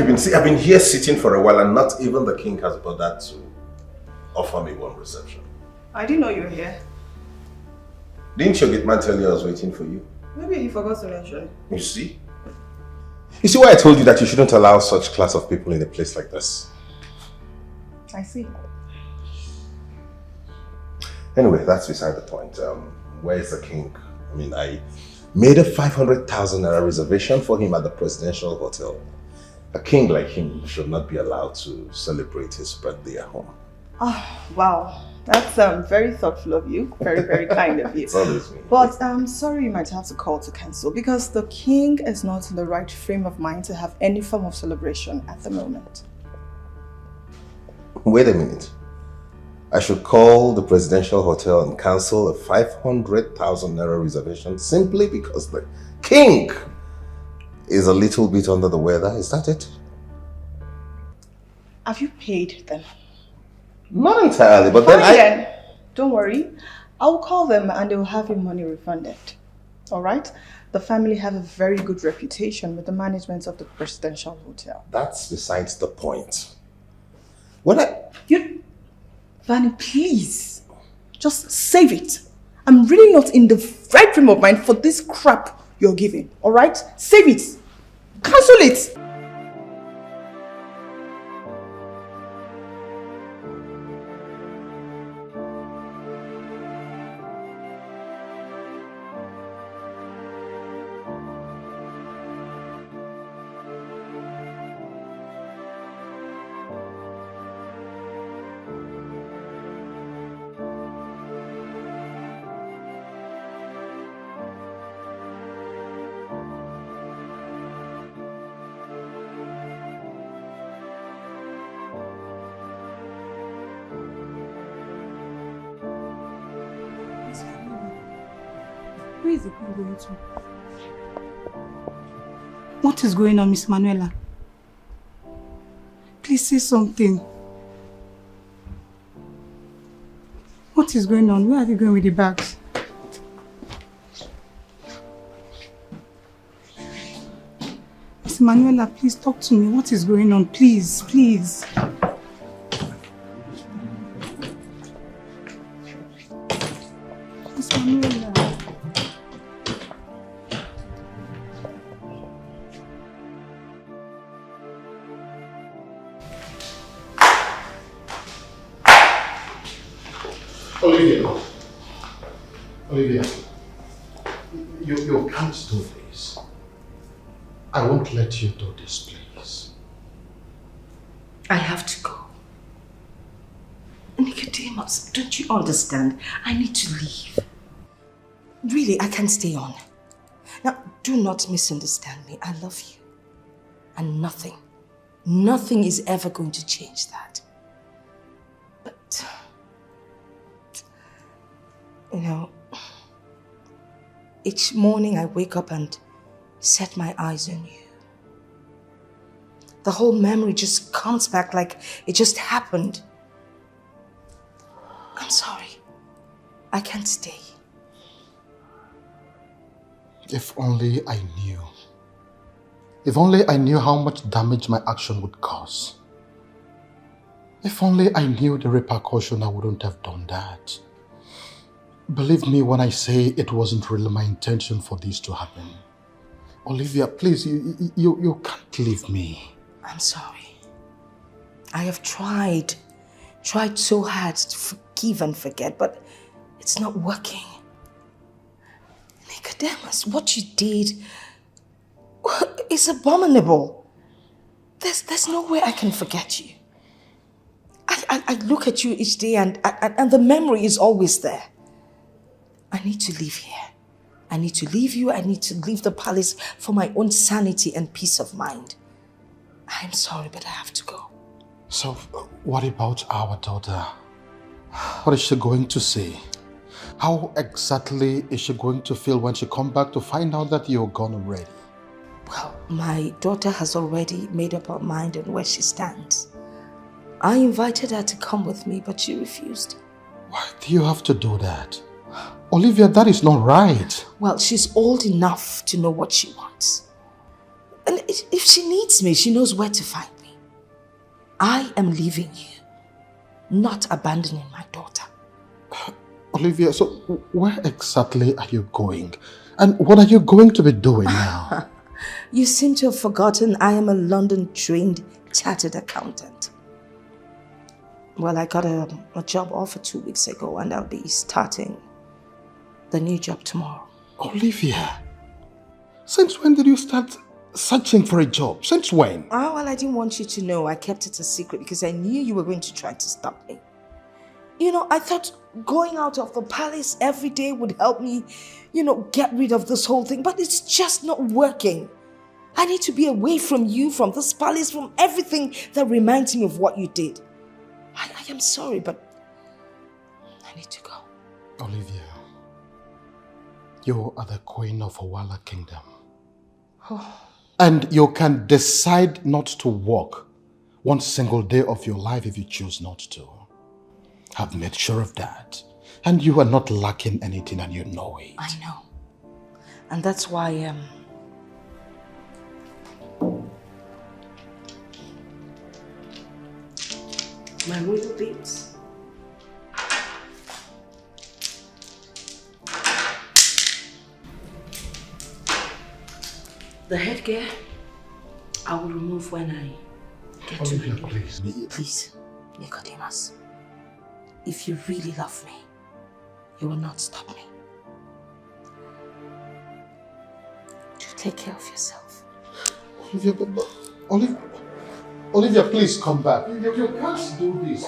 you been? See, I've been here sitting for a while and not even the king has bothered to offer me one reception. I didn't know you were here. Didn't your gate man tell you I was waiting for you? Maybe he forgot to mention it. You see? You see why I told you that you shouldn't allow such class of people in a place like this? I see. Anyway, that's beside the point. Where is the king? I mean, I made a 500,000 naira reservation for him at the presidential hotel. A king like him should not be allowed to celebrate his birthday at home. Oh, wow. That's very thoughtful of you. Very, very kind of you. It's always me. But I'm sorry you might have to call to cancel because the king is not in the right frame of mind to have any form of celebration at the moment. Wait a minute. I should call the presidential hotel and cancel a 500,000 naira reservation simply because the king is a little bit under the weather. Is that it? Have you paid them? Not entirely, but then don't worry. I'll call them and they'll have your money refunded. Alright? The family have a very good reputation with the management of the presidential hotel. That's besides the point. Vani, please. Just save it. I'm really not in the right frame of mind for this crap you're giving. Alright? Save it. Cancel it. Where is the king going to? What is going on, Miss Manuela? Please say something. What is going on? Where are they going with the bags? Miss Manuela, please talk to me. What is going on? Please, please. Miss Manuela. Olivia, you can't do this. I won't let you do this, please. I have to go. Nicodemus, don't you understand? I need to leave. Really, I can't stay on. Now, do not misunderstand me. I love you. And nothing is ever going to change that. But, you know, each morning I wake up and set my eyes on you. The whole memory just comes back like it just happened. I'm sorry. I can't stay. If only I knew. If only I knew how much damage my action would cause. If only I knew the repercussion, I wouldn't have done that. Believe me when I say it wasn't really my intention for this to happen. Olivia, please, you can't leave me. I'm sorry. I have tried so hard to forgive and forget, but it's not working. Nicodemus, what you did is abominable. There's no way I can forget you. I look at you each day and the memory is always there. I need to leave here. I need to leave you. I need to leave the palace for my own sanity and peace of mind. I'm sorry, but I have to go. So, what about our daughter? What is she going to say? How exactly is she going to feel when she comes back to find out that you're gone already? Well, my daughter has already made up her mind on where she stands. I invited her to come with me, but she refused. Why do you have to do that? Olivia, that is not right. Well, she's old enough to know what she wants. And if she needs me, she knows where to find me. I am leaving you, not abandoning my daughter. Olivia, so where exactly are you going? And what are you going to be doing now? You seem to have forgotten I am a London-trained chartered accountant. Well, I got a job offer 2 weeks ago and I'll be starting the new job tomorrow. Olivia, since when did you start searching for a job? Since when? Oh, well, I didn't want you to know. I kept it a secret because I knew you were going to try to stop me. You know, I thought going out of the palace every day would help me, get rid of this whole thing. But it's just not working. I need to be away from you, from this palace, from everything that reminds me of what you did. I am sorry, but I need to go. Olivia, you are the queen of Owala Kingdom. Oh. And you can decide not to work one single day of your life if you choose not to. I've made sure of that. And you are not lacking anything and you know it. I know. And that's why, my royal babes. The headgear, I will remove when I get to Olivia, you. please. Please, Nicodemus, if you really love me, you will not stop me. Do take care of yourself. Olivia, please come back. You can't do this.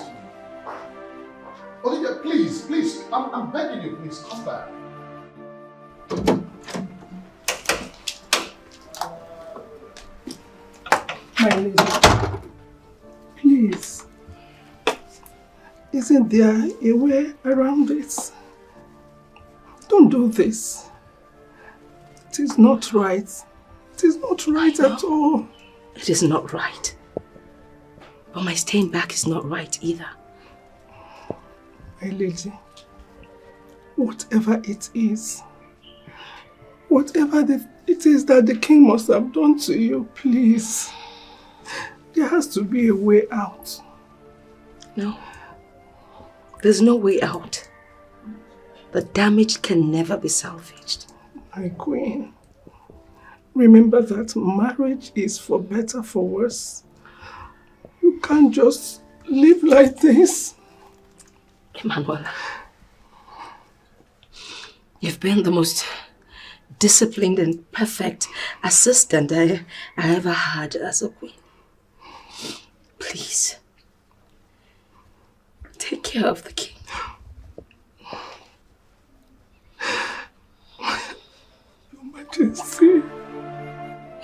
Olivia, please. I'm begging you, please come back. My lady, please. Isn't there a way around this? Don't do this. It is not right. It is not right at all. It is not right. But my staying back is not right either. My lady, whatever it is that the king must have done to you, please. There has to be a way out. No. There's no way out. The damage can never be salvaged. My queen, remember that marriage is for better, for worse. You can't just live like this. Emanuela, you've been the most disciplined and perfect assistant I ever had as a queen. Please, take care of the king. Your Majesty.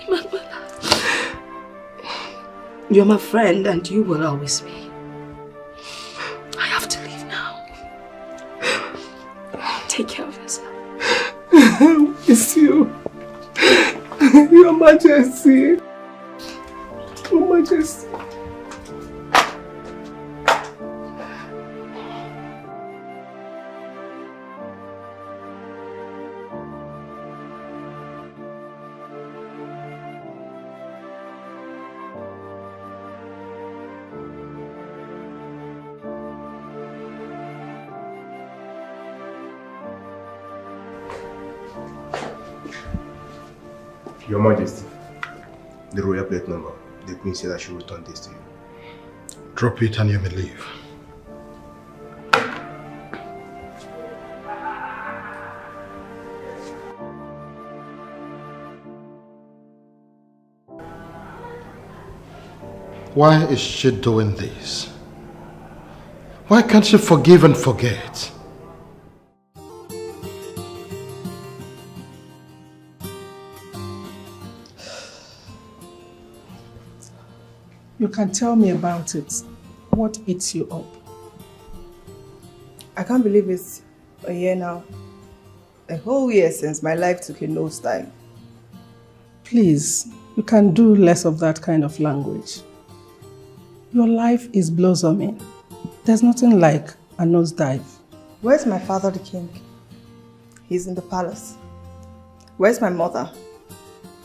Emanuela, you're my friend and you will always be. I have to leave now. Take care of yourself. I miss you. Your Majesty. Your Majesty. Your Majesty, the royal plate number. The Queen said I should return this to you. Drop it and you may leave. Why is she doing this? Why can't she forgive and forget? You can tell me about it. What eats you up? I can't believe it's a year now. A whole year since my life took a nosedive. Please, you can do less of that kind of language. Your life is blossoming. There's nothing like a nosedive. Where's my father, the king? He's in the palace. Where's my mother?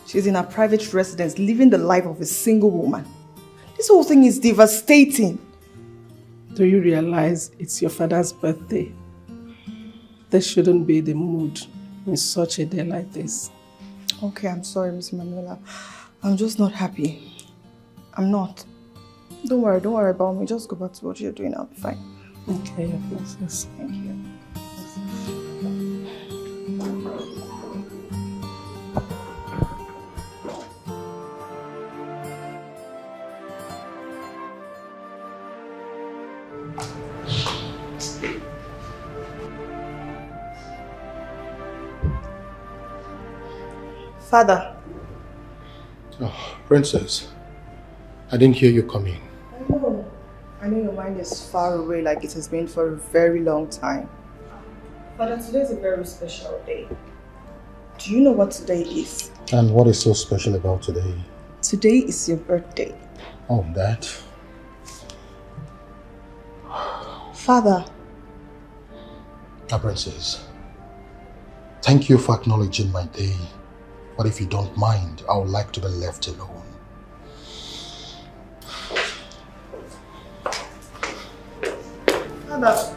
She's in her private residence, living the life of a single woman. This whole thing is devastating. Do you realize it's your father's birthday? This shouldn't be the mood in such a day like this. Okay, I'm sorry, Miss Manuela. I'm just not happy. I'm not. Don't worry about me. Just go back to what you're doing. I'll be fine. Okay, your princess. Thank you. Father. Oh, Princess. I didn't hear you coming. I know your mind is far away like it has been for a very long time. Father, today is a very special day. Do you know what today is? And what is so special about today? Today is your birthday. Oh, that. Father. Now, Princess. Thank you for acknowledging my day. But if you don't mind, I would like to be left alone. Father.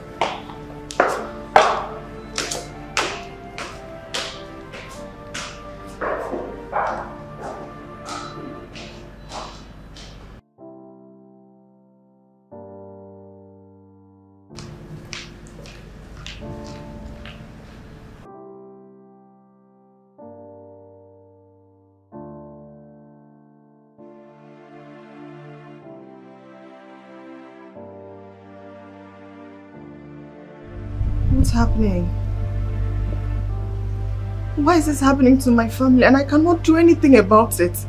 What's happening? Why is this happening to my family and I cannot do anything about it?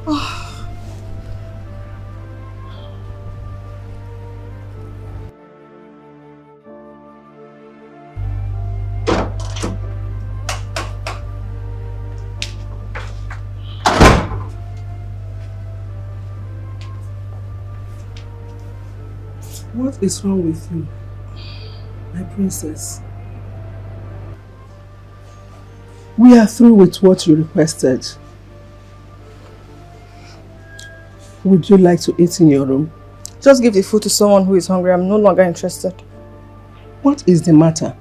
Oh. What is wrong with you, my princess? We are through with what you requested. Would you like to eat in your room? Just give the food to someone who is hungry. I'm no longer interested. What is the matter?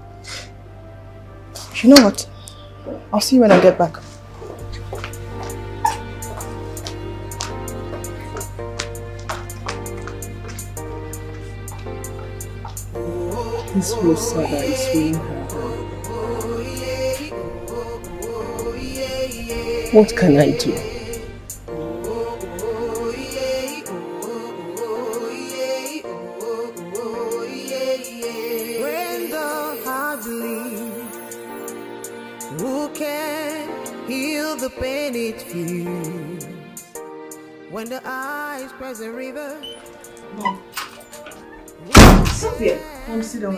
You know what? I'll see you when I get back. This Rosada is winning her hand. What can I do? When the heart bleeds, who can heal the pain it feels? When the eyes press a river. Sylvia. Come sit down.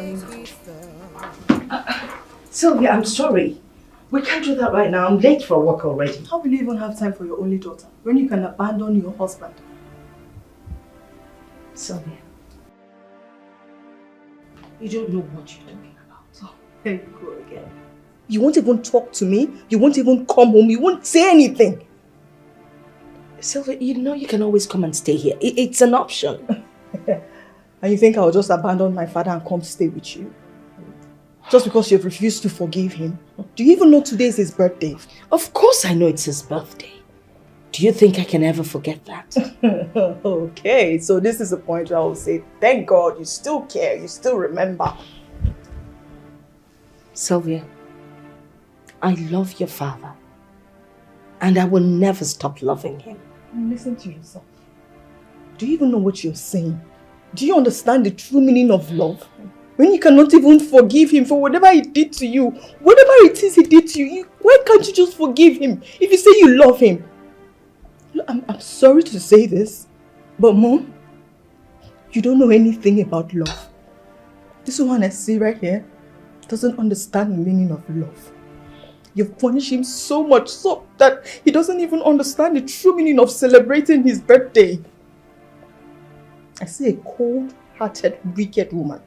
Sylvia, I'm sorry. We can't do that right now. I'm late for work already. How will you even have time for your only daughter when you can abandon your husband? Sylvia, you don't know what you're talking about. Oh, there you go again. You won't even talk to me. You won't even come home. You won't say anything. Sylvia, you know you can always come and stay here. It's an option. And you think I'll just abandon my father and come stay with you? Just because you've refused to forgive him? Do you even know today is his birthday? Of course I know it's his birthday. Do you think I can ever forget that? Okay, so this is the point where I will say, thank God you still care, you still remember. Sylvia, I love your father. And I will never stop loving him. Listen to yourself. Do you even know what you're saying? Do you understand the true meaning of love? When you cannot even forgive him for whatever he did to you, whatever it is he did to you, why can't you just forgive him if you say you love him? Look, I'm sorry to say this, but Mom, you don't know anything about love. This one I see right here doesn't understand the meaning of love. You've punished him so much so that he doesn't even understand the true meaning of celebrating his birthday. I see a cold-hearted, wicked woman.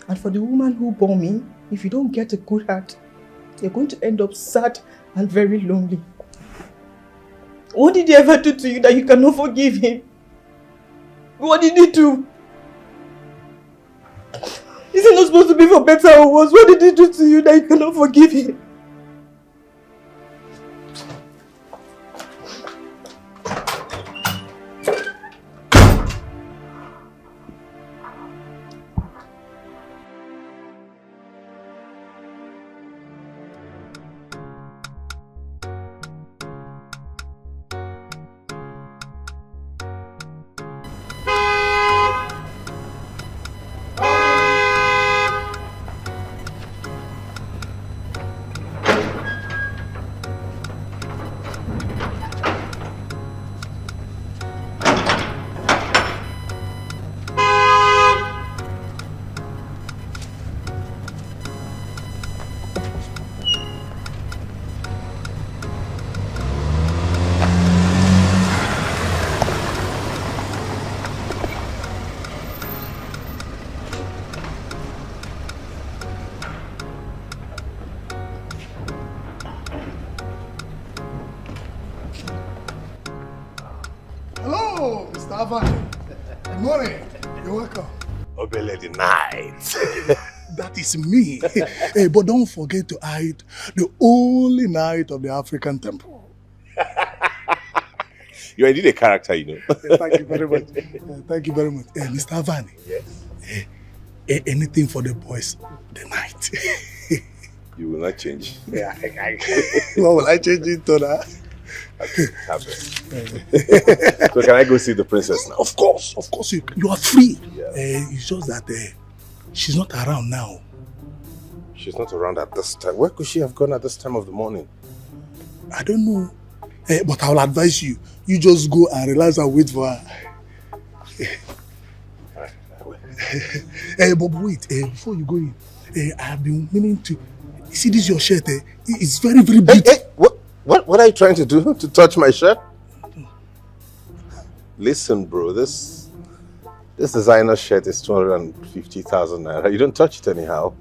And for the woman who bore me, if you don't get a good heart, you're going to end up sad and very lonely. What did he ever do to you that you cannot forgive him? What did he do? Is it not supposed to be for better or worse? What did he do to you that you cannot forgive him? Good morning. You're welcome. Obele the night. That is me. Hey, but don't forget to hide the only knight of the African temple. You're indeed a character, you know. Thank you very much. Thank you very much. Mr. Vani. Yes. Anything for the boys tonight. You will not change. Yeah. What will I change it to now? Okay, so can I go see the princess now? Of course you are free. Yeah. It's just that she's not around now. She's not around at this time. Where could she have gone at this time of the morning? I don't know. But I will advise you. You just go and relax and wait for her. But wait, before you go in, I have been meaning to... See, this your shirt. It's very, very big. Hey, what are you trying to do? To touch my shirt? Listen, bro, this designer shirt is 250,000 naira. You don't touch it anyhow.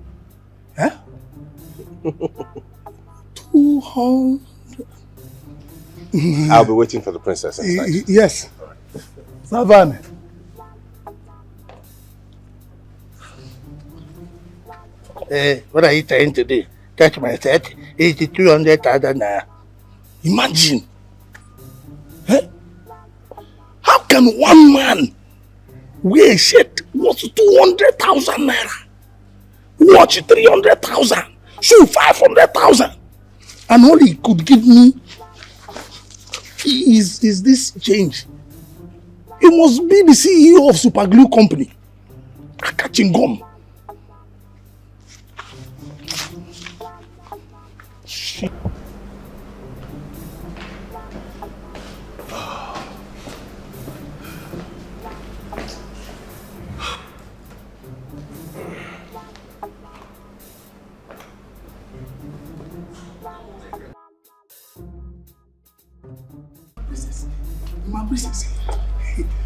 Huh? 200. I'll be waiting for the princess inside. Yes. Savan. What are you trying to do? Touch my shirt? It's 200,000 naira. Imagine. How can one man wear a shirt worth 200,000 naira? Watch 300,000, shoe 500,000, and all he could give me is this change. He must be the CEO of Super Glue Company. Catching gum.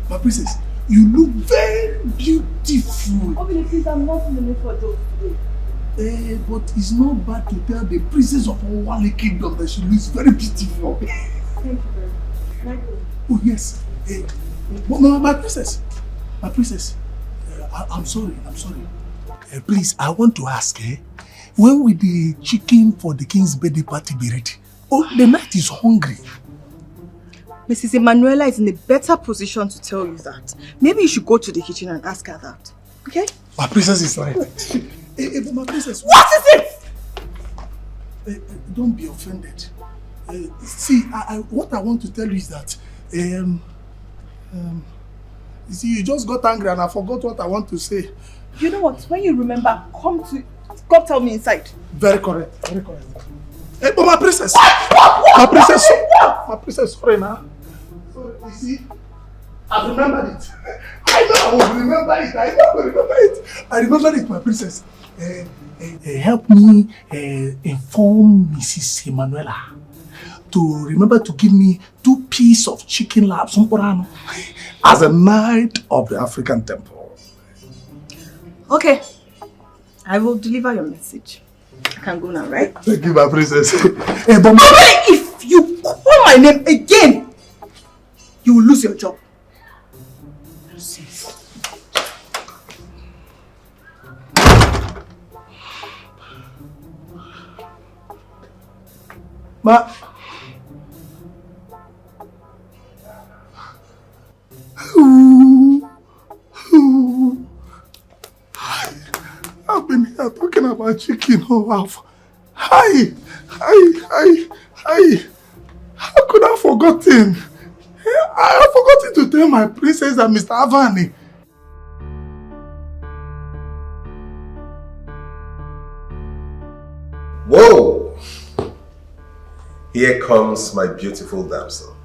My princess, you look very beautiful. Obviously, please, I'm not in the mood for jokes today. But it's not bad to tell the princess of Owale Kingdom that she looks very beautiful. Thank you very much. Oh yes. My princess, I'm sorry. Please, I want to ask, when will the chicken for the king's birthday party be ready? Oh, the night is hungry. Mrs. Emanuela is in a better position to tell you that. Maybe you should go to the kitchen and ask her that. Okay? My princess is right. But my princess... What is it? Don't be offended. See, what I want to tell you is that... you see, you just got angry and I forgot what I want to say. You know what? When you remember, come tell me inside. Very correct. But my princess... My princess, sorry now. So, you see, I've remembered it. I know I will remember it. I remember it, my princess. Help me inform Mrs. Emanuela to remember to give me 2 pieces of chicken laps as a knight of the African temple. Okay. I will deliver your message. can go now, right? Thank you, my princess. Hey, but if you call my name again, you will lose your job. Ma. I've been here talking about chicken all half. Hi. How could I have forgotten? I have forgotten to tell my princess and Mr. Vani. Whoa! Here comes my beautiful damsel.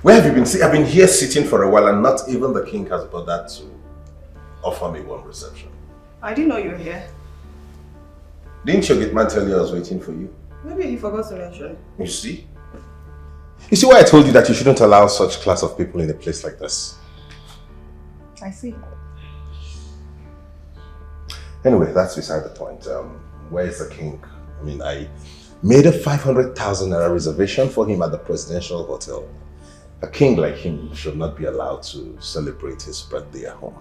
Where have you been? See, I've been here sitting for a while and not even the king has bothered to offer me one reception. I didn't know you were here. Didn't your gate man tell you I was waiting for you? Maybe he forgot to mention it. You see? You see why I told you that you shouldn't allow such class of people in a place like this? I see. Anyway, that's beside the point. Where is the king? I mean, I made a 500,000 naira reservation for him at the presidential hotel. A king like him should not be allowed to celebrate his birthday at home.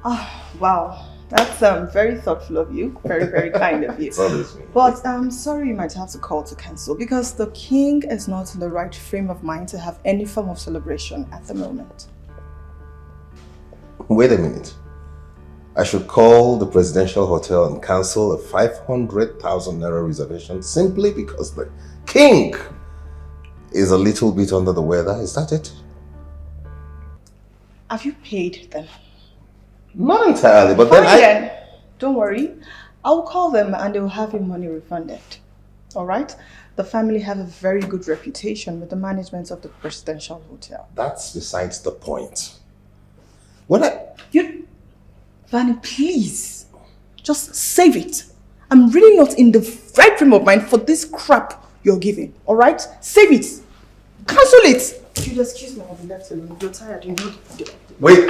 Oh, wow. That's very thoughtful of you. Very, very kind of you. It's always me. But I'm sorry you might have to call to cancel because the king is not in the right frame of mind to have any form of celebration at the moment. Wait a minute. I should call the presidential hotel and cancel a 500,000 naira reservation simply because the king is a little bit under the weather. Is that it? Have you paid them? Not entirely, but then don't worry. I'll call them and they'll have your money refunded. Alright? The family have a very good reputation with the management of the presidential hotel. That's besides the point. Vani, please. Just save it. I'm really not in the right frame of mind for this crap you're giving. Alright? Save it. Cancel it. You'd excuse me, I'll be left alone. You're tired. You know. Wait,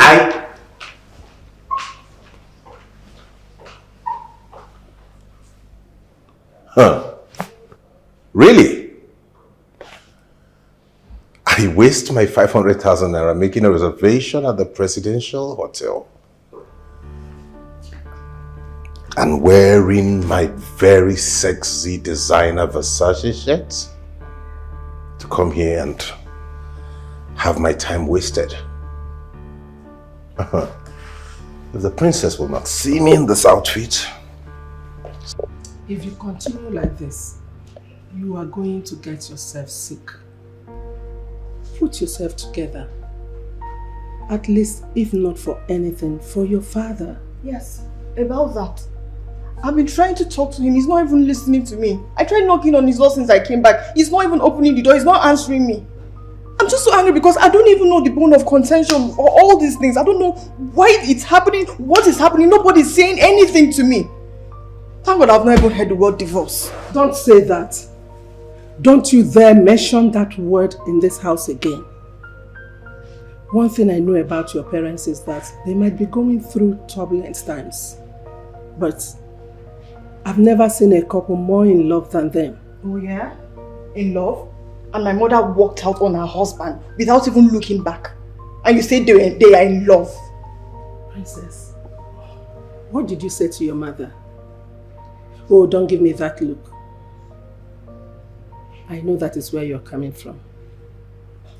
Huh. Really? I waste my 500,000 naira making a reservation at the presidential hotel and wearing my very sexy designer Versace shirt to come here and have my time wasted. If the princess will not see me in this outfit. If you continue like this, you are going to get yourself sick. Put yourself together. At least, if not for anything, for your father. Yes, about that. I've been trying to talk to him. He's not even listening to me. I tried knocking on his door since I came back. He's not even opening the door. He's not answering me. I'm just so angry because I don't even know the bone of contention or all these things. I don't know why it's happening, what is happening. Nobody's saying anything to me. Thank God I've not even heard the word divorce. Don't say that. Don't you dare mention that word in this house again. One thing I know about your parents is that they might be going through turbulent times. But I've never seen a couple more in love than them. Oh yeah? In love? And my mother walked out on her husband without even looking back. And you say they are in love. Princess, what did you say to your mother? Oh, don't give me that look. I know that is where you're coming from.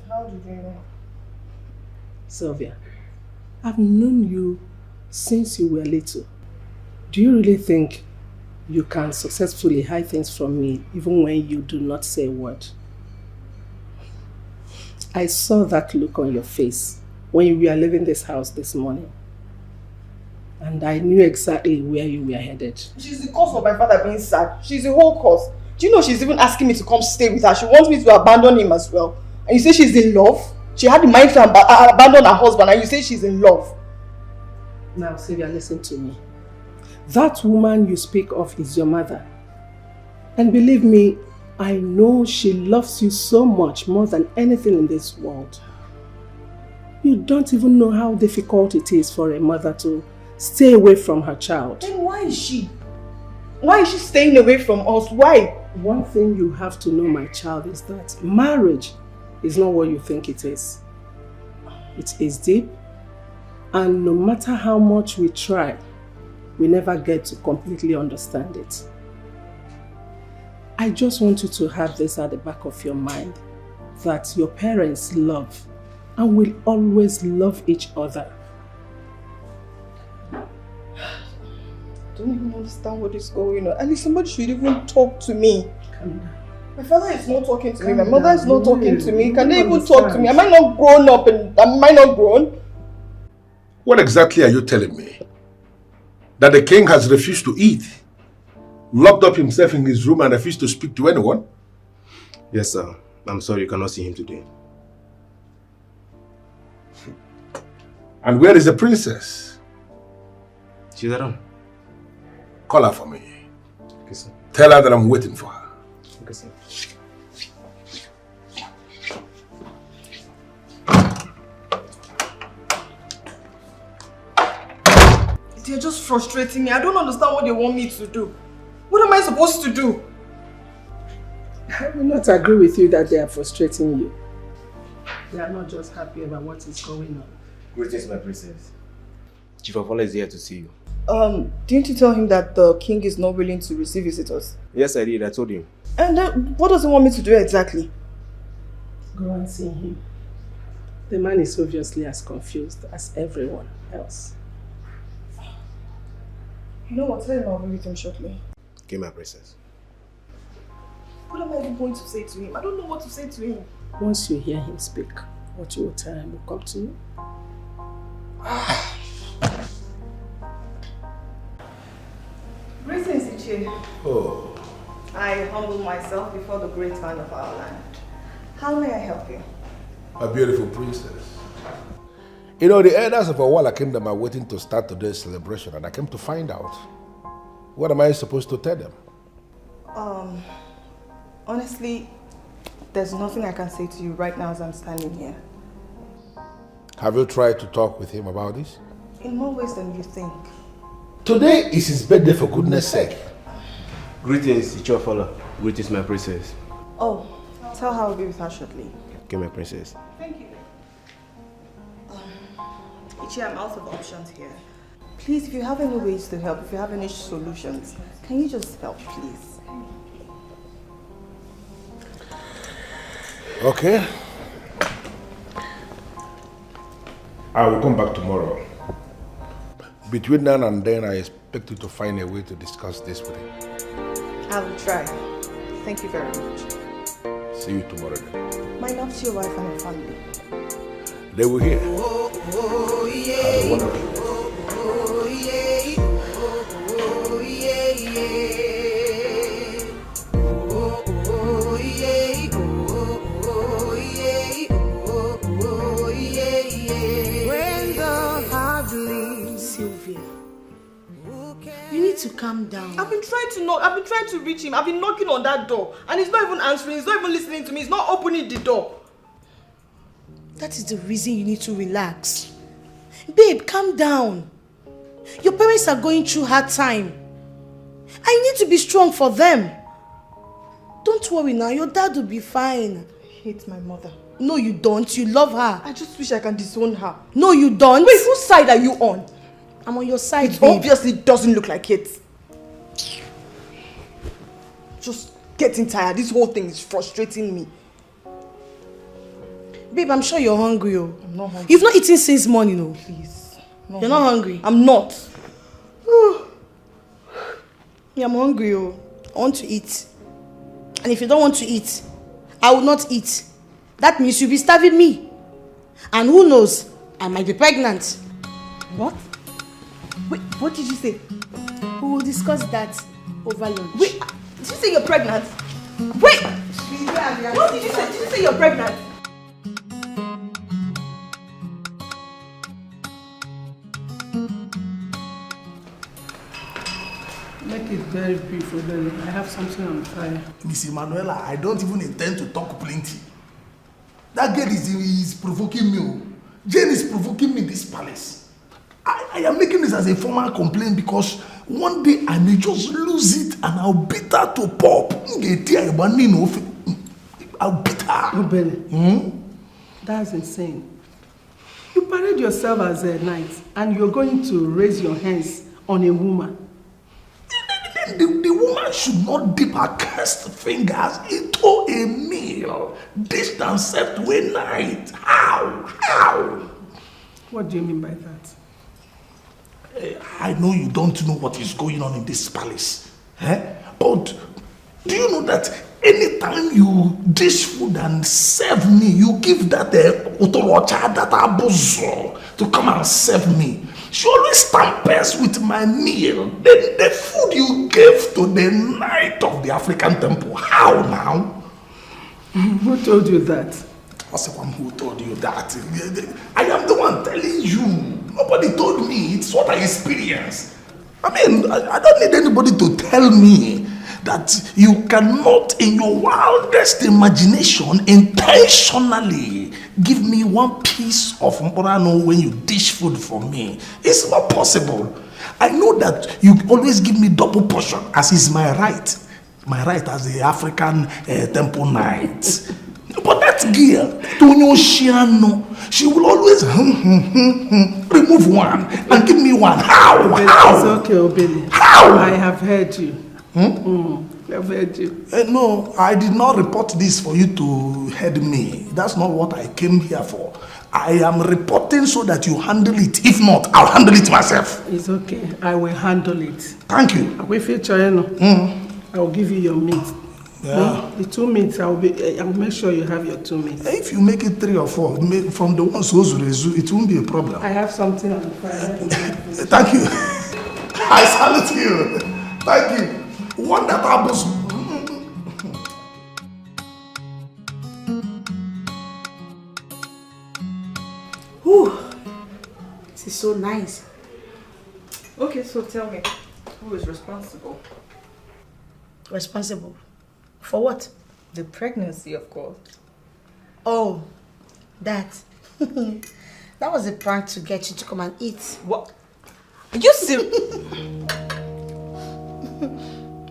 How did you know? Sylvia, I've known you since you were little. Do you really think you can successfully hide things from me even when you do not say a word? I saw that look on your face when you were leaving this house this morning. And I knew exactly where you were headed. She's the cause of my father being sad. She's the whole cause. Do you know she's even asking me to come stay with her? She wants me to abandon him as well. And you say she's in love? She had the mind to abandon her husband and you say she's in love. Now, Sylvia, listen to me. That woman you speak of is your mother. And believe me, I know she loves you so much more than anything in this world. You don't even know how difficult it is for a mother to stay away from her child. Then why is she? Why is she staying away from us? Why? One thing you have to know, my child, is that marriage is not what you think it is. It is deep, and no matter how much we try, we never get to completely understand it. I just want you to have this at the back of your mind, that your parents love and will always love each other. I don't even understand what is going on. At least somebody should even talk to me. Calm down. My father is not talking to me. My mother is not talking to me. Can they even talk to me? Am I not grown up and am I not grown? What exactly are you telling me? That the king has refused to eat? Locked up himself in his room and refused to speak to anyone? Yes, sir. I'm sorry you cannot see him today. And where is the princess? She's around. Call her for me. Okay, sir. Tell her that I'm waiting for her. Okay, sir. They're just frustrating me. I don't understand what they want me to do. What am I supposed to do? I will not agree with you that they are frustrating you. They are not just happy about what is going on. Greetings, my princess. Chief of Ola is here to see you. Didn't you tell him that the king is not willing to receive visitors? Yes, I did. I told him. And what does he want me to do exactly? Go and see him. The man is obviously as confused as everyone else. You know what? Tell him I'll be with him shortly. Okay, my princess. What am I even going to say to him? I don't know what to say to him. Once you hear him speak, what you will tell him will come to you. Greetings, Ichie. Oh. I humble myself before the great man of our land. How may I help you? A beautiful princess. You know, the elders of Awala Kingdom are waiting to start today's celebration, and I came to find out. What am I supposed to tell them? Honestly, there's nothing I can say to you right now as I'm standing here. Have you tried to talk with him about this? In more ways than you think. Today is his birthday, for goodness sake. Greetings, Chief of Ola. Greetings, my princess. Oh, tell her I'll be with her shortly. Okay, my princess. Thank you. Ichie, I'm out of options here. Please, if you have any ways to help, if you have any solutions, can you just help, please? Okay. I will come back tomorrow. Between now and then, I expect you to find a way to discuss this with him. I will try. Thank you very much. See you tomorrow then. My love to your wife and your family. They will hear. Oh, yeah. Have a wonderful day. Oh, yeah. Oh, yeah, yeah. Oh, yeah. Oh, yeah. Oh, yeah, yeah. When the heart bleeds. Sylvia, you need to calm down. I've been trying to reach him. I've been knocking on that door and he's not even answering. He's not even listening to me. He's not opening the door. That is the reason you need to relax. Babe, calm down. Your parents are going through hard time. I need to be strong for them. Don't worry now, your dad will be fine. I hate my mother. No, you don't. You love her. I just wish I can disown her. No, you don't. Wait, whose side are you on? I'm on your side, It babe. obviously doesn't look like it. Just getting tired. This whole thing is frustrating me. Babe, I'm sure you're hungry. Oh. I'm not hungry. You've not eaten since morning. Oh. Please. You're not hungry? I'm not. Yeah, I'm hungry. Oh. I want to eat. And if you don't want to eat, I will not eat. That means you'll be starving me. And who knows, I might be pregnant. What? Wait, what did you say? We will discuss that over lunch. Wait, did you say you're pregnant? Wait! What did you say? Did you say you're pregnant? Make it very brief, Olivia. I have something on fire. Miss Emanuela, I don't even intend to talk plenty. That girl is provoking me. Jane is provoking me in this palace. I am making this as a formal complaint because one day I may just lose it and I'll beat her to pop. I'll beat her. Obele, that's insane. You parade yourself as a knight and you're going to raise your hands on a woman. The woman should not dip her cursed fingers into a meal dished and served to a knight. How? What do you mean by that? I know you don't know what is going on in this palace. But do you know that anytime you dish food and serve me, you give that otorocha, that abuso to come and serve me? She always tampers with my meal. The food you gave to the knight of the African temple. How now? Who told you that? What's the one who told you that? I am the one telling you. Nobody told me. It's what I experienced. I mean, I don't need anybody to tell me that you cannot, in your wildest imagination, intentionally give me one piece of mporano when you dish food for me. It's not possible. I know that you always give me double portion, as is my right. My right as the African temple knight. But that girl, Tonyo Shiano, she will always remove one and give me one. How? It's okay, Obele. How? I have heard you. I've heard you. No, I did not report this for you to head me. That's not what I came here for. I am reporting so that you handle it. If not, I'll handle it myself. It's okay. I will handle it. Thank you. I will I will give you your meat. Yeah. The 2 meats, I will make sure you have your 2 meats. If you make it 3 or 4, from the ones who's rezu, it won't be a problem. I have something on the fire. Thank you. I salute you. Thank you. One that happens. Whew. This is so nice. Okay, so tell me, who is responsible? Responsible? For what? The pregnancy, of course. Oh, that. That was a prank to get you to come and eat. What? Are you serious?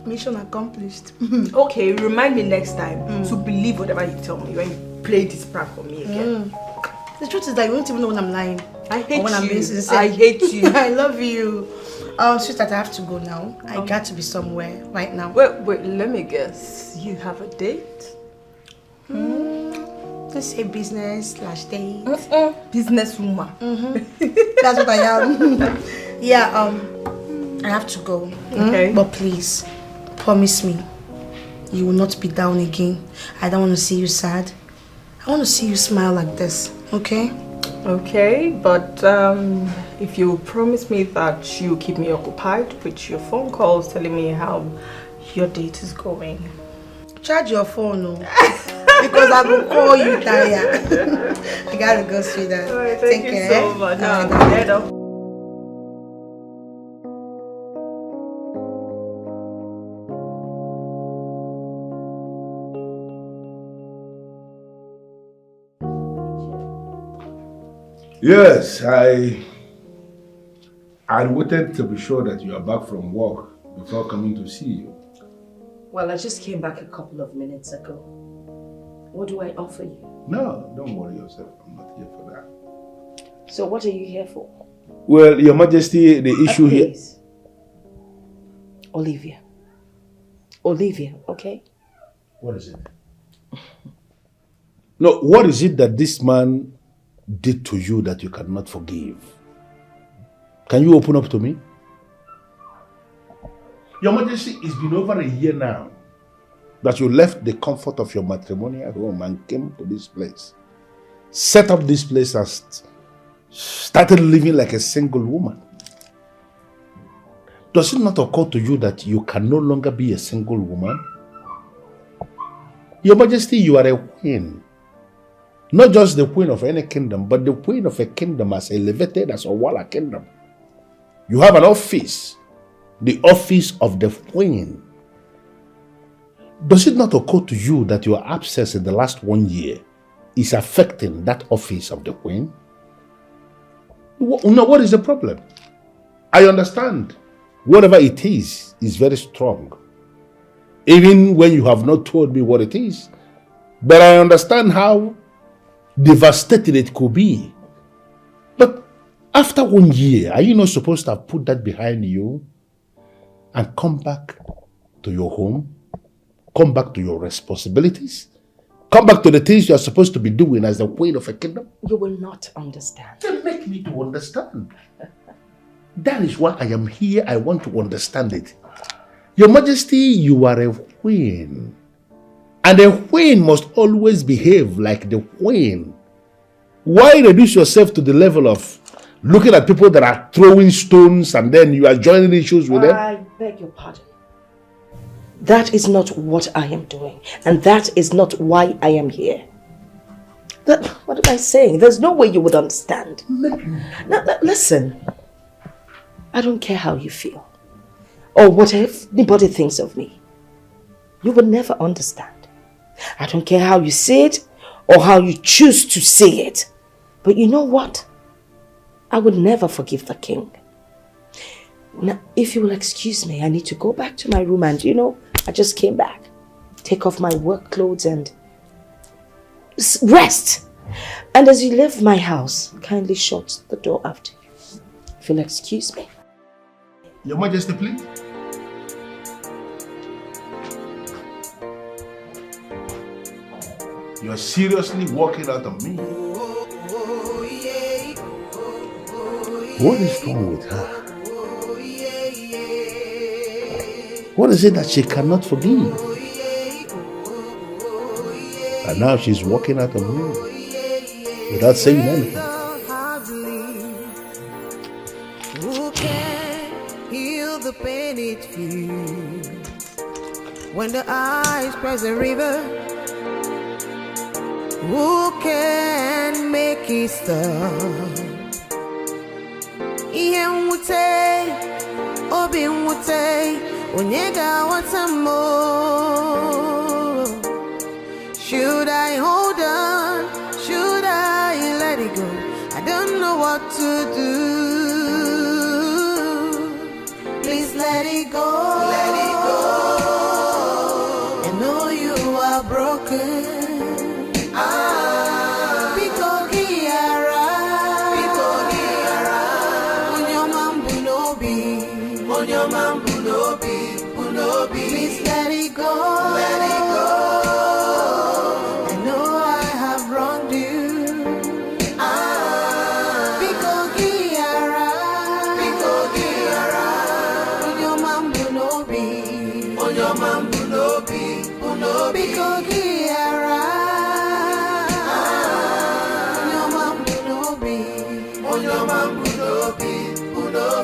Mission accomplished. Okay, remind me next time to believe whatever you tell me when you play this prank on me again. The truth is that you won't even know when I'm lying. I hate when I'm being you. sincere. I hate you. I love you. Sweetheart, I have to go now. I got to be somewhere right now. Wait, let me guess. You have a date? Let's say business/date. Business woman. That's what I am. Yeah, I have to go. Okay. But please, promise me, you will not be down again. I don't want to see you sad. I want to see you smile like this, okay? Okay, but if you promise me that you keep me occupied with your phone calls telling me how your date is going. Charge your phone, no? Because I will call you, Taya. I gotta go, sweetheart. Right, Take you care. so much. Yes, I waited to be sure that you are back from work before coming to see you. Well, I just came back a couple of minutes ago. What do I offer you? No, don't worry yourself. I'm not here for that. So what are you here for? Well, Your Majesty, the issue here... Olivia. Olivia, okay? What is it? No, what is it that this man did to you that you cannot forgive? Can you open up to me? Your Majesty, it's been over a year now that you left the comfort of your matrimonial home and came to this place. Set up this place and started living like a single woman. Does it not occur to you that you can no longer be a single woman? Your Majesty, you are a queen. Not just the queen of any kingdom, but the queen of a kingdom as elevated as a Wala kingdom. You have an office, the office of the queen. Does it not occur to you that your absence in the last 1 year is affecting that office of the queen? No, what is the problem? I understand whatever it is very strong. Even when you have not told me what it is. But I understand how devastating it could be. But after 1 year, are you not supposed to have put that behind you and come back to your home? Come back to your responsibilities? Come back to the things you are supposed to be doing as the queen of a kingdom? You will not understand. Then make me to understand. That is why I am here. I want to understand it. Your Majesty, you are a queen. And a queen must always behave like the queen. Why reduce yourself to the level of looking at people that are throwing stones and then you are joining issues with them? I beg your pardon. That is not what I am doing. And that is not why I am here. What am I saying? There's no way you would understand. Now, listen. I don't care how you feel. Or what anybody thinks of me. You will never understand. I don't care how you say it or how you choose to say it. But you know what? I would never forgive the king. Now, if you will excuse me, I need to go back to my room and, I just came back. Take off my work clothes and rest. And as you leave my house, kindly shut the door after you. If you'll excuse me. Your Majesty, please. You are seriously walking out on me. What is wrong with her? What is it that she cannot forgive? And now she's walking out on me without saying anything. Who can heal the pain it feels when the eyes cross the river? Who can make it stop? Him-2023, Onyega wants some more. Should I hold on? Should I let it go? I don't know what to do. Please let it go. Let it go. I know you are broken. Please let it go. Let it go. I know I have wronged you.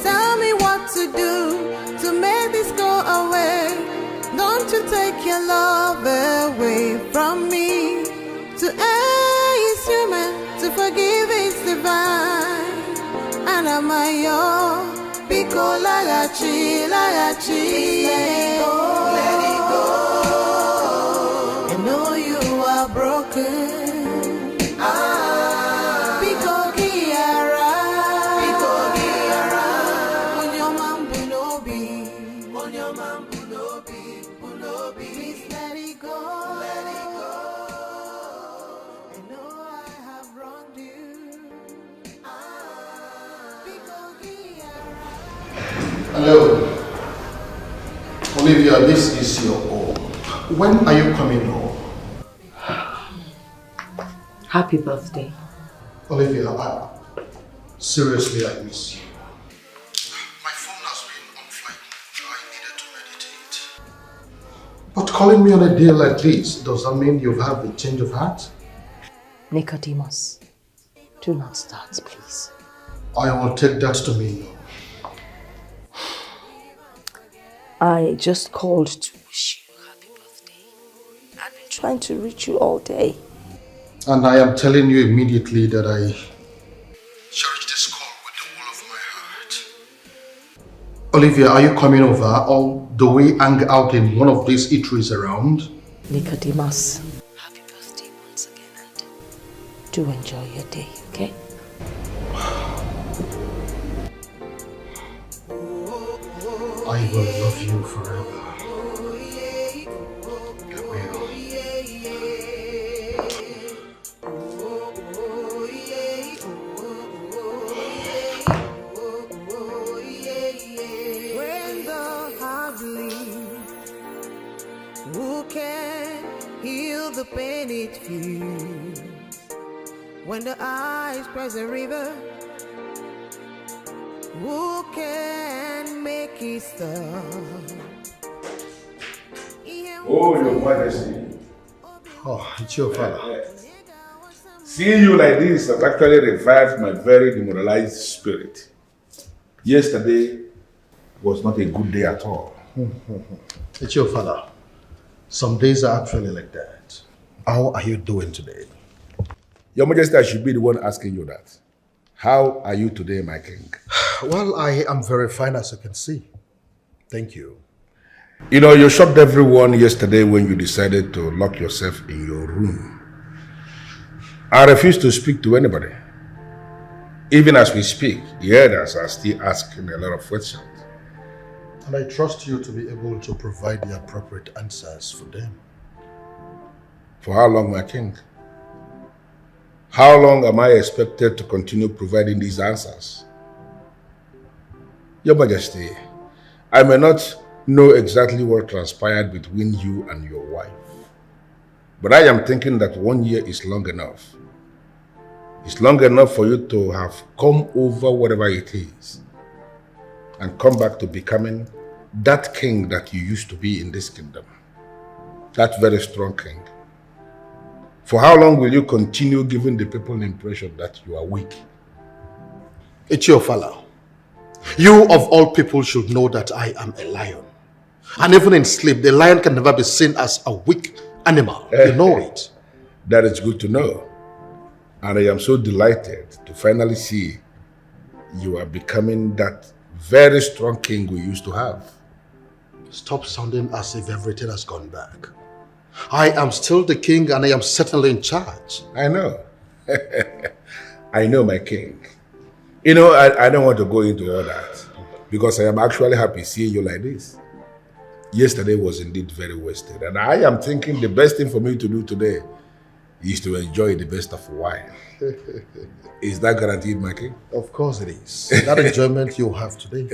Tell me what to do to make this go away. Don't you take your love away from me. To err is human, to forgive is divine. And I'm your Pico lagachi, lagachi. Let it go. I know you are broken. Hello. Olivia, this is your home. When are you coming home? Happy birthday. Olivia, seriously, I miss you. My phone has been on flight mode. I needed to meditate. But calling me on a day like this, does that mean you've had the change of heart? Nicodemus, do not start, please. I will take that to mean no. I just called to wish you happy birthday. I've been trying to reach you all day. And I am telling you immediately that I cherish this call with the whole of my heart. Olivia, are you coming over, or do we hang out in one of these eateries around? Nicodemus, happy birthday once again and do enjoy your day, okay? will love you forever. I will. When the heart bleeds, who can heal the pain it feels? When the eyes cross a river, who can make it stop? Oh, Your Majesty. Oh, it's your father. Seeing you like this has actually revived my very demoralized spirit. Yesterday was not a good day at all. It's your father. Some days are actually like that. How are you doing today? Your Majesty, I should be the one asking you that. How are you today, my king? Well, I am very fine, as you can see. Thank you. You know, you shocked everyone yesterday when you decided to lock yourself in your room. I refuse to speak to anybody. Even as we speak, the elders are still asking a lot of questions. And I trust you to be able to provide the appropriate answers for them. For how long, my king? How long am I expected to continue providing these answers? Your Majesty, I may not know exactly what transpired between you and your wife, but I am thinking that 1 year is long enough. It's long enough for you to have come over whatever it is and come back to becoming that king that you used to be in this kingdom. That very strong king. For how long will you continue giving the people the impression that you are weak? It's your father. You of all people should know that I am a lion. And even in sleep, the lion can never be seen as a weak animal. You know it. That is good to know. And I am so delighted to finally see you are becoming that very strong king we used to have. Stop sounding as if everything has gone back. I am still the king and I am certainly in charge. I know. I know, my king. You know, I don't want to go into all that because I am actually happy seeing you like this. Yesterday was indeed very wasted, and I am thinking the best thing for me to do today is to enjoy the best of wine. Is that guaranteed, my king? Of course it is. That enjoyment you have today.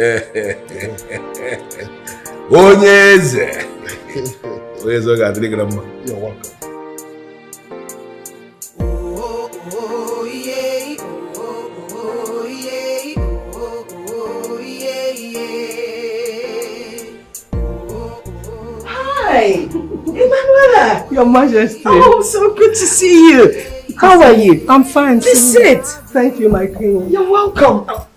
You're welcome. Hi, Emanuela. Your Majesty. Oh, so good to see you. How are you? I'm fine. Please sit. Thank you, my queen. You're welcome. Oh,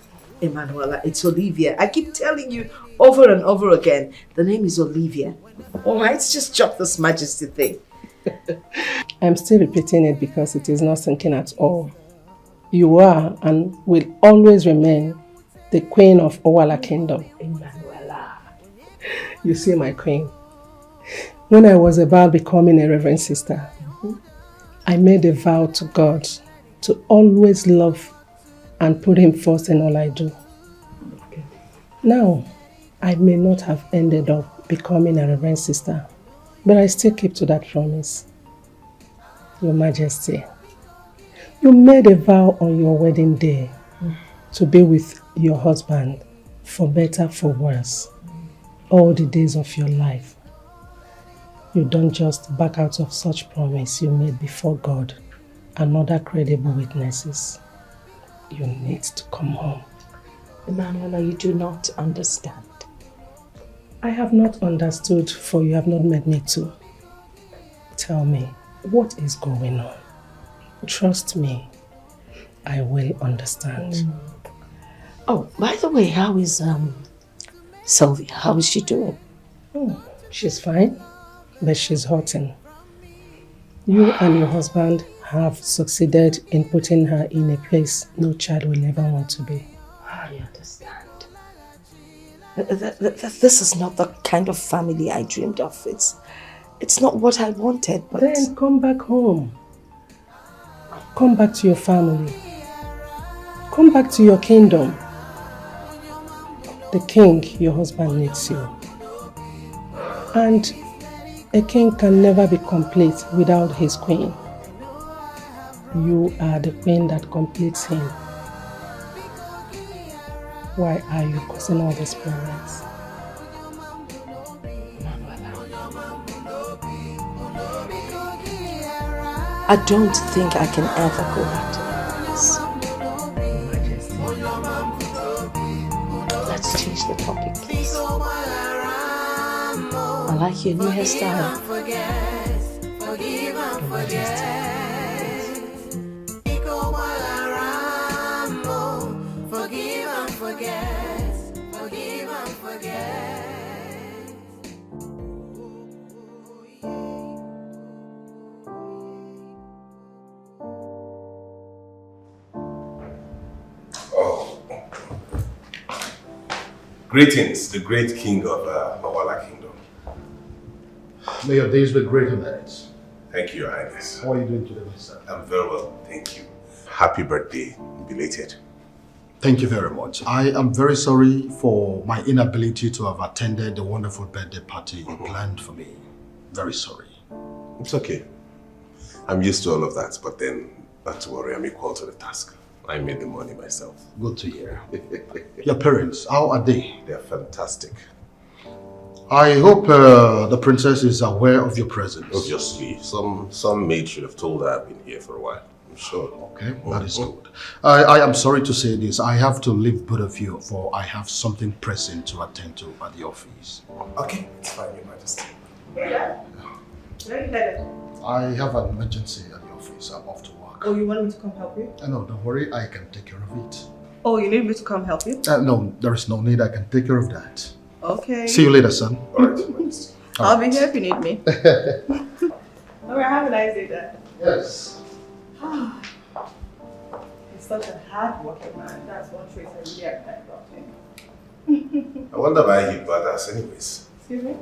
Emanuela, it's Olivia. I keep telling you over and over again, the name is Olivia. All right, just drop this Majesty thing. I'm still repeating it because it is not sinking at all. You are and will always remain the queen of Owala Kingdom. Emanuela. You see, my queen, when I was about becoming a reverend sister, I made a vow to God to always love and put him first in all I do. Okay. Now, I may not have ended up becoming a reverend sister, but I still keep to that promise. Your Majesty, you made a vow on your wedding day to be with your husband for better, for worse, all the days of your life. You don't just back out of such promise you made before God and other credible witnesses. You need to come home. Emanuela, you do not understand. I have not understood, for you have not made me to. Tell me, what is going on? Trust me, I will understand. Oh, by the way, how is Sylvia? How is she doing? Oh, she's fine, but she's hurting. You and your husband have succeeded in putting her in a place no child will ever want to be. I understand. This is not the kind of family I dreamed of. It's not what I wanted, but... Then come back home. Come back to your family. Come back to your kingdom. The king, your husband, needs you. And a king can never be complete without his queen. You are the queen that completes him. Why are you causing all these problems? I don't think I can ever go back to this. Let's change the topic, please. I like your new hairstyle. Greetings, the great king of Mawala Kingdom. May your days be great and nights. Thank you, Your Highness. How are you doing today, my son? I'm very well, thank you. Happy birthday, belated. Thank you very much. I am very sorry for my inability to have attended the wonderful birthday party you planned for me. Very sorry. It's okay. I'm used to all of that, but then, not to worry, I'm equal to the task. I made the money myself. Good to hear. Your parents, how are they? They're fantastic. I hope the princess is aware of your presence. Obviously. Some maid should have told her I've been here for a while. I'm sure. Okay, that is good. I am sorry to say this. I have to leave both of you, for I have something pressing to attend to at the office. Okay, it's fine, Your Majesty. Yeah. Where are you headed? I have an emergency at the office. I'm off to work. Oh, you want me to come help you? No, don't worry. I can take care of it. Oh, you need me to come help you? No, there is no need. I can take care of that. Okay. See you later, son. All right, Your Majesty. I'll be here if you need me. Alright, have a nice day, Dad. Yes. He's such a hard-working man. That's one trait I really admire about him. I wonder why he bothers anyways. Excuse me?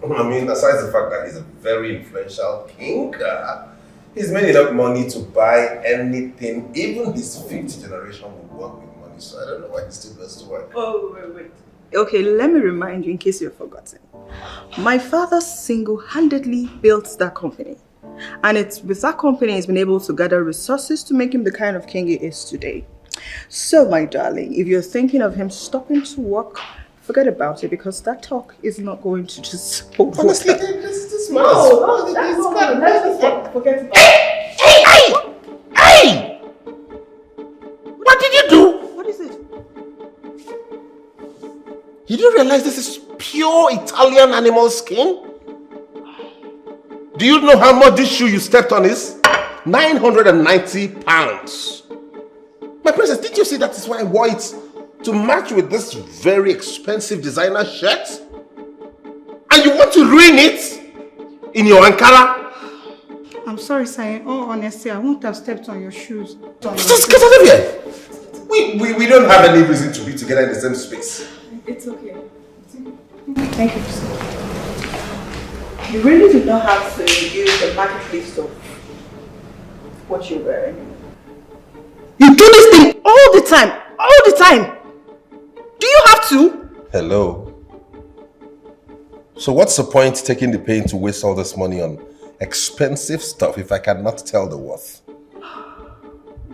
I mean, aside the fact that he's a very influential king, he's made enough money to buy anything. Even his fifth generation would work with money, so I don't know why he still goes to work. Oh, wait. Okay, let me remind you in case you've forgotten. My father single-handedly built that company. And it's with that company he's been able to gather resources to make him the kind of king he is today. So, my darling, if you're thinking of him stopping to work, forget about it, because that talk is not going to just hold Honestly, water. this No, that's not good. Let's just forget about it. Hey! What did you do? What is it? You do realize this is pure Italian animal skin? Do you know how much this shoe you stepped on is? 990 pounds. My princess, did you see that is why I wore it to match with this very expensive designer shirt? And you want to ruin it in your Ankara? I'm sorry, sir. In all honesty, I won't have stepped on your shoes. Just get out of here. We don't have any reason to be together in the same space. It's okay. Thank you, sir. You really do not have to use the market list of what you're wearing. You do this thing all the time. All the time. Do you have to? Hello. So what's the point taking the pain to waste all this money on expensive stuff if I cannot tell the worth?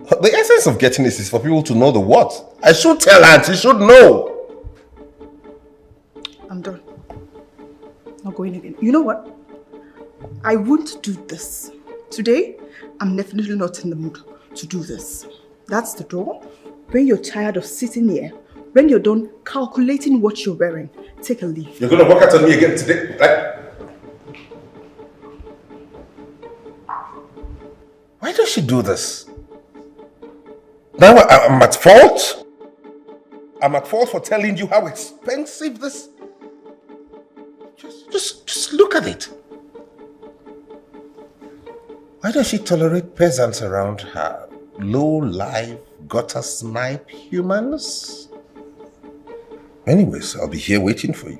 The essence of getting this is for people to know the worth. I should tell her, she should know. I'm done. Not going again. You know what? I won't do this. Today, I'm definitely not in the mood to do this. That's the door. When you're tired of sitting here, when you're done calculating what you're wearing, take a leave. You're going to walk out on me again today, right? Why does she do this? Now I'm at fault? I'm at fault for telling you how expensive this... Just look at it. Why does she tolerate peasants around her? Low-life, gutter-snipe humans? Anyways, I'll be here waiting for you.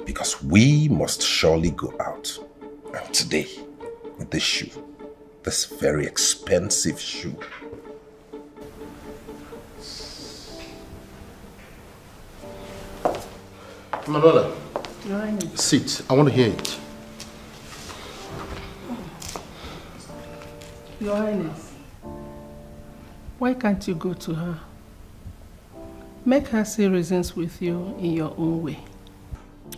Because we must surely go out. And today, with this shoe. This very expensive shoe. Manuela, Your Highness. sit. I want to hear it. Your Highness, why can't you go to her? Make her see reasons with you in your own way.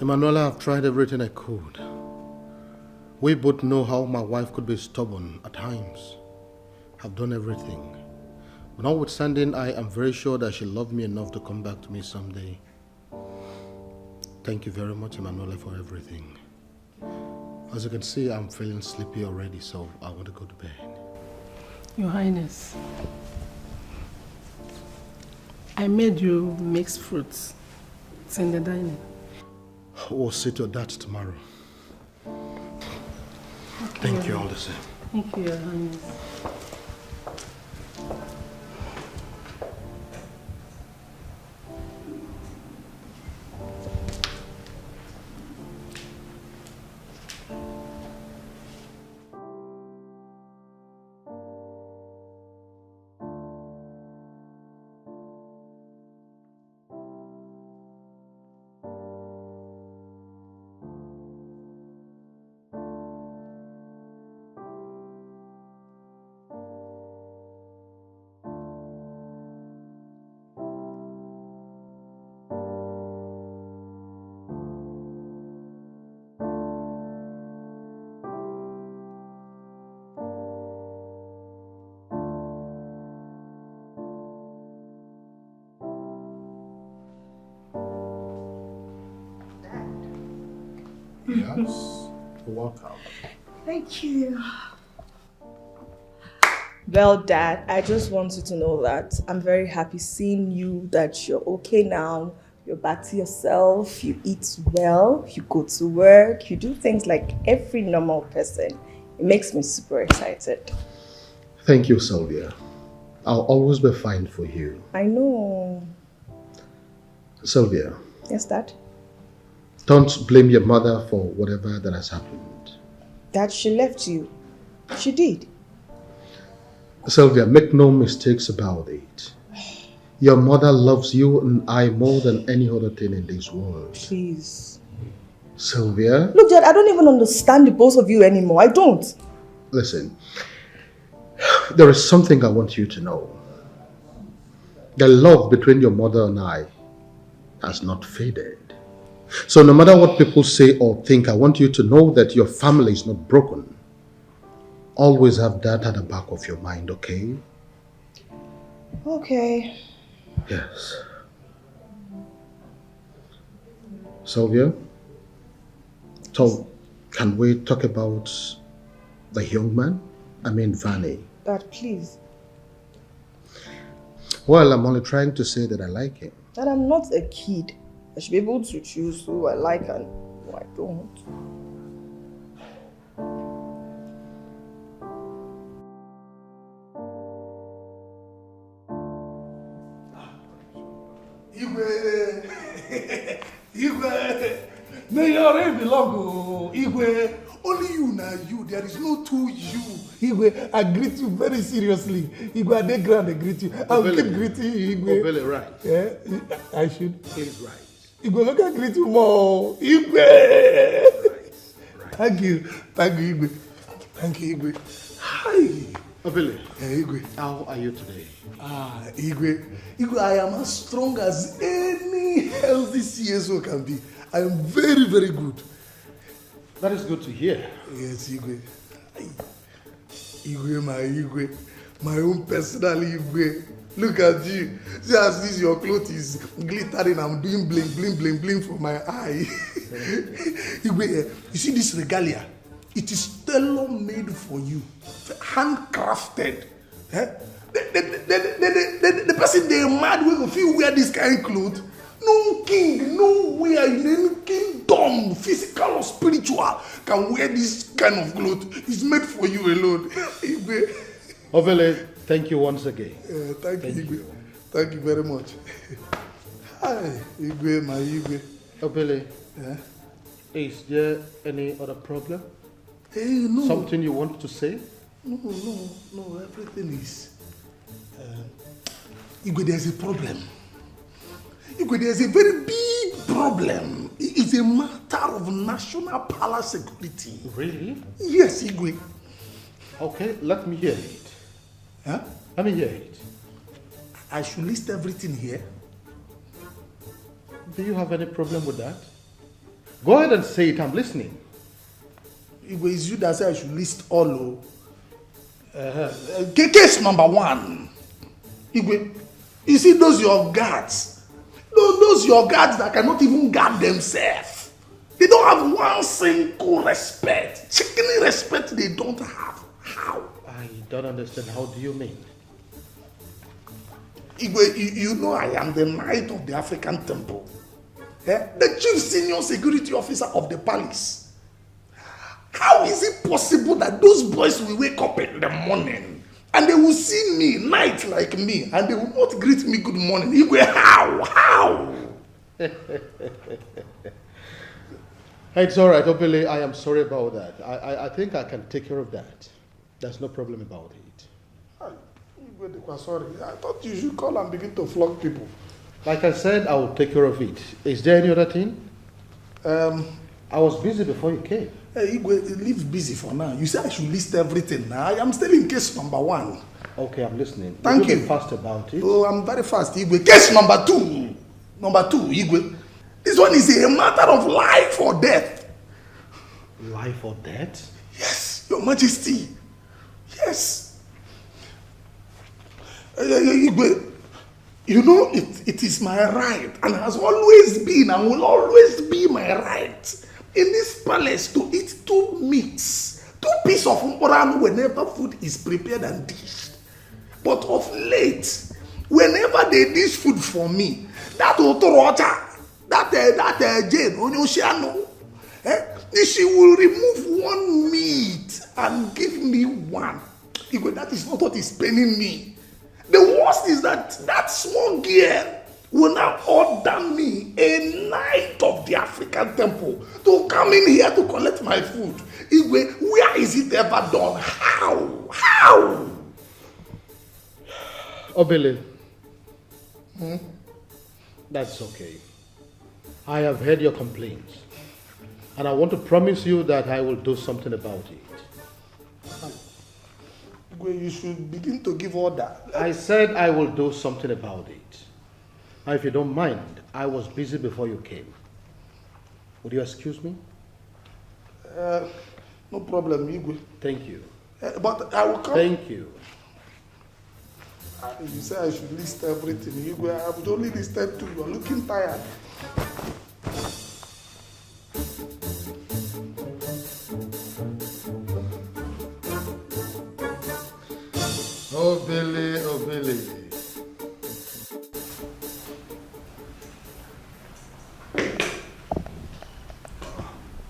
Emanuela, I've tried everything I could. We both know how my wife could be stubborn at times. I've done everything. But notwithstanding, I am very sure that she loved me enough to come back to me someday. Thank you very much, Emanuela, for everything. As you can see, I'm feeling sleepy already, so I want to go to bed. Your Highness, I made you mixed fruits. It's in the dining. We'll see to that tomorrow. Okay, Thank you all the same. Thank you, Your Highness. Yes, welcome. Thank you. Well, Dad, I just want you to know that I'm very happy seeing you, that you're okay now. You're back to yourself, you eat well, you go to work, you do things like every normal person. It makes me super excited. Thank you, Sylvia. I'll always be fine for you. I know. Sylvia. Yes, Dad? Don't blame your mother for whatever that has happened. Dad, she left you. She did. Sylvia, make no mistakes about it. Your mother loves you and I more than any other thing in this world. Please. Sylvia? Look, Dad, I don't even understand the both of you anymore. I don't. Listen, there is something I want you to know. The love between your mother and I has not faded. So no matter what people say or think, I want you to know that your family is not broken. Always have that at the back of your mind, okay? Okay. Yes. Sylvia? So, can we talk about the young man? I mean, Vani. Dad, please. Well, I'm only trying to say that I like him. Dad, I'm not a kid. I should be able to choose who I like and who I don't. Igwe, may your reign belong to Igwe. Only you now, you. There is no two you. Igwe, I greet you very seriously. Igwe, I dey grand, I greet you. I will keep greeting you, Igwe. Obele, right. Yeah, I should. He's right. Igwe, look at greet you more. Igwe. Right. Thank you, Igwe. Thank you, Igwe. Hi. Obele. Igwe. How are you today? Igwe. Igwe, I am as strong as any healthy CSO can be. I am very, very good. That is good to hear. Yes, Igwe. Igwe, my own personal Igwe. Look at you. See as this your clothes is glittering. I'm doing bling for my eye. Igwe, you see this regalia? It is tailor-made for you, handcrafted. The person they mad when if you wear this kind of clothes. No king, nowhere in any kingdom, physical or spiritual, can wear this kind of clothes. It's made for you alone. Ovele, thank you once again. Thank you. Thank you very much. Hi, Igwe, my Igwe. Ovele, is there any other problem? Hey, no. Something you want to say? No, everything is... Igwe, there's a problem. Igwe, there's a very big problem. It's a matter of national palace security. Really? Yes, Igwe. Okay, let me hear it. Huh? Let me hear it. I should list everything here. Do you have any problem with that? Go ahead and say it, I'm listening. Igwe, it's you that say I should list all. Case number 1. Igwe, you see those your guards. Those your guards that cannot even guard themselves. They don't have one single respect. Chicken respect they don't have. How? I don't understand. How do you mean? Igwe, you know I am the knight of the African temple. The chief senior security officer of the palace. How is it possible that those boys will wake up in the morning and they will see me, knight like me, and they will not greet me good morning? Igwe, how? It's all right, Obele. I am sorry about that. I think I can take care of that. There's no problem about it. Igwe, sorry. I thought you should call and begin to flog people. Like I said, I will take care of it. Is there any other thing? I was busy before you came. Hey, Igwe, leave busy for now. You say I should list everything now. I am still in case number 1. Okay, I'm listening. Thank you. Be fast about it. Oh, I'm very fast, Igwe. Case number 2. Number 2, Igwe. This one is a matter of life or death. Life or death? Yes, Your Majesty. Yes. Igwe, you know it is my right and has always been and will always be my right in this palace to eat 2 meats, 2 pieces of mporan whenever food is prepared and dished. But of late, whenever they dish food for me, that Otorocha, that Jane Onyoshiano, she will remove 1 meat and give me 1. Igwe, that is not what is paining me. The worst is that small girl will now order me, a knight of the African temple, to come in here to collect my food. Igwe, where is it ever done? How? Obele. That's okay. I have heard your complaints. And I want to promise you that I will do something about it. You should begin to give order. I said I will do something about it. Now, if you don't mind, I was busy before you came. Would you excuse me? No problem, Igwe. Thank you. But I will come. Thank you. You say I should list everything, Igwe. I would only list 2. You are looking tired. Oh, Billy.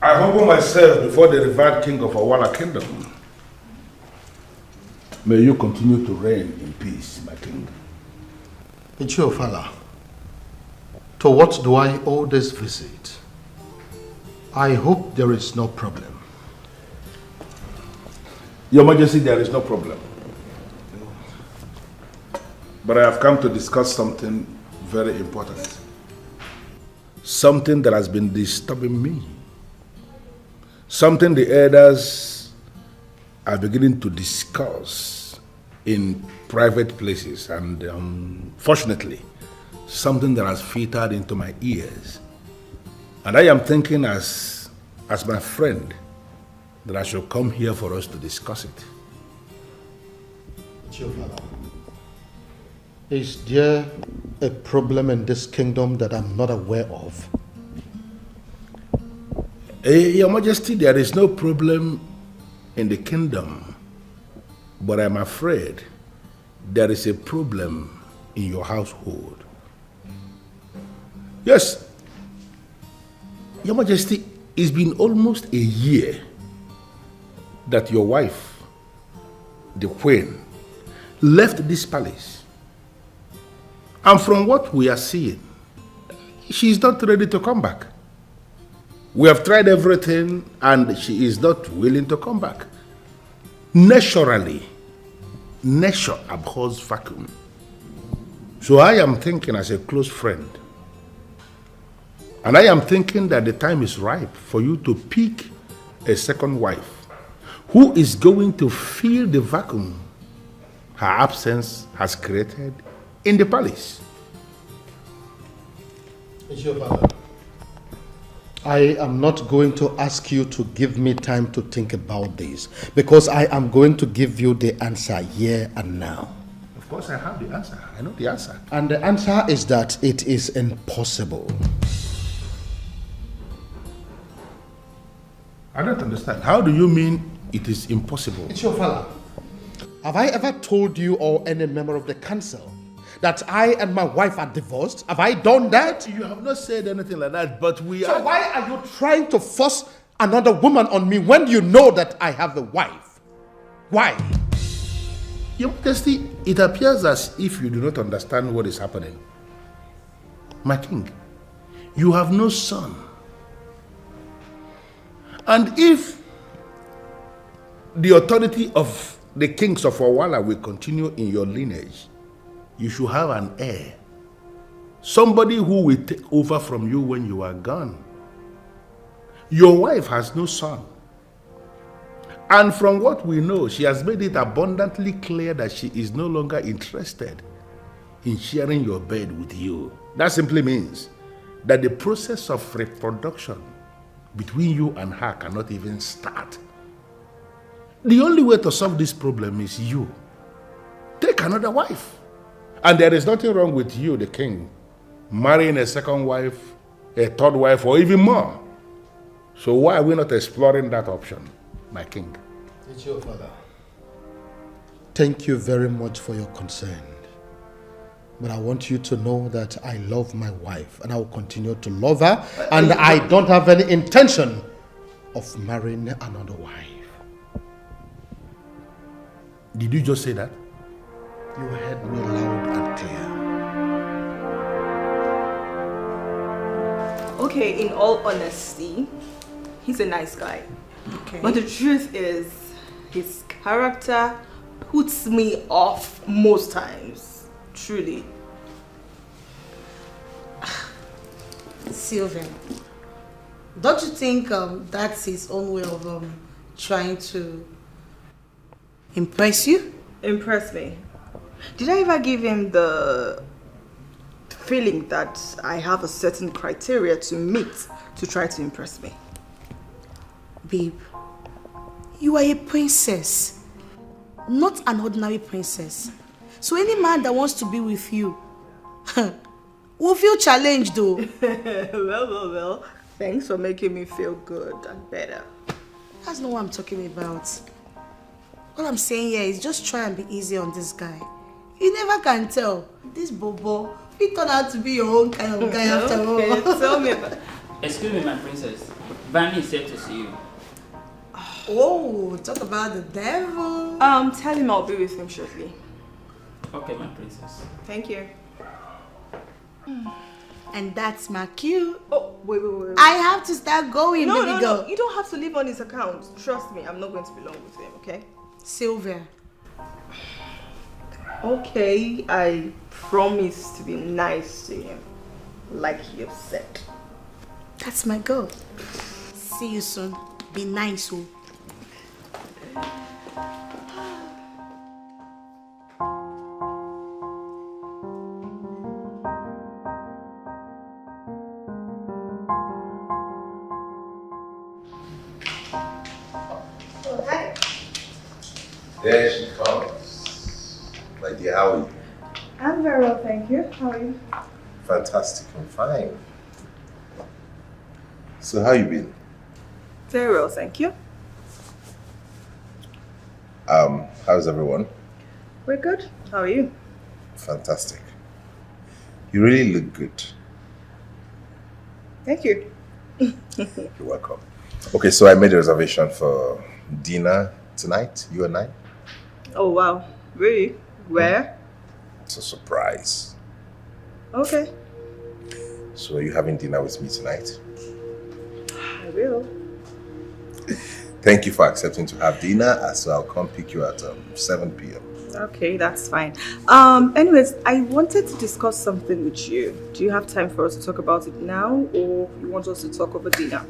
I humble myself before the revered king of Awala kingdom. May you continue to reign in peace, my king. Ichiofala, to what do I owe this visit? I hope there is no problem. Your Majesty, there is no problem. But I have come to discuss something very important. Something that has been disturbing me. Something the elders are beginning to discuss in private places, and unfortunately, something that has filtered into my ears. And I am thinking as my friend that I should come here for us to discuss it. Is there a problem in this kingdom that I'm not aware of? Your Majesty, there is no problem in the kingdom, but I'm afraid there is a problem in your household. Yes, Your Majesty, it's been almost a year that your wife, the Queen, left this palace. And from what we are seeing, she's not ready to come back. We have tried everything and she is not willing to come back. Naturally, nature abhors vacuum. So I am thinking as a close friend And I am thinking that the time is ripe for you to pick a second wife who is going to fill the vacuum her absence has created in the palace. It's your father. I am not going to ask you to give me time to think about this, because I am going to give you the answer here and now. Of course I have the answer. I know the answer. And the answer is that it is impossible. I don't understand. How do you mean it is impossible? It's your father. Have I ever told you or any member of the council that I and my wife are divorced? Have I done that? You have not said anything like that, but we are... So why are you trying to force another woman on me when you know that I have a wife? Why? Your Majesty, it appears as if you do not understand what is happening. My king, you have no son. And if the authority of the kings of Owala will continue in your lineage, you should have an heir. Somebody who will take over from you when you are gone. Your wife has no son. And from what we know, she has made it abundantly clear that she is no longer interested in sharing your bed with you. That simply means that the process of reproduction between you and her cannot even start. The only way to solve this problem is you. Take another wife. And there is nothing wrong with you, the king, marrying a second wife, a third wife, or even more. So why are we not exploring that option, my king? It's your father. Thank you very much for your concern. But I want you to know that I love my wife and I will continue to love her, and I don't have any intention of marrying another wife. Did you just say that? You heard me loud and clear. Okay, in all honesty, he's a nice guy. Okay. But the truth is, his character puts me off most times. Truly. Sylvia, don't you think that's his own way of trying to impress you? Impress me? Did I ever give him the feeling that I have a certain criteria to meet to try to impress me? Babe, you are a princess, not an ordinary princess. So any man that wants to be with you will feel challenged though. Well. Thanks for making me feel good and better. That's not what I'm talking about. All I'm saying here is just try and be easy on this guy. You never can tell. This Bobo, he turned out to be your own kind of guy after all. Tell me about... Excuse me, my princess. Vani is here to see you. Oh, talk about the devil. Tell him I'll be with him shortly. Okay, my princess. Thank you. And that's my cue. Oh, wait. I have to start going, No. go. You don't have to leave on his account. Trust me, I'm not going to be long with him, okay? Sylvia. Okay, I promise to be nice to him, like you said. That's my goal. See you soon. Be nice, oh. Hi. There she comes. My dear, how are you? I'm very well, thank you. How are you? Fantastic, I'm fine. So how you been? Very well, thank you. How's everyone? We're good. How are you? Fantastic. You really look good. Thank you. You're welcome. Okay, so I made a reservation for dinner tonight, you and I. Oh, wow. Really? Where? It's a surprise. Okay. So are you having dinner with me tonight? I will. Thank you for accepting to have dinner, so I'll come pick you at 7 p.m. Okay, that's fine. Anyways, I wanted to discuss something with you. Do you have time for us to talk about it now, or you want us to talk over dinner?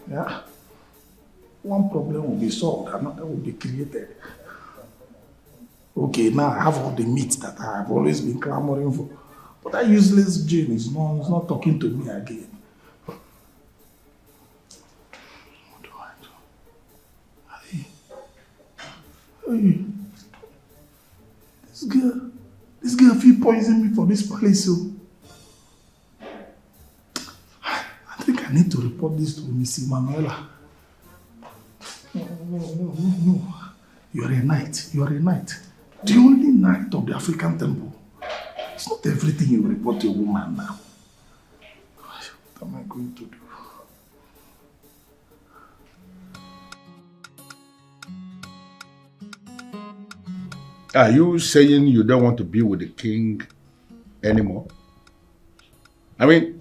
Yeah. One problem will be solved, another will be created. Okay, now I have all the meat that I have always been clamoring for. But that useless Jane is not talking to me again. What do I do? Hey. This girl feel poison me for this place, so I think I need to report this to Miss Emanuela. No. You're a knight. The only knight of the African temple. It's not everything you report to a woman now. What am I going to do? Are you saying you don't want to be with the king anymore? I mean,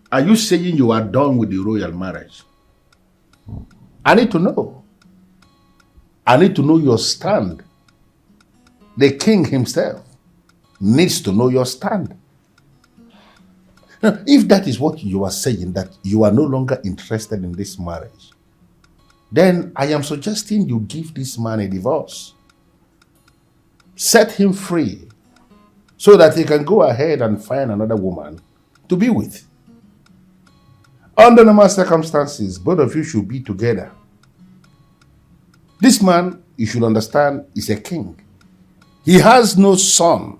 are you saying you are done with the royal marriage? I need to know. I need to know your stand. The king himself needs to know your stand. Now, if that is what you are saying, that you are no longer interested in this marriage, then I am suggesting you give this man a divorce. Set him free so that he can go ahead and find another woman to be with. Under normal circumstances, both of you should be together. This man, you should understand, is a king. He has no son,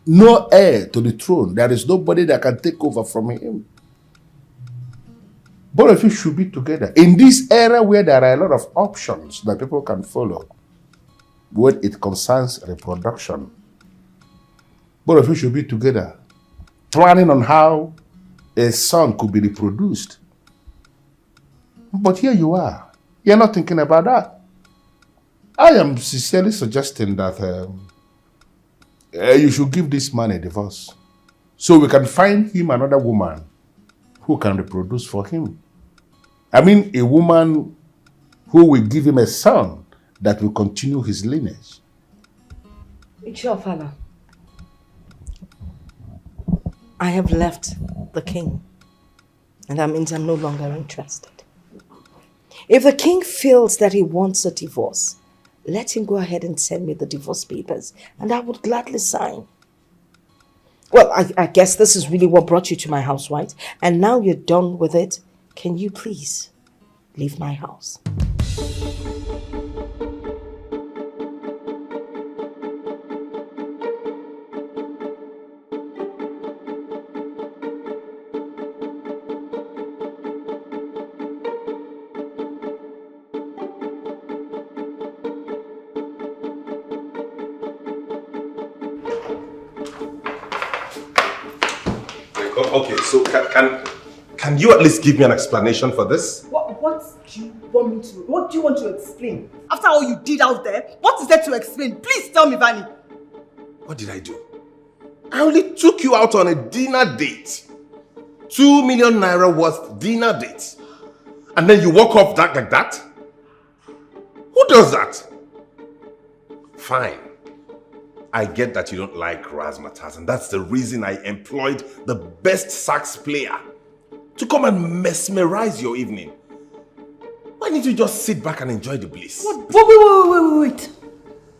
no heir to the throne. There is nobody that can take over from him. Both of you should be together. In this era where there are a lot of options that people can follow, when it concerns reproduction, both of you should be together, planning on how a son could be reproduced. But here you are. You're not thinking about that. I am sincerely suggesting that you should give this man a divorce so we can find him another woman who can reproduce for him. I mean, a woman who will give him a son that will continue his lineage. It's your father. I have left the king, and that means I'm no longer interested. If the king feels that he wants a divorce, let him go ahead and send me the divorce papers, and I would gladly sign. Well, I guess this is really what brought you to my house, right? And now you're done with it. Can you please leave my house? Okay, so can you at least give me an explanation for this? What do you want me to? What do you want to explain? After all you did out there, what is there to explain? Please tell me, Vani. What did I do? I only took you out on a dinner date. 2 million naira worth dinner date. And then you walk off that like that? Who does that? Fine. I get that you don't like razzmatazz, and that's the reason I employed the best sax player to come and mesmerize your evening. Why didn't you just sit back and enjoy the bliss? Wait.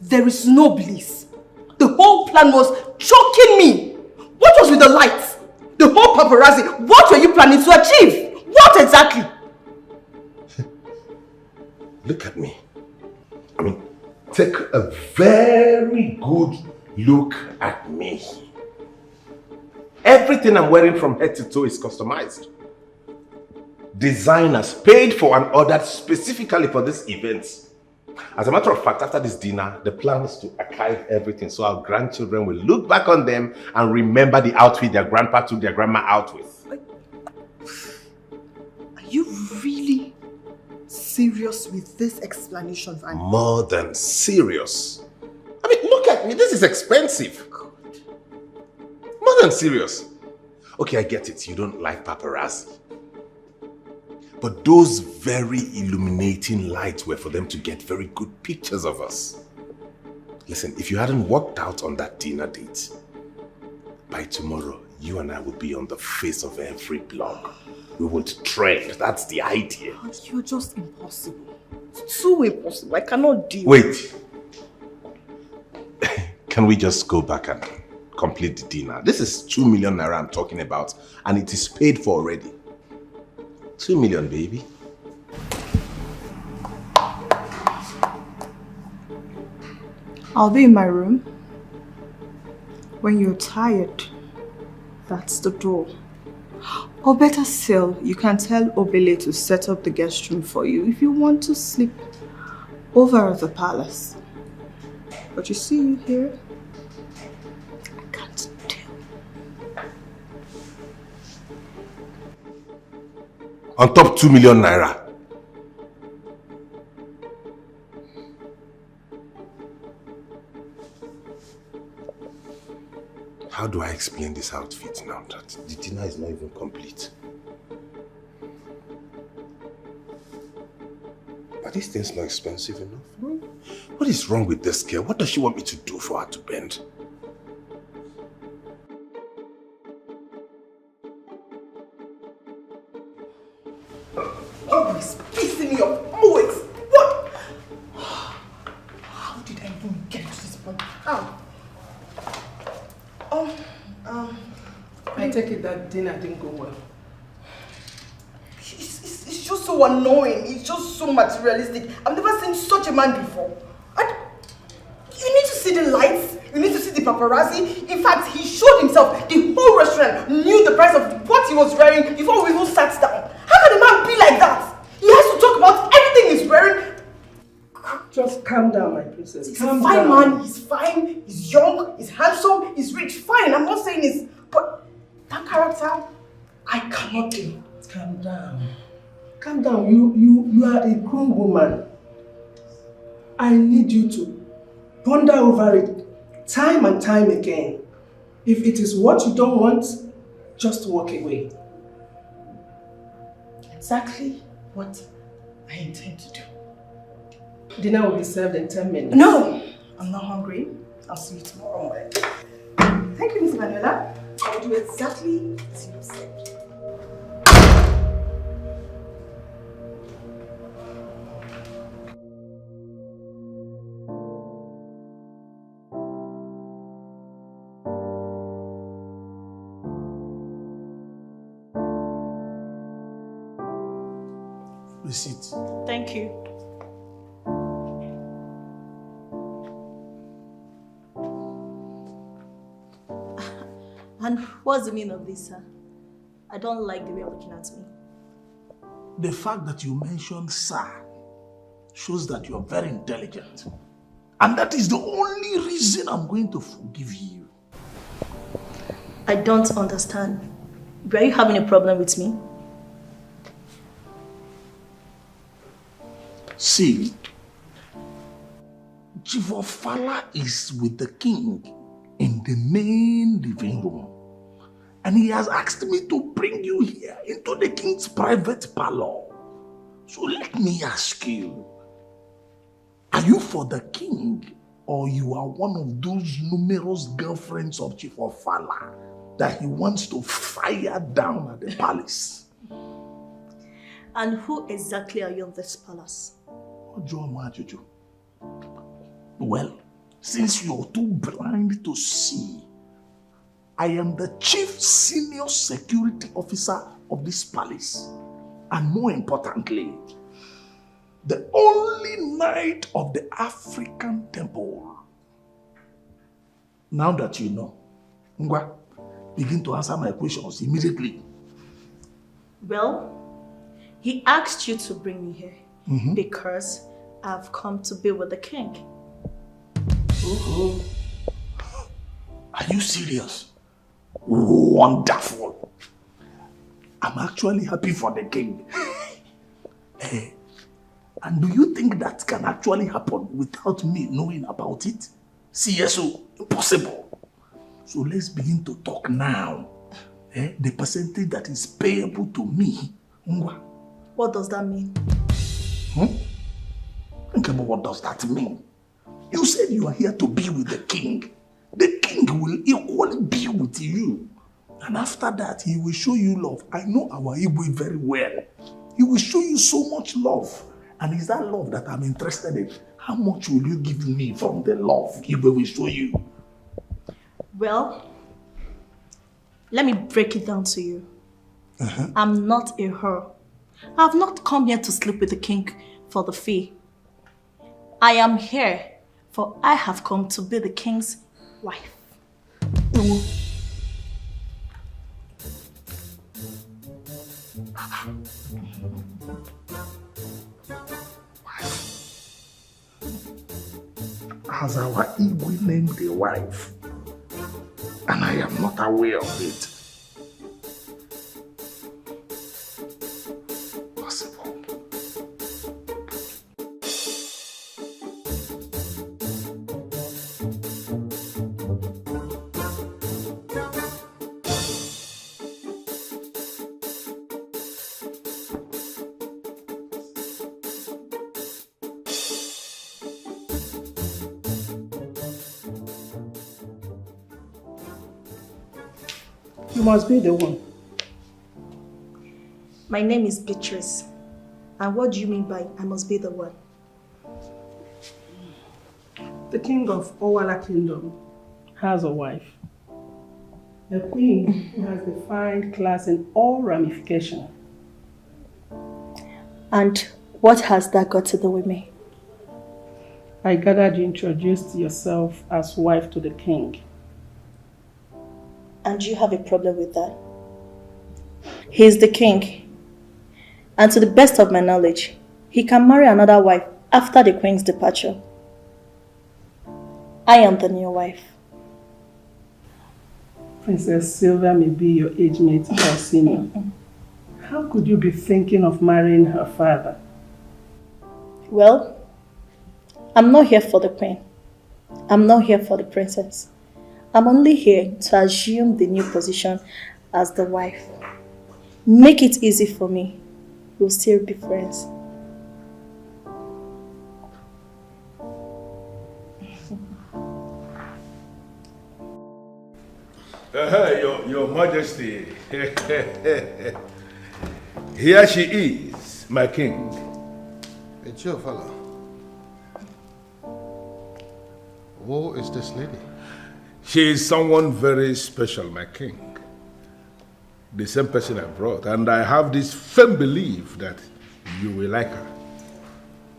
There is no bliss. The whole plan was choking me. What was with the lights? The whole paparazzi. What were you planning to achieve? What exactly? Look at me. I mean, take a very good look at me. Everything I'm wearing from head to toe is customized. Designers paid for and ordered specifically for this event. As a matter of fact, after this dinner, the plan is to archive everything so our grandchildren will look back on them and remember the outfit their grandpa took their grandma out with. Are you really serious with this explanation, Vani? More than serious. I mean, look at me. This is expensive. God. More than serious. Okay, I get it. You don't like paparazzi. But those very illuminating lights were for them to get very good pictures of us. Listen, if you hadn't worked out on that dinner date, by tomorrow, you and I will be on the face of every blog. We would trend. That's the idea. You're just impossible. It's too impossible. I cannot deal. Wait. Can we just go back and complete the dinner? This is 2 million naira I'm talking about, and it is paid for already. 2 million, baby. I'll be in my room. When you're tired, that's the door. Or better still, you can tell Obele to set up the guest room for you if you want to sleep over at the palace. But you see you here? I can't deal. On top 2 million naira. How do I explain this outfit now that the dinner is not even complete? Are these things not expensive enough? What is wrong with this girl? What does she want me to do for her to bend? Always pissing me off. Always. What? How did I even get to this point? How? I take it that dinner didn't go well. It's just so annoying. It's just so materialistic. I've never seen such a man before. You need to see the lights. You need to see the paparazzi. In fact, he showed himself. The whole restaurant knew the price of what he was wearing before we even sat down. How can a man be like that? He has to talk about everything he's wearing. Just calm down, my princess. He's a fine man. He's fine. He's young. He's handsome. He's rich. Fine. I'm not saying this. But that character, I cannot do. Calm down. Calm down. You are a grown woman. I need you to ponder over it time and time again. If it is what you don't want, just walk away. Exactly what I intend to do. Dinner will be served in 10 minutes. No! I'm not hungry. I'll see you tomorrow morning. Thank you, Miss Manuela. I will do exactly as you said. Receipt. Thank you. And what's the meaning of this, sir? I don't like the way you're looking at me. The fact that you mentioned sir shows that you're very intelligent. And that is the only reason I'm going to forgive you. I don't understand. Were you having a problem with me? See, Chief Ofala is with the king in the main living room. And he has asked me to bring you here into the king's private parlor. So let me ask you, are you for the king or you are one of those numerous girlfriends of Chief Ofala that he wants to fire down at the palace? And who exactly are you in this palace? Well, since you're too blind to see, I am the chief senior security officer of this palace. And more importantly, the only knight of the African temple. Now that you know, Ngwa, begin to answer my questions immediately. Well, he asked you to bring me here because I've come to be with the king. Oh. Are you serious? Wonderful. I'm actually happy for the king. And do you think that can actually happen without me knowing about it? CSO, impossible. So let's begin to talk now. The percentage that is payable to me. What does that mean? Think about what does that mean. You said you are here to be with the king. The king will equally be with you. And after that, he will show you love. I know our Igbo very well. He will show you so much love. And it's that love that I'm interested in. How much will you give me from the love Igbo will show you? Well, let me break it down to you. I'm not a whore. I've not come here to sleep with the king for the fee. I am here for I have come to be the king's wife. Has our Igbo named a wife? And I am not aware of it. Possible. You must be the one. My name is Beatrice. And what do you mean by I must be the one? The king of Owala Kingdom has a wife. A queen who has defined class in all ramifications. And what has that got to do with me? I gathered you introduced yourself as wife to the king. And you have a problem with that? He is the king. And to the best of my knowledge, he can marry another wife after the queen's departure. I am the new wife. Princess Sylvia may be your age mate or senior. How could you be thinking of marrying her father? Well, I'm not here for the queen. I'm not here for the princess. I'm only here to assume the new position as the wife. Make it easy for me. We'll still be friends. Your Majesty. Here she is, my king. It's your fella. Who is this lady? She is someone very special, my king. The same person I brought. And I have this firm belief that you will like her.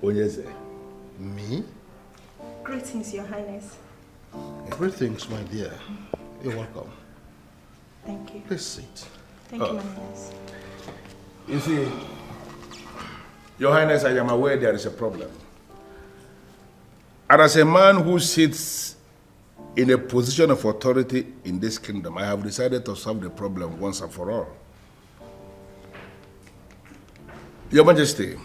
Onyeze. Me? Greetings, Your Highness. Greetings, my dear. You're welcome. Thank you. Please sit. Thank you, my Highness. You see, Your Highness, I am aware there is a problem. And as a man who sits in a position of authority in this kingdom, I have decided to solve the problem once and for all. Your Majesty,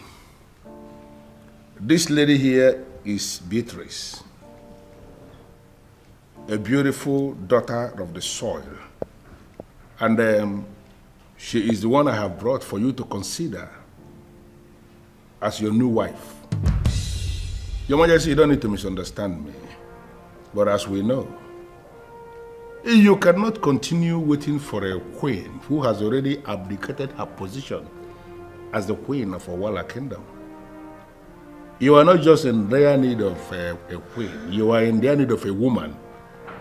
this lady here is Beatrice, a beautiful daughter of the soil. And she is the one I have brought for you to consider as your new wife. Your Majesty, you don't need to misunderstand me. But as we know, you cannot continue waiting for a queen who has already abdicated her position as the queen of Owala Kingdom. You are not just in dire need of a queen, you are in dire need of a woman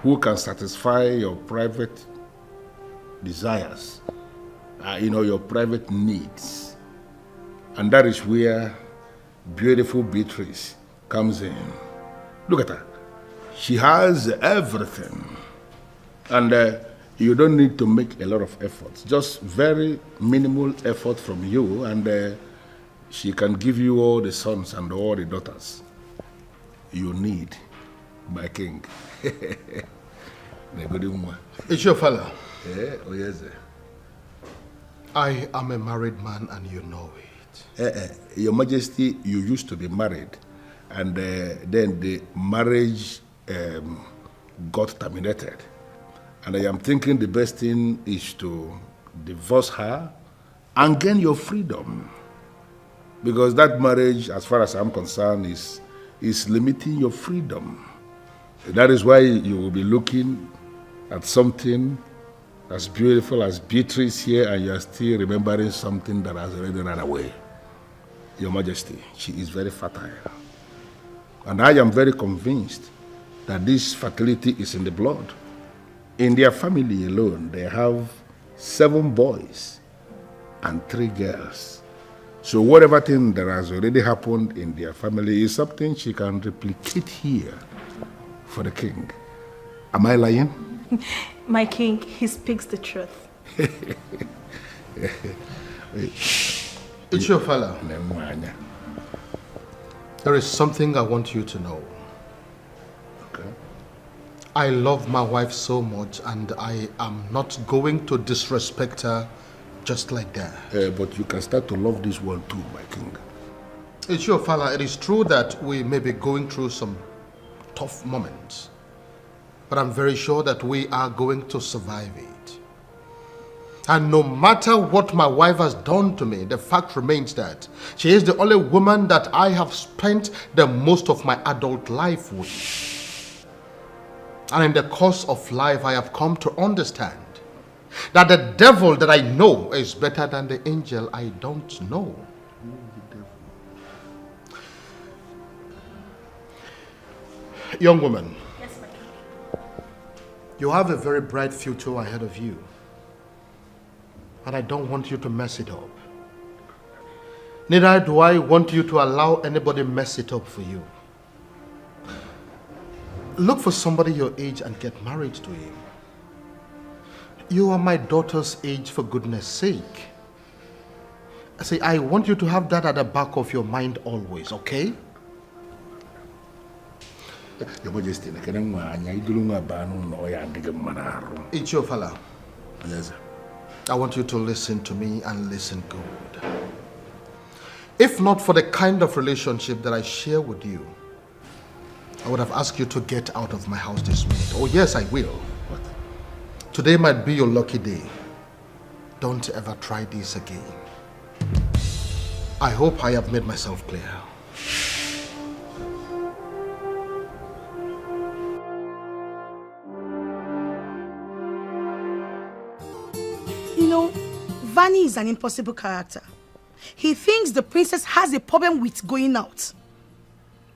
who can satisfy your private desires, your private needs. And that is where beautiful Beatrice comes in. Look at her. She has everything. And you don't need to make a lot of efforts. Just very minimal effort from you, and she can give you all the sons and all the daughters you need, my king. It's your fella. Yeah, oh yes. I am a married man and you know it. Your Majesty, you used to be married, and then the marriage got terminated. And I am thinking the best thing is to divorce her and gain your freedom. Because that marriage, as far as I'm concerned, is limiting your freedom. That is why you will be looking at something as beautiful as Beatrice here, and you are still remembering something that has already run away. Your Majesty, she is very fertile. And I am very convinced that this fertility is in the blood. In their family alone, they have 7 boys and 3 girls. So whatever thing that has already happened in their family is something she can replicate here for the king. Am I lying? My king, he speaks the truth. It's your fella. There is something I want you to know. Okay. I love my wife so much and I am not going to disrespect her just like that. But you can start to love this one too, my king. It's your fella. It is true that we may be going through some tough moments, but I'm very sure that we are going to survive it. And no matter what my wife has done to me, the fact remains that she is the only woman that I have spent the most of my adult life with. And in the course of life, I have come to understand that the devil that I know is better than the angel I don't know. Young woman. Yes, my king. You have a very bright future ahead of you. And I don't want you to mess it up. Neither do I want you to allow anybody mess it up for you. Look for somebody your age and get married to him. You are my daughter's age, for goodness sake. See, I want you to have that at the back of your mind always, okay? Your Majesty, it's your fella. Yes. I want you to listen to me and listen good. If not for the kind of relationship that I share with you, I would have asked you to get out of my house this minute. Oh yes, I will. What? Today might be your lucky day. Don't ever try this again. I hope I have made myself clear. You know, Vani is an impossible character. He thinks the princess has a problem with going out.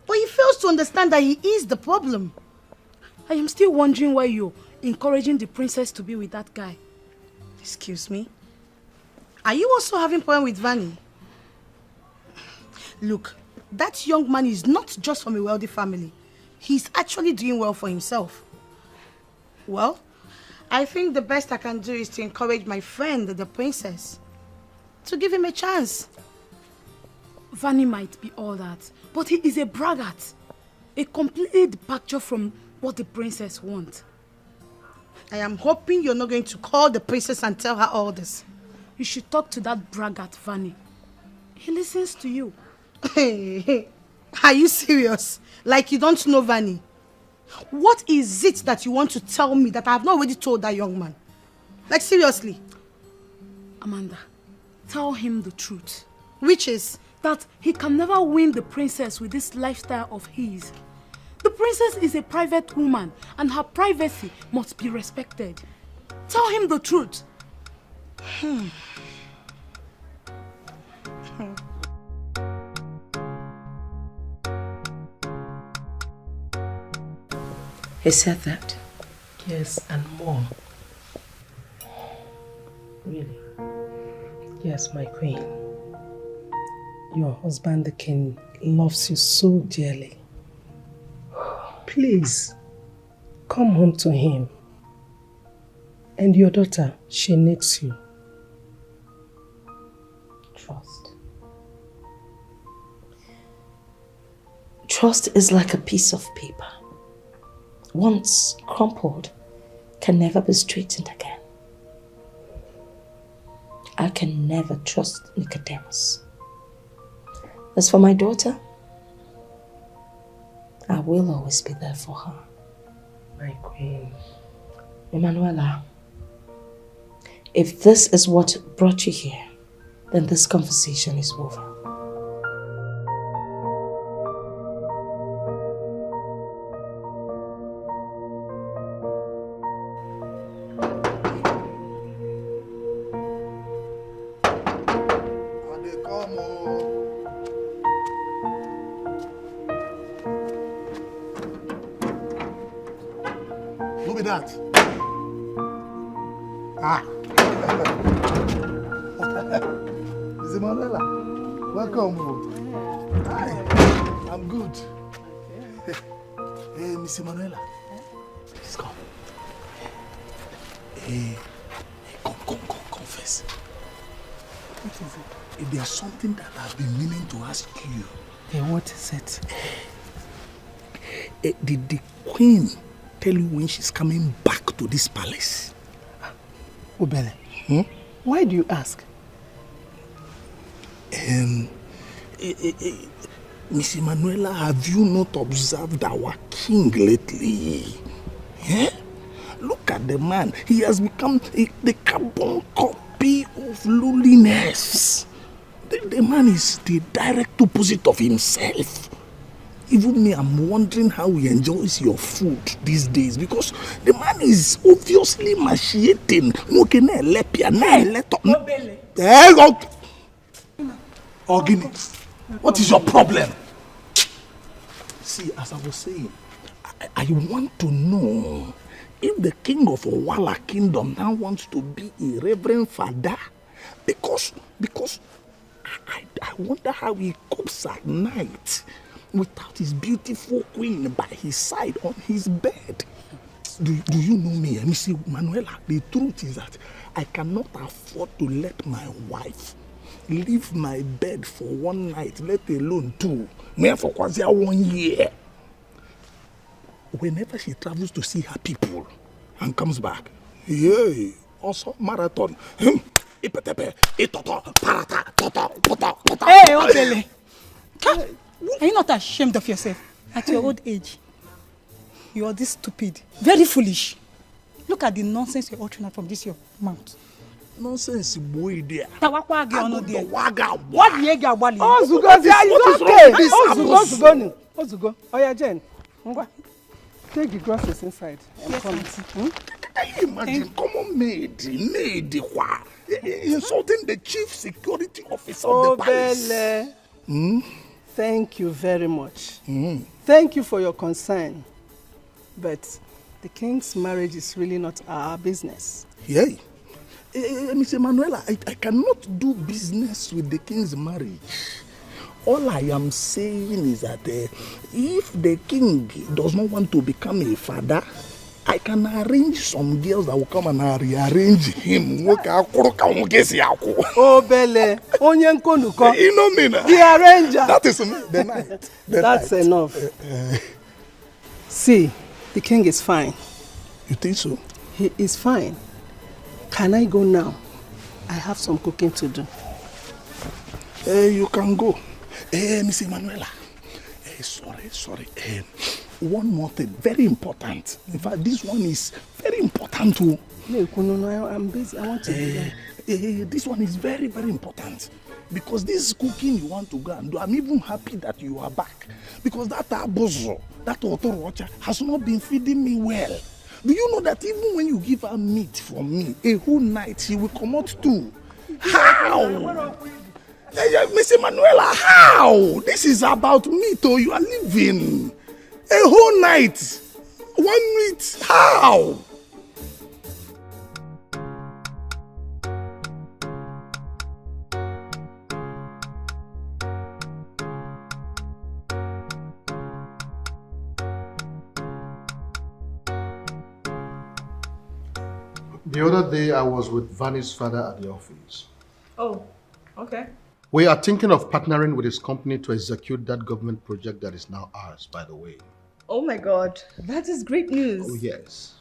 But he fails to understand that he is the problem. I am still wondering why you're encouraging the princess to be with that guy. Excuse me? Are you also having problem with Vani? Look, that young man is not just from a wealthy family. He's actually doing well for himself. Well, I think the best I can do is to encourage my friend, the princess, to give him a chance. Vani might be all that, but he is a braggart. A complete departure from what the princess wants. I am hoping you're not going to call the princess and tell her all this. You should talk to that braggart, Vani. He listens to you. Are you serious? Like you don't know Vani? What is it that you want to tell me that I have not already told that young man? Like seriously? Amanda, tell him the truth. Which is? That he can never win the princess with this lifestyle of his. The princess is a private woman and her privacy must be respected. Tell him the truth. He said that? Yes, and more. Really? Yes, my queen. Your husband, the king, loves you so dearly. Please, come home to him. And your daughter, she needs you. Trust. Trust is like a piece of paper. Once crumpled, can never be straightened again. I can never trust Nicodemus. As for my daughter, I will always be there for her. My queen. Emanuela, if this is what brought you here, then this conversation is over. Look at that. Ah. Miss Emanuela, welcome. Hi. I'm good. Hey, Miss Emanuela. Please come. Hey, come, confess. What is it? There's something that I've been meaning to ask you. Hey, what is it? Did the queen tell you when she's coming back to this palace? Obele, why do you ask? Miss Emanuela, have you not observed our king lately? Eh? Look at the man. He has become the carbon copy of lowliness. The man is the direct opposite of himself. Even me, I'm wondering how he enjoys your food these days, because the man is obviously machiating. Ogini, what is your problem? See, as I was saying, I want to know if the king of Owala kingdom now wants to be a reverend father, because I wonder how he copes at night without his beautiful queen by his side on his bed. Do you know me, Miss Manuela? The truth is that I cannot afford to let my wife leave my bed for one night, let alone two. For 1 year. Whenever she travels to see her people and comes back, yeah, also marathon. Hey, Obele. Are you not ashamed of yourself at your old age? You are this stupid, very foolish. Look at the nonsense you're uttering from this your mouth. Nonsense, boy, dear. What the heck are you? Ozugo. Oh yeah, Jen. Take the groceries inside. Yes, Can you imagine? Common maid, insulting the chief security officer of the palace. Thank you very much. Thank you for your concern. But the king's marriage is really not our business. Yeah. Miss Emanuela, I cannot do business with the king's marriage. All I am saying is that if the king does not want to become a father, I can arrange some girls that will come and rearrange him. Oh, Bele, you know me now. The arranger. That is me. The night. That's enough. See, the king is fine. You think so? He is fine. Can I go now? I have some cooking to do. You can go. Miss Emanuela. Sorry. One more thing, very important. In fact, this one is very important too. No, I'm busy. I want to do that. This one is very, very important. Because this cooking you want to go and do, I'm even happy that you are back. Because that abozo, that otorocha, has not been feeding me well. Do you know that even when you give her meat from me, a whole night she will come out too? How? Miss Emanuela, how? This is about meat, oh, you are living. A whole night. 1 meat. How? The other day I was with Vani's father at the office. Oh, okay. We are thinking of partnering with his company to execute that government project that is now ours, by the way. Oh my God, that is great news. Oh, yes.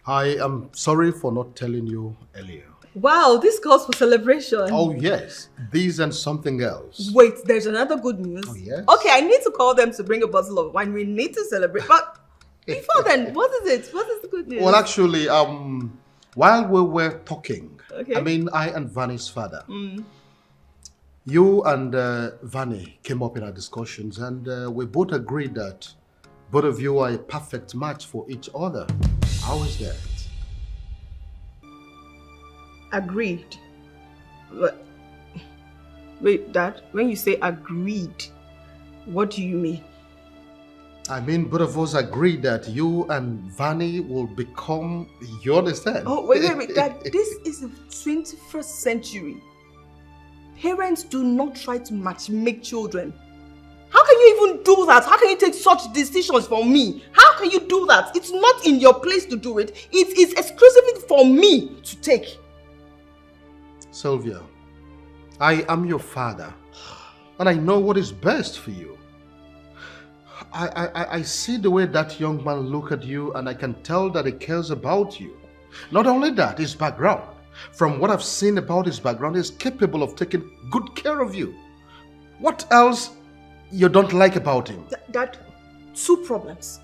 I am sorry for not telling you earlier. Wow, this calls for celebration. Oh, yes. This and something else. Wait, there's another good news. Oh, yes. Okay, I need to call them to bring a bottle of wine. We need to celebrate. But before then, what is it? What is the good news? Well, actually, while we were talking, okay. I and Vani's father, you and Vani came up in our discussions, and we both agreed that both of you are a perfect match for each other. How is that? Agreed. But, wait, Dad, when you say agreed, what do you mean? I mean, both of us agreed that you and Vani will become, you understand? Oh, wait, Dad, this is the 21st century. Parents do not try to match-make children. How can you even do that? How can you take such decisions for me? How can you do that? It's not in your place to do it. It is exclusively for me to take. Sylvia, I am your father, and I know what is best for you. I see the way that young man looks at you, and I can tell that he cares about you. Not only that, his background. From what I've seen about his background, he's capable of taking good care of you. What else you don't like about him? Dad, two problems.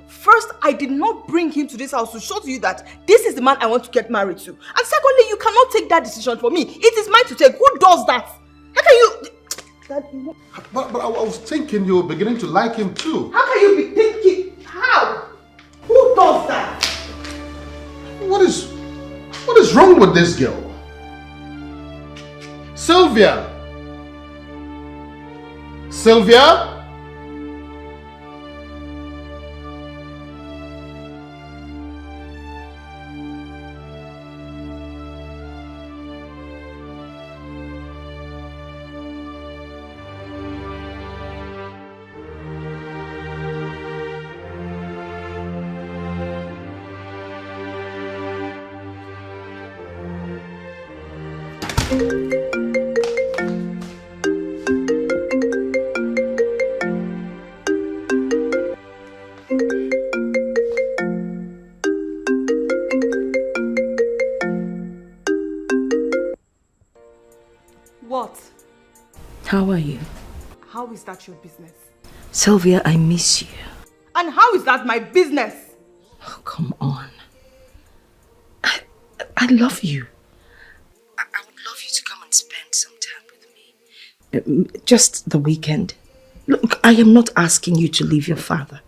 First, I did not bring him to this house to show to you that this is the man I want to get married to. And secondly, you cannot take that decision for me. It is mine to take. Who does that? How can you... Dad, you... But I was thinking you were beginning to like him too. How can you be thinking? How? Who does that? What is wrong with this girl? Sylvia! Sylvia? What? How are you? How is that your business? Sylvia, I miss you. And how is that my business? Oh, come on. I love you. I would love you to come and spend some time with me. Just the weekend. Look, I am not asking you to leave your father.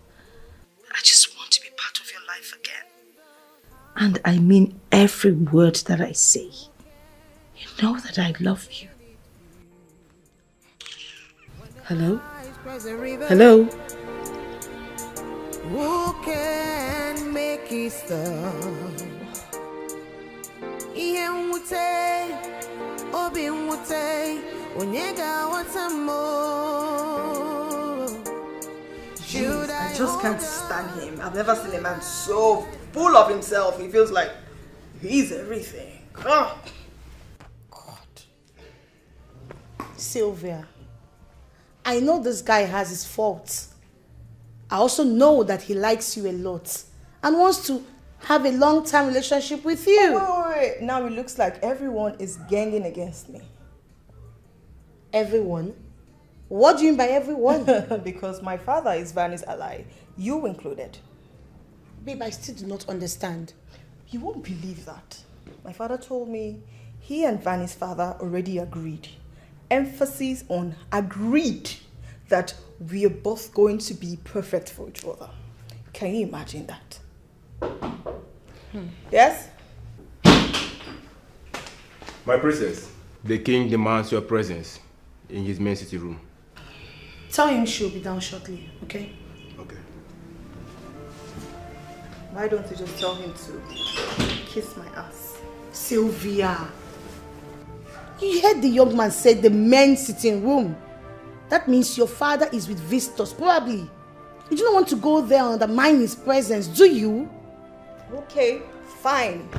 I just want to be part of your life again. And I mean every word that I say. You know that I love you. Hello? Hello? Who can make it stop? I just can't stand him. I've never seen a man so full of himself. He feels like he's everything. God. Sylvia, I know this guy has his faults. I also know that he likes you a lot and wants to have a long-term relationship with you. Wait. Now it looks like everyone is ganging against me. Everyone? What do you mean by everyone? Because my father is Vani's ally, you included. Babe, I still do not understand. You won't believe that. My father told me he and Vani's father already agreed. Emphasis on agreed that we are both going to be perfect for each other. Can you imagine that? Yes? My princess, the king demands your presence in his main city room. Tell him she'll be down shortly, okay? Okay. Why don't you just tell him to kiss my ass? Sylvia, you heard the young man say the men's sitting room. That means your father is with visitors, probably. You do not want to go there and undermine his presence, do you? Okay, fine.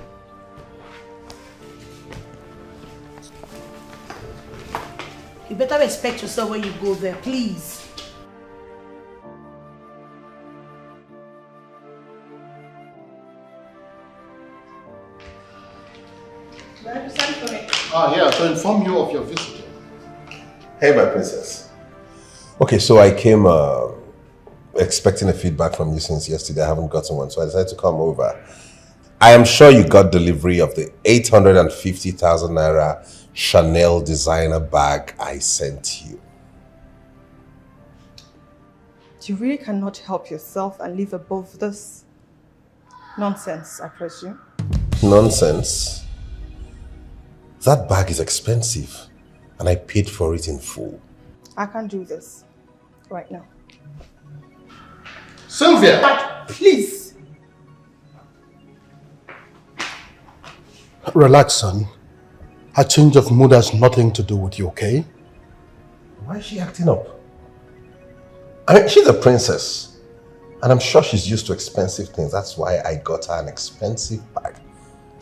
You better respect yourself when you go there, please. Yeah, to inform you of your visitor. Hey, my princess. Okay, so I came expecting a feedback from you since yesterday. I haven't gotten one, so I decided to come over. I am sure you got delivery of the 850,000 naira Chanel designer bag I sent you. You really cannot help yourself and live above this nonsense, I presume. Nonsense? That bag is expensive, and I paid for it in full. I can't do this right now. Sylvia! Dad, please! Relax, son. Her change of mood has nothing to do with you, okay? Why is she acting up? I mean, she's a princess, and I'm sure she's used to expensive things. That's why I got her an expensive bag.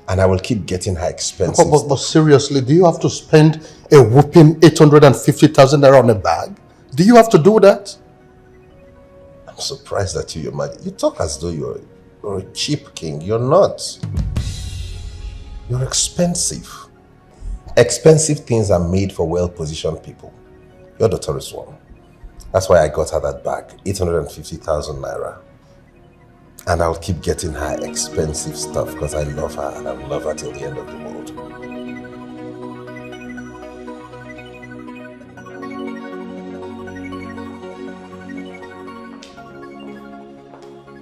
And I will keep getting her expensive But seriously, do you have to spend a whooping 850,000 naira on a bag? Do you have to do that? I'm surprised at you, Your Majesty. You talk as though you're a cheap king. You're not. You're expensive. Expensive things are made for well-positioned people. Your daughter is one. That's why I got her that bag, 850,000 naira. And I'll keep getting her expensive stuff because I love her and I'll love her till the end of the world.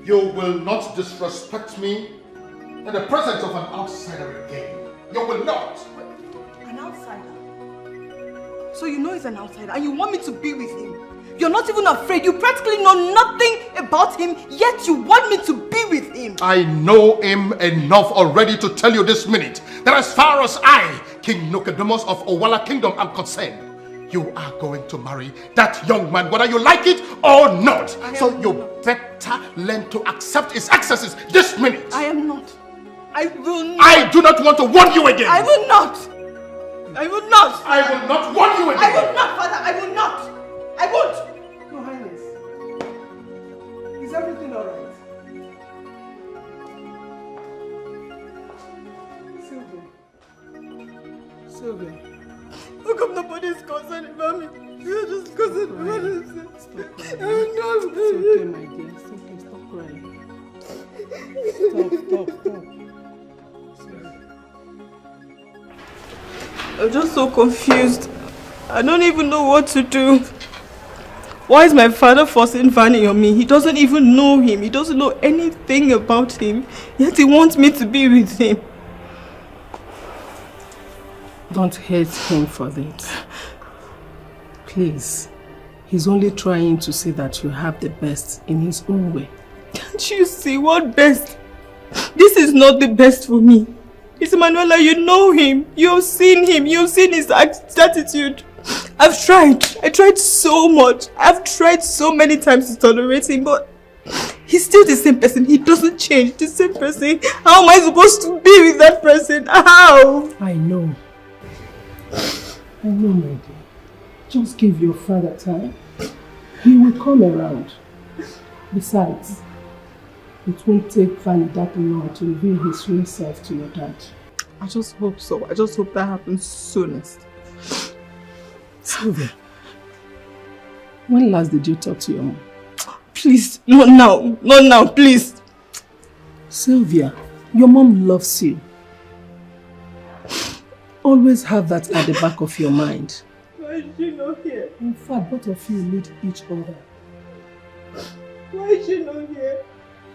You will not disrespect me in the presence of an outsider again. You will not. An outsider? So you know he's an outsider and you want me to be with him? You're not even afraid. You practically know nothing about him, yet you want me to be with him. I know him enough already to tell you this minute that as far as I, King Nokodemus of Owala Kingdom, am concerned, you are going to marry that young man, whether you like it or not. So you better learn to accept his excesses this minute. I am not. I will not. I do not want to warn you again. I will not. I will not. I will not warn you again. I will not, Father. I will not. I won't. Your Highness, is everything all right? Sylvia. How come nobody's concerned about me? You're just concerned about yourself. Stop crying. It's okay, my dear. It's okay. Stop crying. Stop. I'm just so confused. I don't even know what to do. Why is my father forcing Vani on me? He doesn't even know him. He doesn't know anything about him. Yet he wants me to be with him. Don't hate him for that. Please. He's only trying to see that you have the best in his own way. Can't you see what best? This is not the best for me. It's Manuela, you know him. You've seen him. You've seen his attitude. I've tried. I tried so much. I've tried so many times to tolerate him, but he's still the same person. He doesn't change. The same person. How am I supposed to be with that person? How? I know. My dear. Just give your father time. He will come around. Besides, it won't take Vani that long to reveal his real self to your dad. I just hope so. I just hope that happens soonest. Sylvia, when last did you talk to your mom? Please, not now. Not now, please. Sylvia, your mom loves you. Always have that at the back of your mind. Why is she not here? In fact, both of you need each other. Why is she not here?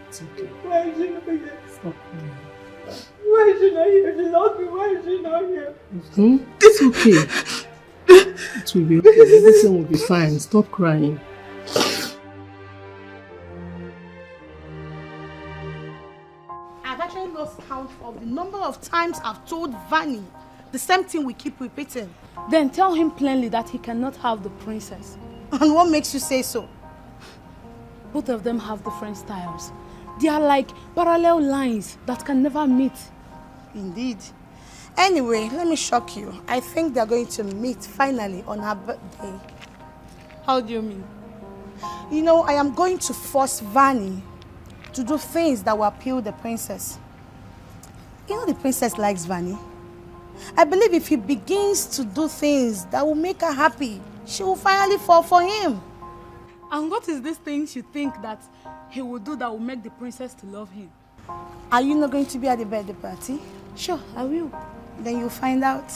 It's okay. Why is she not here? Stop crying. Why is she not here? She loves me. Why is she not here? It's okay. It will be okay. Everything will be fine. Stop crying. I've actually lost count of the number of times I've told Vani the same thing we keep repeating. Then tell him plainly that he cannot have the princess. And what makes you say so? Both of them have different styles. They are like parallel lines that can never meet. Indeed. Anyway, let me shock you. I think they're going to meet finally on her birthday. How do you mean? You know, I am going to force Vani to do things that will appeal the princess. You know the princess likes Vani. I believe if he begins to do things that will make her happy, she will finally fall for him. And what is this thing you think that he will do that will make the princess to love him? Are you not going to be at the birthday party? Sure, I will. Then you'll find out.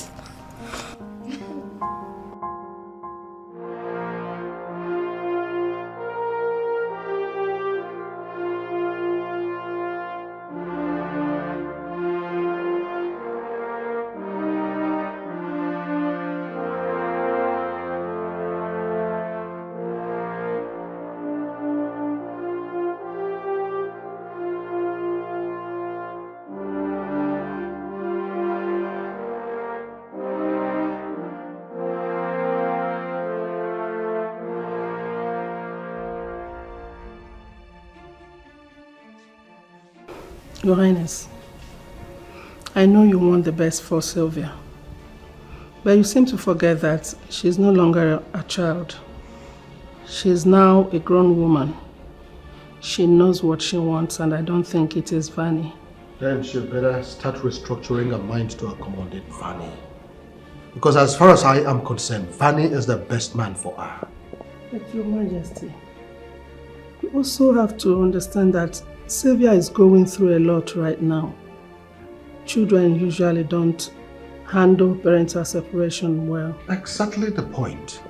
Your Highness, I know you want the best for Sylvia, but you seem to forget that she's no longer a child. She is now a grown woman. She knows what she wants, and I don't think it is Vani. Then she better start restructuring her mind to accommodate Vani. Because as far as I am concerned, Vani is the best man for her. But Your Majesty, you also have to understand that Sylvia is going through a lot right now. Children usually don't handle parental separation well. Exactly the point.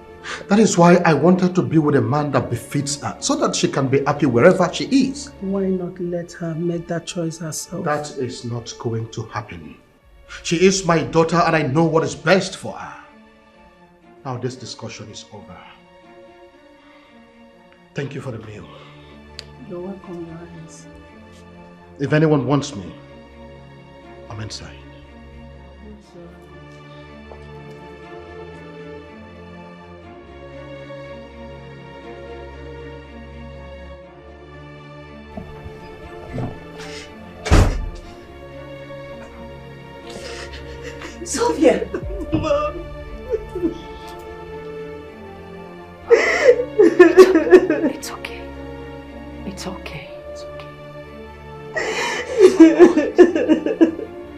That is why I want her to be with a man that befits her, so that she can be happy wherever she is. Why not let her make that choice herself? That is not going to happen. She is my daughter and I know what is best for her. Now this discussion is over. Thank you for the meal. You're welcome, Your Highness. If anyone wants me, I'm inside. Sylvia! Mom! It's okay. It's okay. It's okay.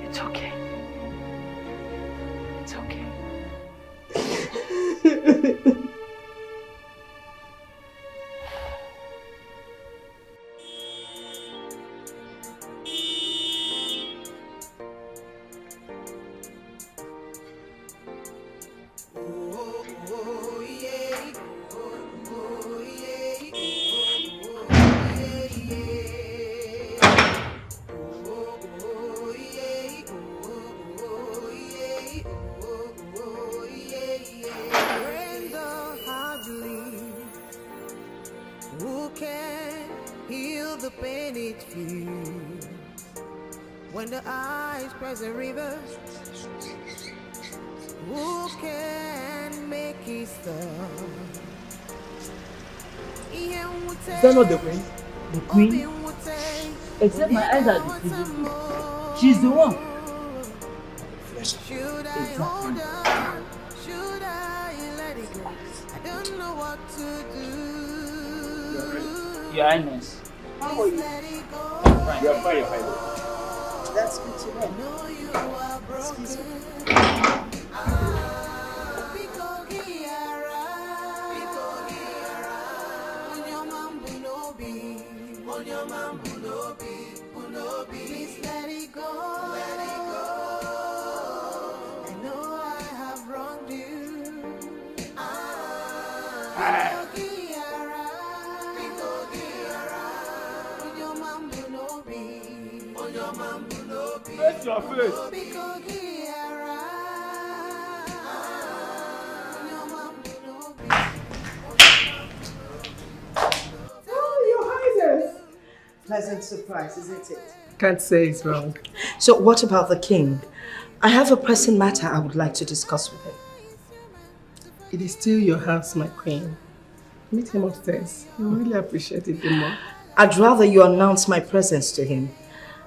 It's okay. It's okay. When the eyes press a river, who can make it stop? Is that not the queen? The queen? Except my eyes are deceiving me. She's the one. Should I hold on? Should I let it go? I don't know what to do. Your Highness. How are you? Fine. You're fine, you're fine. That's good to know. Excuse me. Please let it go. Let it go. I know I have wronged you. Face your face. Oh, Your Highness! Pleasant surprise, isn't it? Can't say it's wrong. So what about the king? I have a pressing matter I would like to discuss with him. It is still your house, my queen. Meet him upstairs. He'll really appreciate it more. I'd rather you announce my presence to him.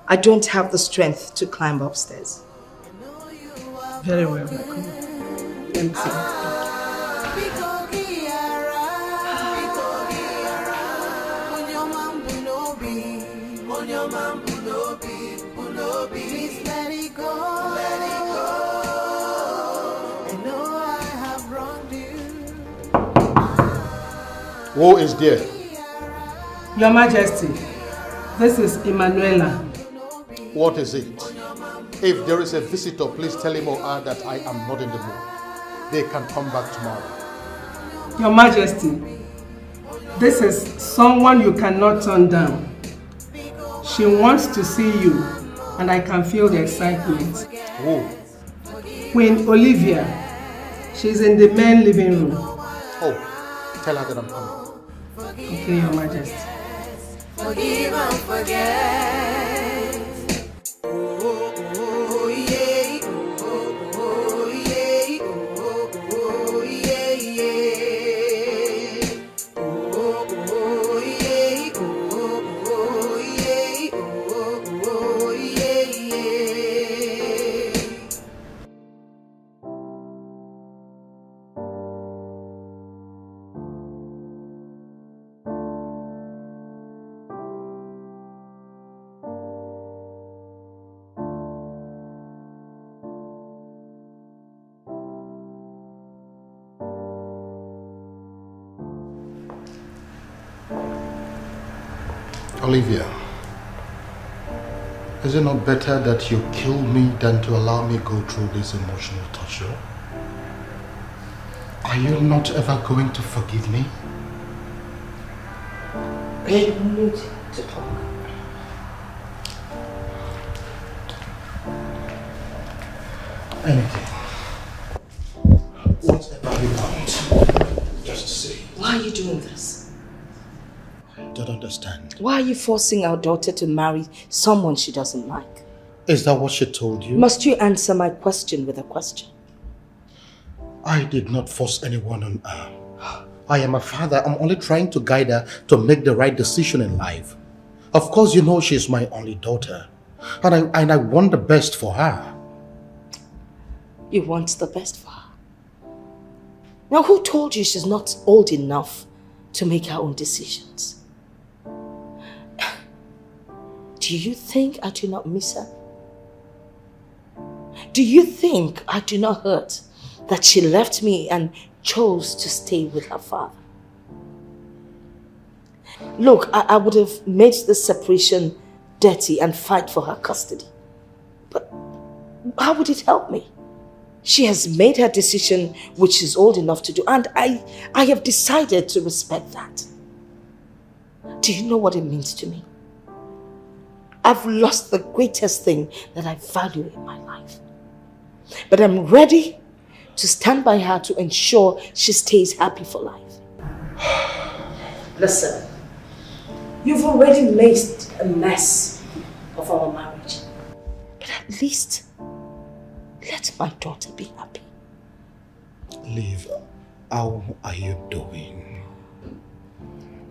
I don't have the strength to climb upstairs. Very well, my queen. Let me see. Please let it go. Let it go. I know I have wronged you. Who is there? Your Majesty, this is Emanuela. What is it? If there is a visitor, please tell him or her that I am not in the mood. They can come back tomorrow. Your Majesty, this is someone you cannot turn down. She wants to see you, and I can feel the excitement. Who? Queen Olivia. She's in the main living room. Oh, tell her that I'm coming. Okay, Your Majesty. Forgive and forget. Oh, yeah. Oh, yeah. Oh, yeah, yeah. Oh, yeah. Oh, yeah. Oh, yeah, yeah. Olivia, is it not better that you kill me than to allow me go through this emotional torture? Are you not ever going to forgive me? We need to talk. Anything. Whatever you want. Just say. Why are you doing this? I don't understand. Why are you forcing our daughter to marry someone she doesn't like? Is that what she told you? Must you answer my question with a question? I did not force anyone on her. I am a father. I'm only trying to guide her to make the right decision in life. Of course, you know she's my only daughter. And I want the best for her. You want the best for her? Now, who told you she's not old enough to make her own decisions? Do you think I do not miss her? Do you think I do not hurt that she left me and chose to stay with her father? Look, I would have made this separation dirty and fight for her custody. But how would it help me? She has made her decision, which she's old enough to do, and I have decided to respect that. Do you know what it means to me? I've lost the greatest thing that I value in my life. But I'm ready to stand by her to ensure she stays happy for life. Listen, you've already made a mess of our marriage. But at least, let my daughter be happy. Liv, how are you doing?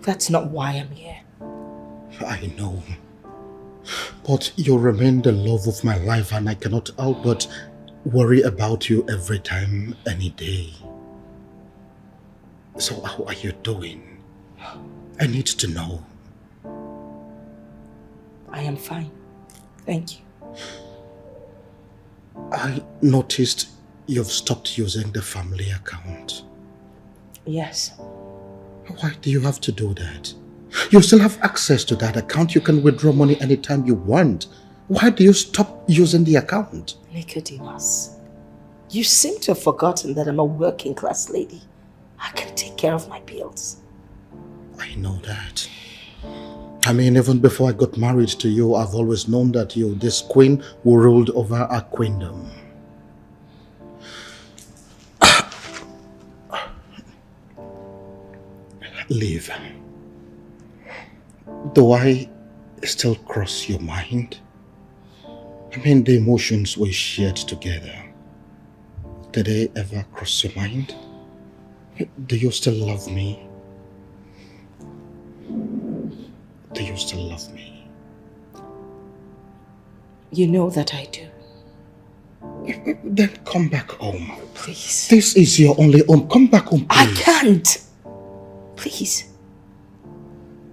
That's not why I'm here. I know. But you remain the love of my life, and I cannot help but worry about you every time, any day. So how are you doing? I need to know. I am fine. Thank you. I noticed you've stopped using the family account. Yes. Why do you have to do that? You still have access to that account. You can withdraw money anytime you want. Why do you stop using the account? Nicodemus, you seem to have forgotten that I'm a working class lady. I can take care of my bills. I know that. I mean, even before I got married to you, I've always known that you're this queen who ruled over our queendom. Liv, do I still cross your mind? I mean, the emotions we shared together, did they ever cross your mind? Do you still love me? Do you still love me? You know that I do. Then come back home. Please. This is your only home. Come back home, please. I can't. Please.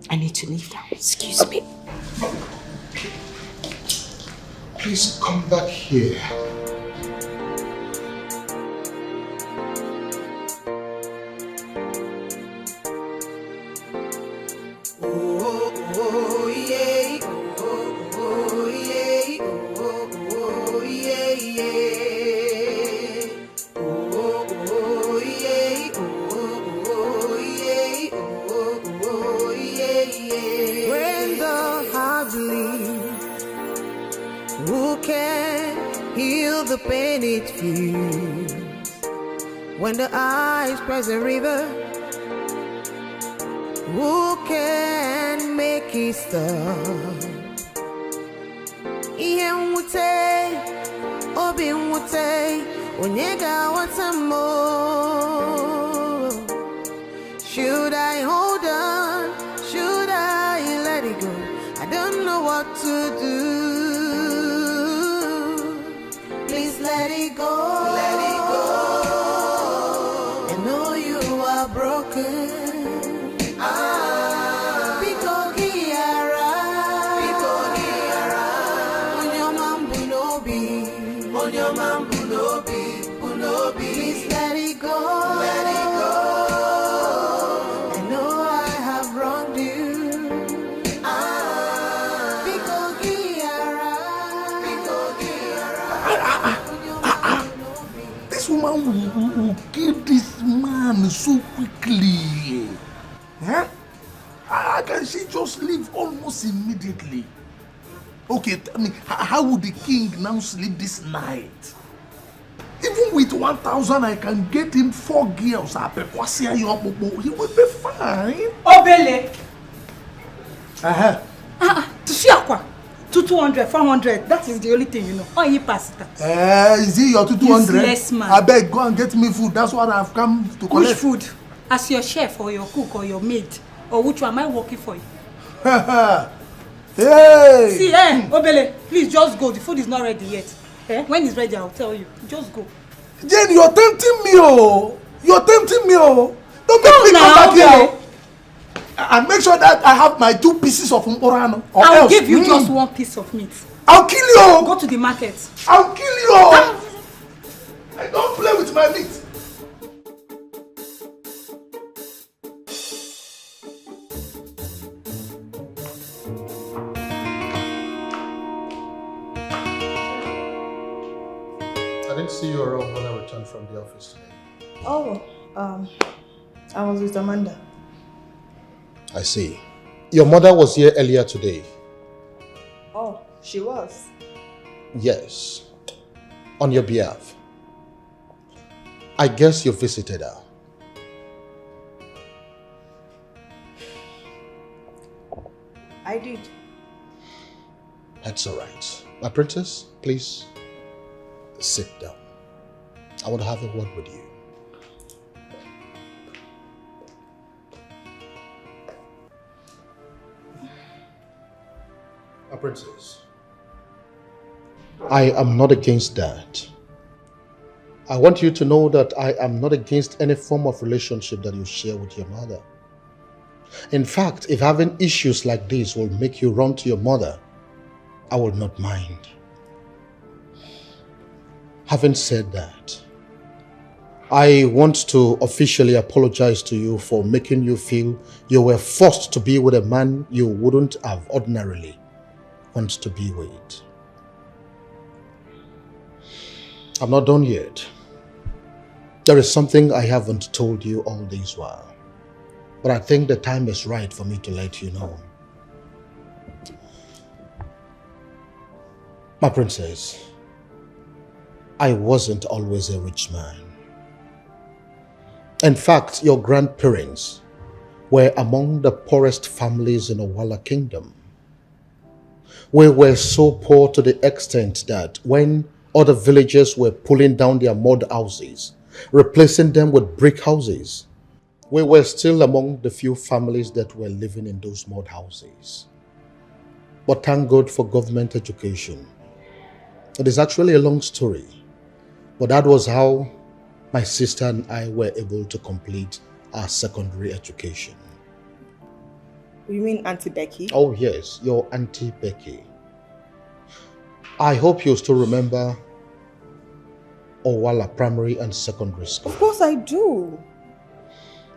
I need to leave now. Excuse me. Please come back here. When the eyes press a river, who can make it stop? Him-2023, Onyega wants some more. Should I hold on? Should I let it go? I don't know what to do. Please let it go. Let it go. I know you are broken. Please let it go. Let it go. I know I have wronged you. This woman will kill this man so quickly. Huh? How can she just leave almost immediately? Okay, tell me, how would the king now sleep this night? Even with 1,000, I can get him 4 girls. He will be fine. Obele. To see aqua. 200, 400. That is the only thing you know. Oh, you pass it. Is it your 200? Yes, man. I beg, go and get me food. That's what I've come to collect. Which food? As your chef or your cook or your maid? Or which one am I working for you? Hey! See, Obele, please just go. The food is not ready yet. When it's ready, I'll tell you. Just go. Jane, you're tempting me, oh! You're tempting me, oh! Don't make me come back here. And make sure that I have my 2 pieces of mporano. I'll give you just 1 piece of meat. I'll kill you! Go to the market. I'll kill you! I don't play with my meat. I didn't see you around when I returned from the office today. Oh, I was with Amanda. I see. Your mother was here earlier today. Oh, she was? Yes. On your behalf. I guess you visited her. I did. That's all right. My princess, please sit down. I want to have a word with you. My princess, I am not against that. I want you to know that I am not against any form of relationship that you share with your mother. In fact, if having issues like this will make you run to your mother, I will not mind. Having said that, I want to officially apologize to you for making you feel you were forced to be with a man you wouldn't have ordinarily want to be with. I'm not done yet. There is something I haven't told you all this while, but I think the time is right for me to let you know. My princess, I wasn't always a rich man. In fact, your grandparents were among the poorest families in Owala Kingdom. We were so poor to the extent that when other villagers were pulling down their mud houses, replacing them with brick houses, we were still among the few families that were living in those mud houses. But thank God for government education. It is actually a long story, But that was how my sister and I were able to complete our secondary education. You mean Auntie Becky? Oh yes, your Auntie Becky. I hope you still remember Owala Primary and Secondary School. Of course I do.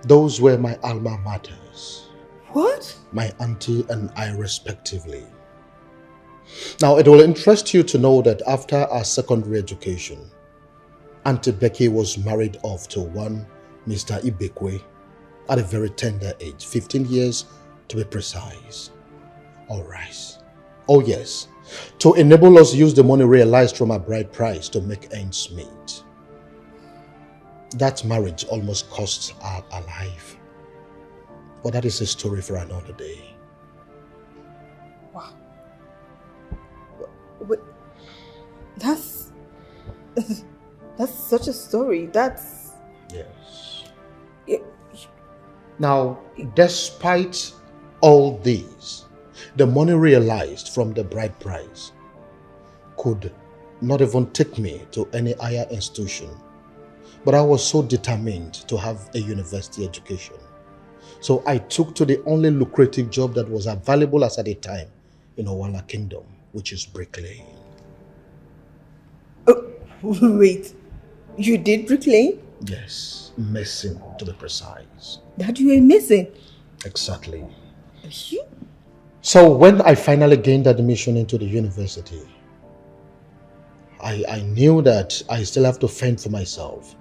Those were my alma maters. What? My auntie and I respectively. Now it will interest you to know that after our secondary education, Auntie Becky was married off to one Mr. Ibekwe at a very tender age, 15 years to be precise. Alright. Oh yes, to enable us to use the money realized from our bride price to make ends meet. That marriage almost cost our life. But that is a story for another day. Wow. Wait, that's such a story. That's... Yes. Now, despite all these, the money realized from the bride price could not even take me to any higher institution. But I was so determined to have a university education. So I took to the only lucrative job that was available as at the time in Owala Kingdom, which is bricklaying. Wait, you did bricklaying? Yes, mason to be precise. That you were mason? Exactly. You? So when I finally gained admission into the university, I knew that I still have to fend for myself.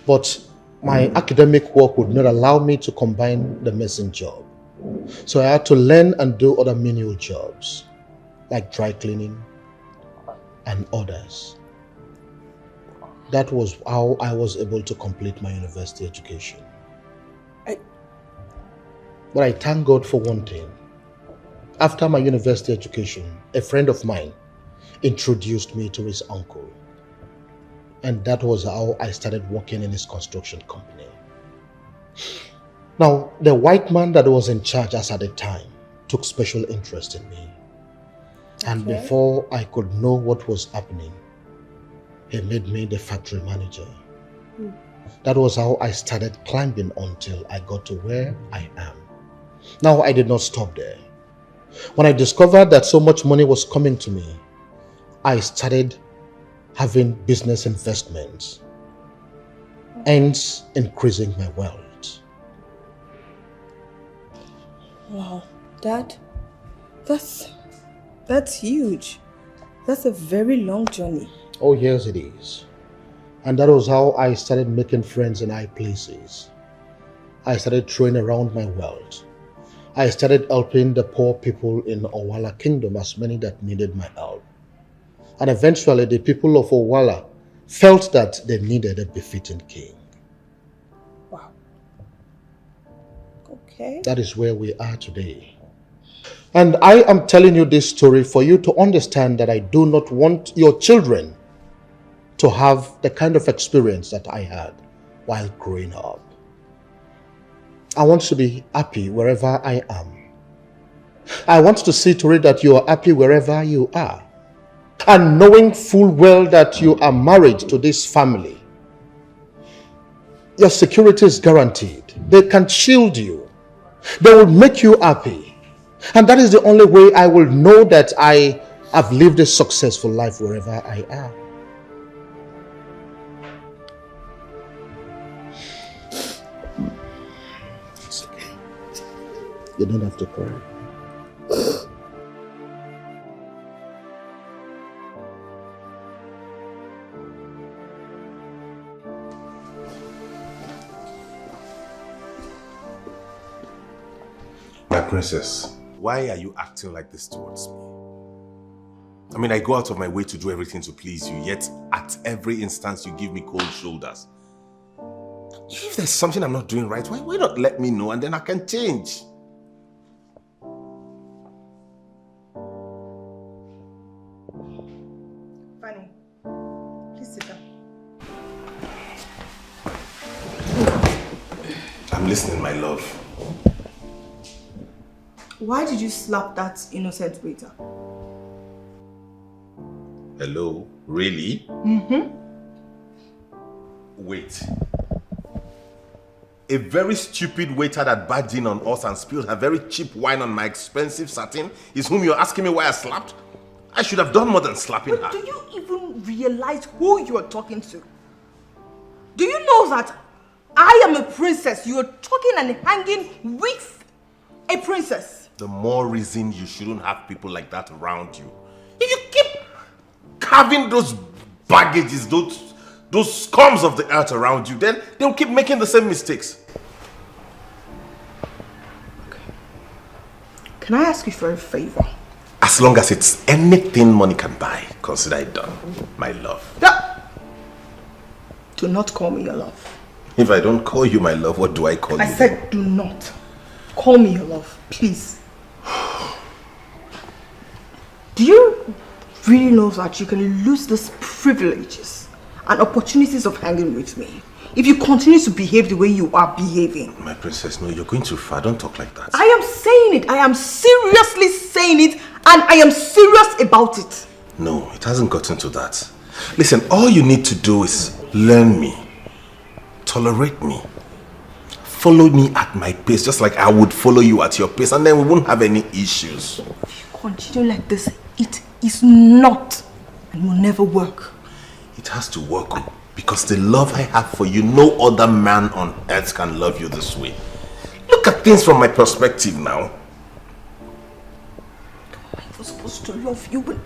But my academic work would not allow me to combine the mason job. So I had to learn and do other menial jobs, like dry cleaning and others. That was how I was able to complete my university education. But I thank God for one thing. After my university education, a friend of mine introduced me to his uncle. And that was how I started working in his construction company. Now, the white man that was in charge as at the time took special interest in me. And before I could know what was happening, he made me the factory manager. That was how I started climbing until I got to where I am. Now, I did not stop there. When I discovered that so much money was coming to me, I started having business investments, hence increasing my wealth. Wow, Dad, that's huge. That's a very long journey. Oh yes, it is. And that was how I started making friends in high places. I started throwing around my wealth. I started helping the poor people in Owala Kingdom, as many that needed my help. And eventually the people of Owala felt that they needed a befitting king. Wow. Okay. That is where we are today. And I am telling you this story for you to understand that I do not want your children to have the kind of experience that I had while growing up. I want to be happy wherever I am. I want to see to it that you are happy wherever you are. And knowing full well that you are married to this family, your security is guaranteed. They can shield you. They will make you happy. And that is the only way I will know that I have lived a successful life wherever I am. It's okay. You don't have to cry. My princess, why are you acting like this towards me? I mean, I go out of my way to do everything to please you, yet at every instance you give me cold shoulders. If there's something I'm not doing right, why not let me know and then I can change? Vani, please sit down. I'm listening, my love. Why did you slap that innocent waiter? Hello? Really? Mm-hmm. Wait. A very stupid waiter that barged in on us and spilled her very cheap wine on my expensive satin is whom you're asking me why I slapped? I should have done more than slapping her. Do you even realize who you are talking to? Do you know that I am a princess? You are talking and hanging with a princess. The more reason you shouldn't have people like that around you. If you keep carving those baggages, those scums of the earth around you, then they'll keep making the same mistakes. Okay. Can I ask you for a favor? As long as it's anything money can buy, consider it done, my love. Do not call me your love. If I don't call you my love, what do I call you? I said do not call me your love, please. Do you really know that you can lose these privileges and opportunities of hanging with me if you continue to behave the way you are behaving? My princess, no, you're going too far. Don't talk like that. I am saying it. I am seriously saying it, and I am serious about it. No, it hasn't gotten to that. Listen, all you need to do is learn me, tolerate me, follow me at my pace, just like I would follow you at your pace, and then we won't have any issues. If you continue like this, it is not and will never work. It has to work, because the love I have for you, no other man on earth can love you this way. Look at things from my perspective now. I was supposed to love you when...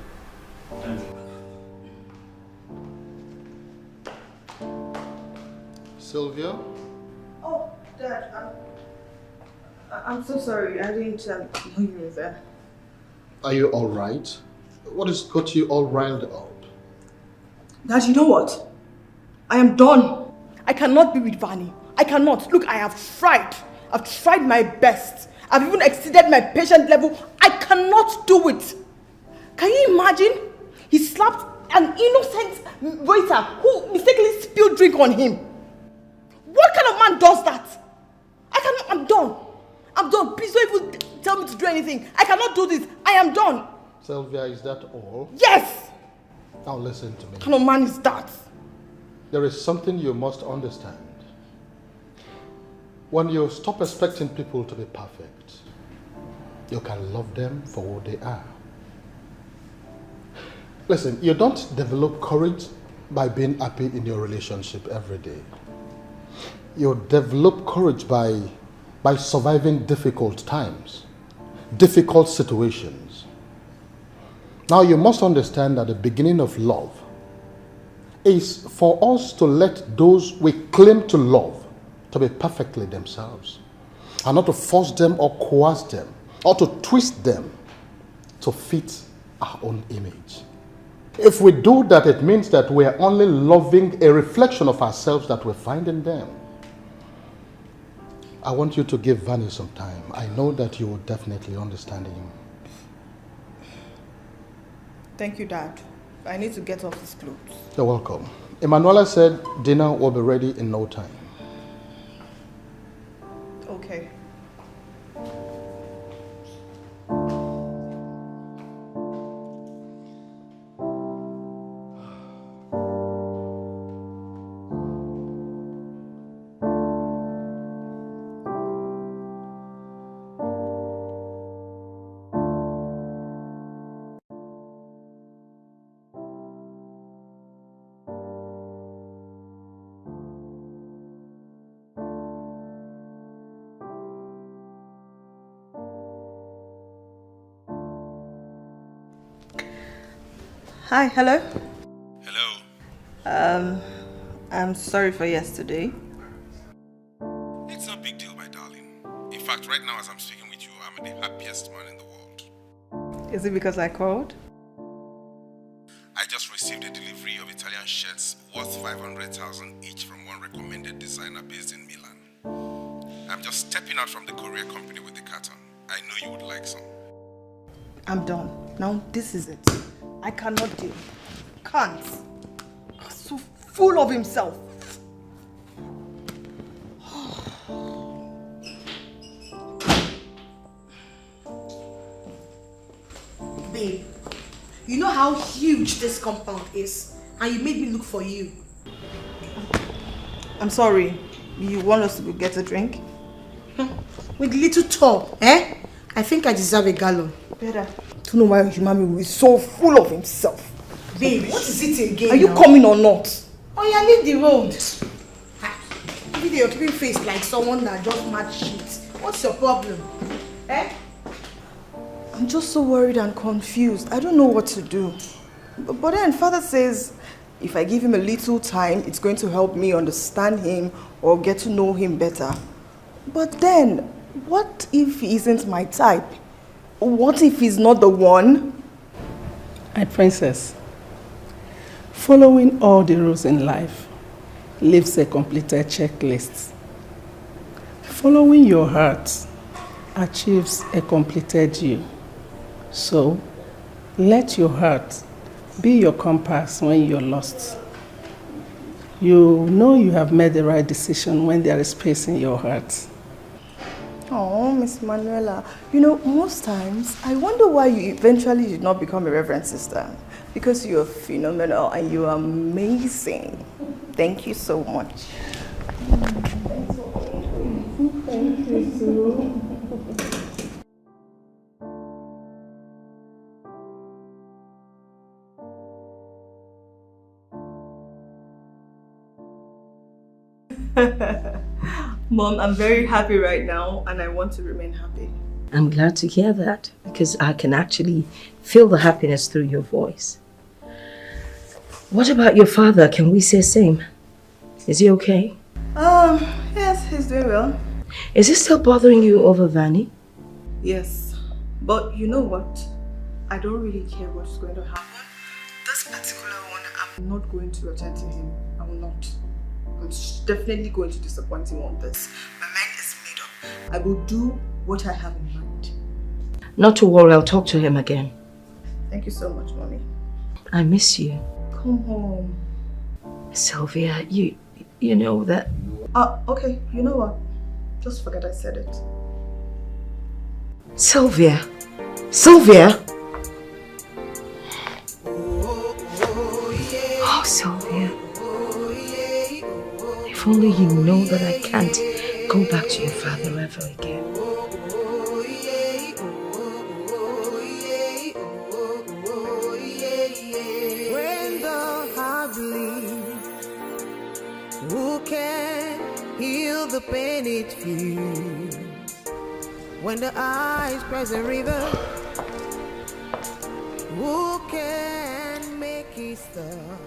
Sylvia? Oh, Dad, I'm so sorry. I didn't know you were there. Are you alright? What has got you all riled up? Dad, you know what? I am done. I cannot be with Vani. I cannot. Look, I have tried. I've tried my best. I've even exceeded my patient level. I cannot do it. Can you imagine? He slapped an innocent waiter who mistakenly spilled drink on him. What kind of man does that? I cannot. I'm done. I'm done. Please don't even tell me to do anything. I cannot do this. I am done. Sylvia, is that all? Yes! Now listen to me. What kind of man is that? There is something you must understand. When you stop expecting people to be perfect, you can love them for who they are. Listen, you don't develop courage by being happy in your relationship every day. You develop courage by surviving difficult times, difficult situations. Now you must understand that the beginning of love is for us to let those we claim to love to be perfectly themselves, and not to force them or coerce them or to twist them to fit our own image. If we do that, it means that we are only loving a reflection of ourselves that we find in them. I want you to give Vani some time. I know that you will definitely understand him. Thank you, Dad. I need to get off these clothes. You're welcome. Emanuela said dinner will be ready in no time. Okay. Hi, hello? Hello. I'm sorry for yesterday. It's no big deal, my darling. In fact, right now as I'm speaking with you, I'm the happiest man in the world. Is it because I called? I just received a delivery of Italian shirts worth 500,000 each from one recommended designer based in Milan. I'm just stepping out from the courier company with the carton. I know you would like some. I'm done. Now this is it. I cannot deal. Can't. So full of himself. Babe, you know how huge this compound is, and you made me look for you. I'm sorry. You want us to go get a drink? With little top, eh? I think I deserve a gallon. Better. I don't know why a human being is so full of himself. Babe, what is it again? Are you coming or not? Oh, yeah, leave the road. Every day you're keeping face like someone that just mad shit. What's your problem? Eh? I'm just so worried and confused. I don't know what to do. But then Father says if I give him a little time, it's going to help me understand him or get to know him better. But then, what if he isn't my type? What if he's not the one? My princess, following all the rules in life leaves a completed checklist. Following your heart achieves a completed you. So, let your heart be your compass when you're lost. You know you have made the right decision when there is space in your heart. Oh, Miss Manuela, you know, most times I wonder why you eventually did not become a reverend sister. Because you're phenomenal and you're amazing. Thank you so much. Thank you, Sue. Mom, I'm very happy right now and I want to remain happy. I'm glad to hear that because I can actually feel the happiness through your voice. What about your father? Can we say same? Is he okay? Yes, he's doing well. Is he still bothering you over Vani? Yes, but you know what? I don't really care what's going to happen. This particular one, I'm not going to attend to him. I will not. I'm definitely going to disappoint him on this. My mind is made up. I will do what I have in mind. Not to worry, I'll talk to him again. Thank you so much, Mommy. I miss you. Come home. Sylvia, you know that... Okay, you know what? Just forget I said it. Sylvia! Sylvia! Oh, Sylvia. If only you know that I can't go back to your father ever again. When the heart bleeds, who can heal the pain it feels? When the eyes cries a river, who can make it stop?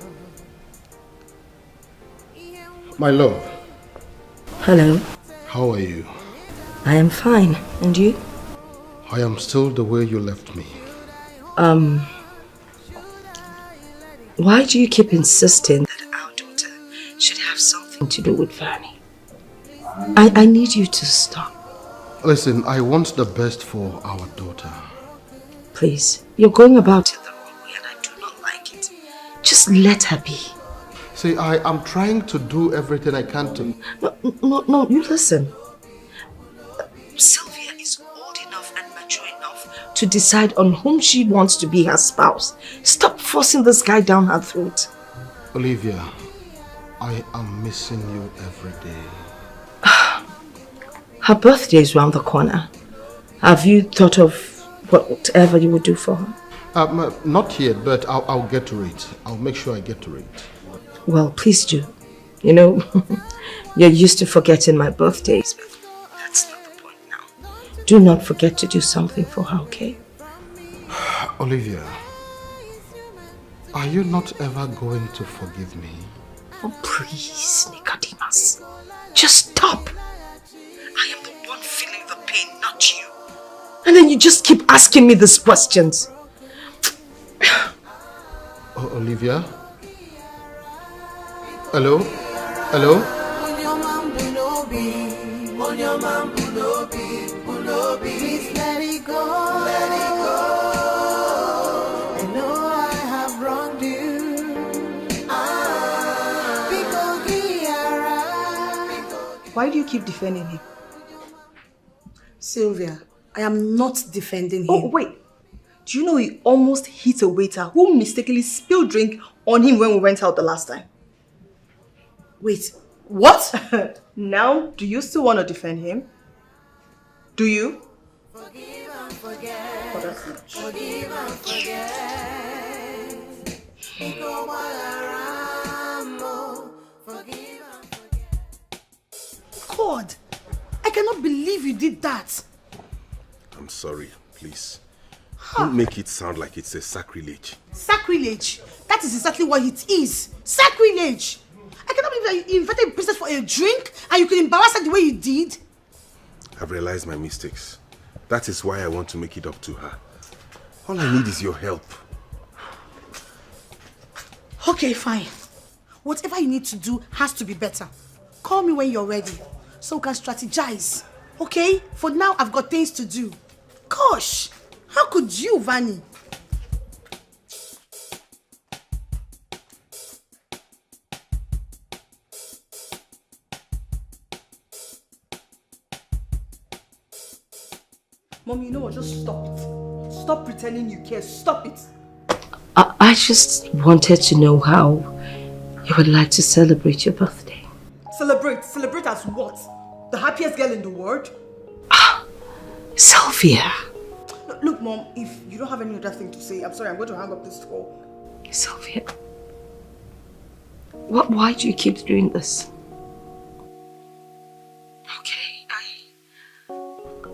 My love. Hello. How are you? I am fine. And you? I am still the way you left me. Why do you keep insisting that our daughter should have something to do with Vani? I need you to stop. Listen, I want the best for our daughter. Please, you're going about it the wrong way and I do not like it. Just let her be. See, I am trying to do everything I can to... No, you listen. Sylvia is old enough and mature enough to decide on whom she wants to be her spouse. Stop forcing this guy down her throat. Olivia, I am missing you every day. Her birthday is round the corner. Have you thought of whatever you would do for her? Not yet, but I'll get to it. I'll make sure I get to it. Well, please do. You know, you're used to forgetting my birthdays, but that's not the point now. Do not forget to do something for her, okay? Olivia, are you not ever going to forgive me? Oh, please, Nicodemus. Just stop. I am the one feeling the pain, not you. And then you just keep asking me these questions. Oh, Olivia? Hello? Hello? Please let it go. Let it go. I know I have wronged you. Why do you keep defending him? Sylvia, I am not defending him. Oh, wait. Do you know he almost hit a waiter who mistakenly spilled drink on him when we went out the last time? Wait, What? Now, do you still want to defend him? Do you? Forgive and forget. Oh, that's much. Forgive and forget. Iko Walaramo. Forgive and forget. God, I cannot believe you did that. I'm sorry, please. Don't make it sound like it's a sacrilege. Sacrilege. That is exactly what it is. Sacrilege. I cannot believe that you invited a princess for a drink and you could embarrass her the way you did. I've realized my mistakes. That is why I want to make it up to her. All I need is your help. Okay, fine. Whatever you need to do has to be better. Call me when you're ready so we can strategize. Okay? For now, I've got things to do. Gosh, how could you, Vani? Mom, you know what? Just stop it. Stop pretending you care. Stop it. I just wanted to know how you would like to celebrate your birthday. Celebrate? Celebrate as what? The happiest girl in the world? Sylvia. Look, Mom, if you don't have any other thing to say, I'm sorry, I'm going to hang up this call. Sylvia. Why do you keep doing this? Okay,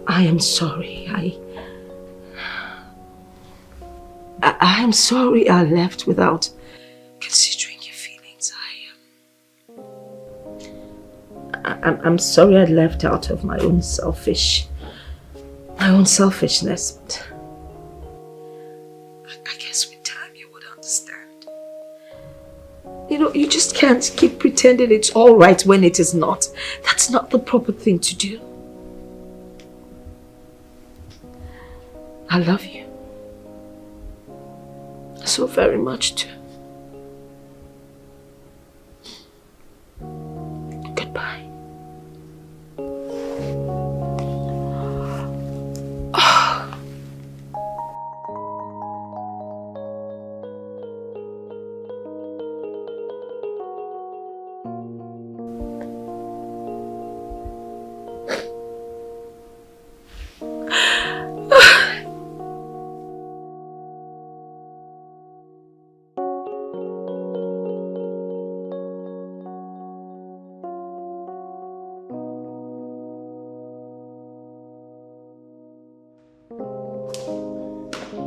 I am sorry. I am sorry I left without considering your feelings. I'm sorry I left out of my own selfishness. But I guess with time you would understand. You know, you just can't keep pretending it's all right when it is not. That's not the proper thing to do. I love you. So very much too. Goodbye.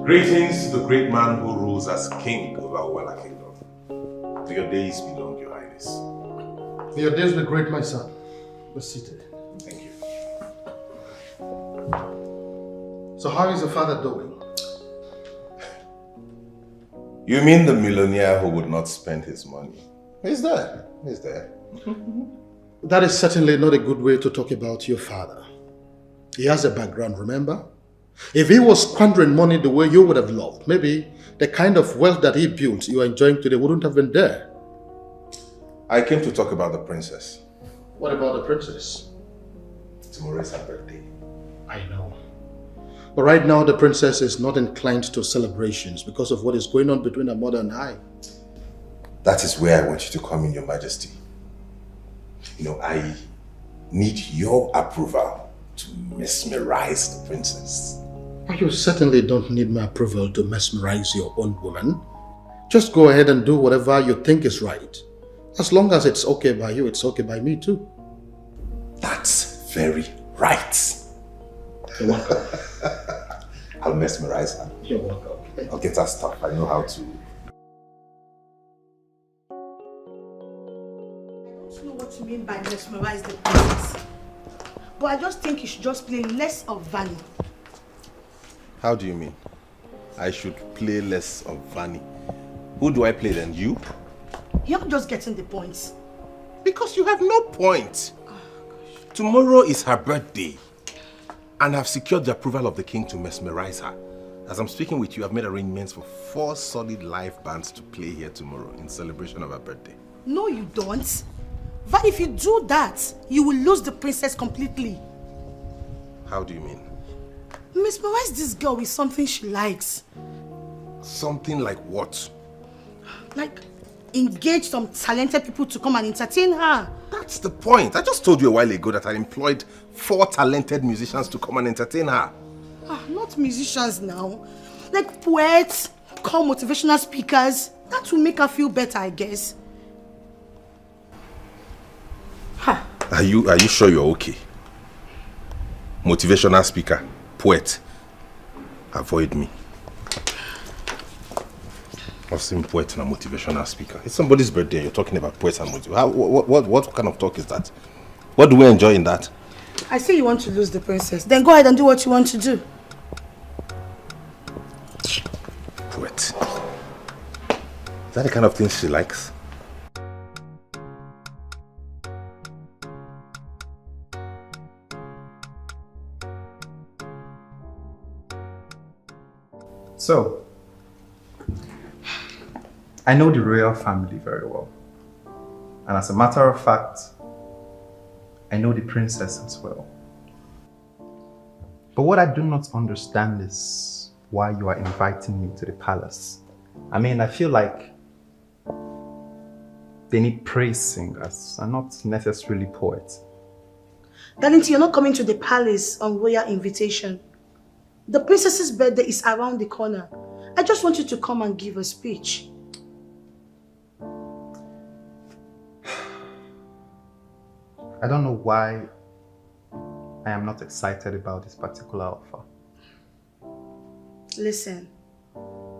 Greetings to the great man who rules as king over Wala Kingdom. May your days be long, Your Highness. May your days be great, my son. Be seated. Thank you. So how is your father doing? You mean the millionaire who would not spend his money? He's there. He's there. That is certainly not a good way to talk about your father. He has a background, remember? If he was squandering money the way you would have loved, maybe the kind of wealth that he built you are enjoying today wouldn't have been there. I came to talk about the princess. What about the princess? Tomorrow is her birthday. I know. But right now the princess is not inclined to celebrations because of what is going on between her mother and I. That is where I want you to come in, Your Majesty. You know, I need your approval to mesmerize the princess. You certainly don't need my approval to mesmerize your own woman. Just go ahead and do whatever you think is right. As long as it's okay by you, it's okay by me too. That's very right. You're welcome. I'll mesmerize her. You're welcome. I'll get her stuff. I know how to. I don't know what you mean by mesmerize the princess. But I just think you should just play less of Vani. How do you mean? I should play less of Vani. Who do I play then? You? You're just getting the points. Because you have no point. Tomorrow is her birthday. And I've secured the approval of the king to mesmerize her. As I'm speaking with you, I've made arrangements for 4 solid live bands to play here tomorrow in celebration of her birthday. No, you don't. But if you do that, you will lose the princess completely. How do you mean? Mesmerize this girl with something she likes. Something like what? Like, engage some talented people to come and entertain her. That That's the point. I just told you a while ago that I employed 4 talented musicians to come and entertain her. Not musicians now. Like poets, call motivational speakers. That will make her feel better, I guess. Are you sure you're okay? Motivational speaker, poet. Avoid me. I've seen poet and a motivational speaker. It's somebody's birthday and you're talking about poets and motivational. What kind of talk is that? What do we enjoy in that? I say you want to lose the princess. Then go ahead and do what you want to do. Poet. Is that the kind of thing she likes? So, I know the royal family very well. And as a matter of fact, I know the princess as well. But what I do not understand is why you are inviting me to the palace. I mean, I feel like they need praise singers and not necessarily poets. Darlington, you're not coming to the palace on royal invitation. The princess's birthday is around the corner. I just want you to come and give a speech. I don't know why I am not excited about this particular offer. Listen,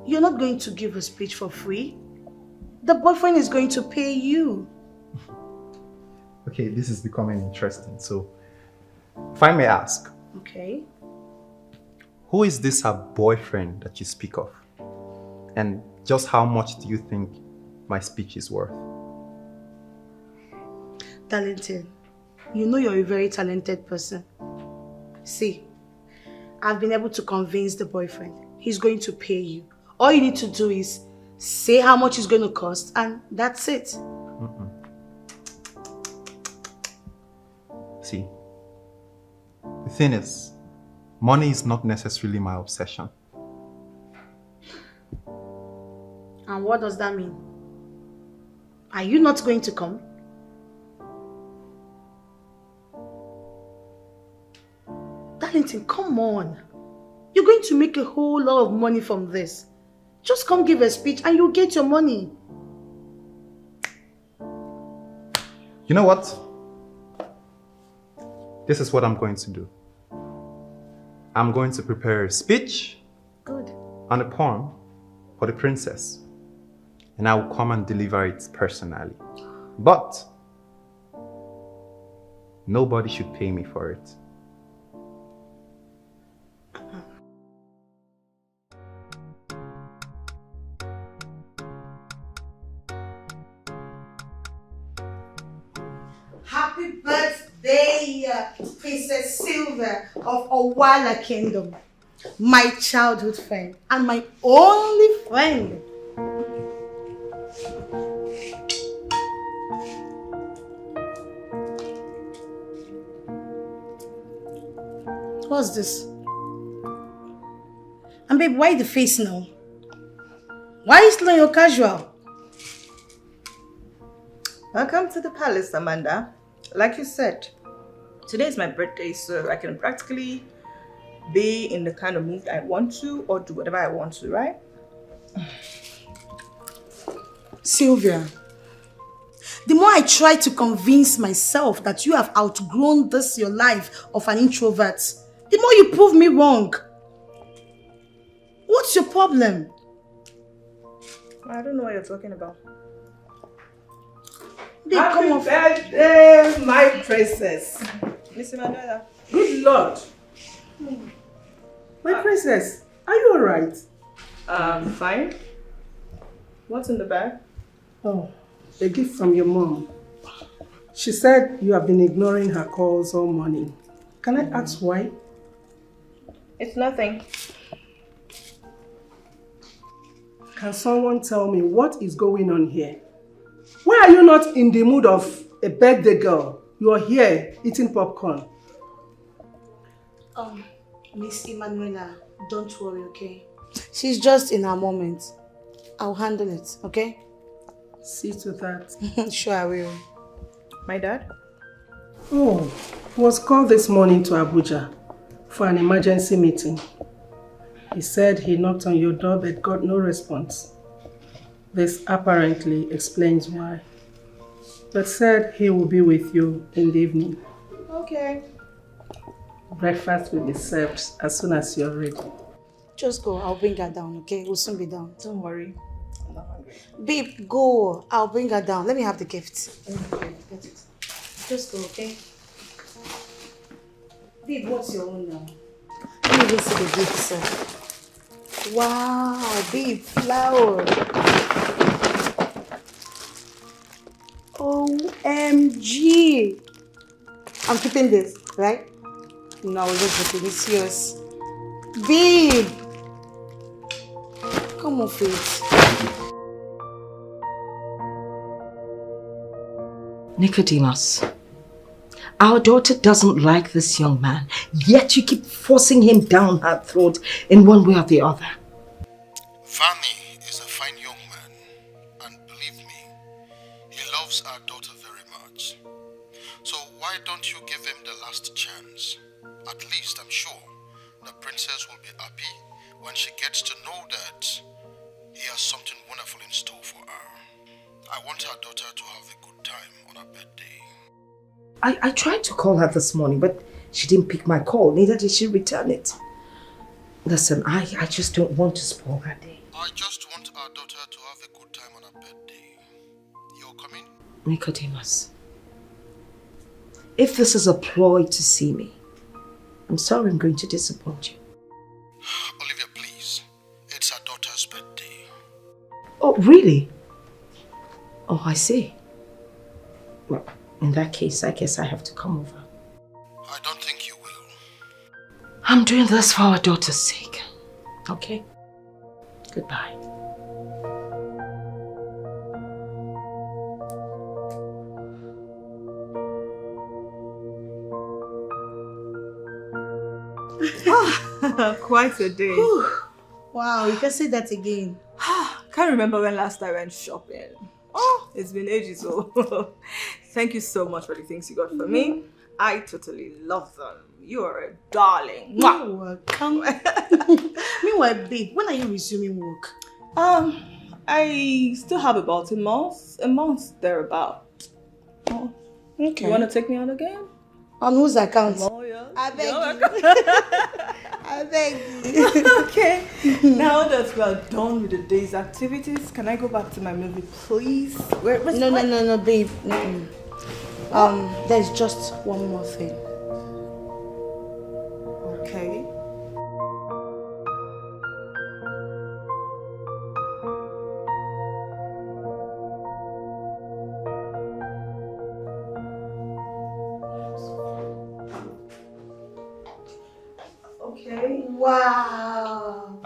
you're not going to give a speech for free. The boyfriend is going to pay you. Okay, this is becoming interesting. So, if I may ask. Okay. Who is this her boyfriend that you speak of? And just how much do you think my speech is worth? Darlington, you know you're a very talented person. See, I've been able to convince the boyfriend. He's going to pay you. All you need to do is say how much it's going to cost and that's it. See, the thing is, money is not necessarily my obsession. And what does that mean? Are you not going to come? Darlington, come on. You're going to make a whole lot of money from this. Just come give a speech and you'll get your money. You know what? This is what I'm going to do. I'm going to prepare a speech. Good. And a poem for the princess. And I will come and deliver it personally. But nobody should pay me for it. Happy birthday, Princess Silver of Owala Kingdom. My childhood friend and my only friend. What's this? And babe, why the face now? Why is it your casual? Welcome to the palace, Amanda. Like you said, today is my birthday, so I can practically be in the kind of mood I want to or do whatever I want to, right? Sylvia, the more I try to convince myself that you have outgrown this your life of an introvert, the more you prove me wrong. What's your problem? I don't know what you're talking about. Happy birthday, my princess. Miss Emanuela. Good Lord. My princess, are you alright? Fine. What's in the bag? Oh, a gift from your mom. She said you have been ignoring her calls all morning. Can I ask why? It's nothing. Can someone tell me what is going on here? Why are you not in the mood of a birthday girl? You are here eating popcorn. Miss Emanuela, don't worry, okay? She's just in her moment. I'll handle it, okay? See to that. Sure I will. My dad? Oh, was called this morning to Abuja for an emergency meeting. He said he knocked on your door but got no response. This apparently explains why. But said he will be with you in the evening. Okay. Breakfast will be served as soon as you're ready. Just go, I'll bring her down, okay? We'll soon be down. Don't worry. I'm not hungry. Babe, go. I'll bring her down. Let me have the gift. Okay, get it. Just go, okay? Babe, what's your own now? Let me even see the gift, sir. Wow, babe, flower. OMG. I'm keeping this, right? No, we're just joking. It's yours. Babe. Come on, Faith. Nicodemus, our daughter doesn't like this young man, yet you keep forcing him down her throat in one way or the other. Vani is a fine young man, and believe me, he loves our daughter very much. So why don't you give him the last chance? At least I'm sure the princess will be happy when she gets to know that he has something wonderful in store for her. I want our daughter to have a good time on her birthday. I tried to call her this morning, but she didn't pick my call, neither did she return it. Listen, I just don't want to spoil her day. I just want our daughter to have a good time on her birthday. You're coming? Nicodemus, if this is a ploy to see me, I'm sorry I'm going to disappoint you. Olivia, please. It's our daughter's birthday. Oh, really? Oh, I see. Well, in that case, I guess I have to come over. I don't think you will. I'm doing this for our daughter's sake. Okay? Goodbye. Quite a day. Wow, you can say that again. Can't remember when last I went shopping. Oh, it's been ages. So thank you so much for the things you got for me. I totally love them. You are a darling. You're welcome. Meanwhile, babe, when are you resuming work? I still have about a month thereabout. Oh, okay. You want to take me out again? On whose account? Oh, yeah. I beg you. I beg you. Okay. Now that we are done with the day's activities, can I go back to my movie, please? No, babe. There's just one more thing. Okay. Okay. Wow.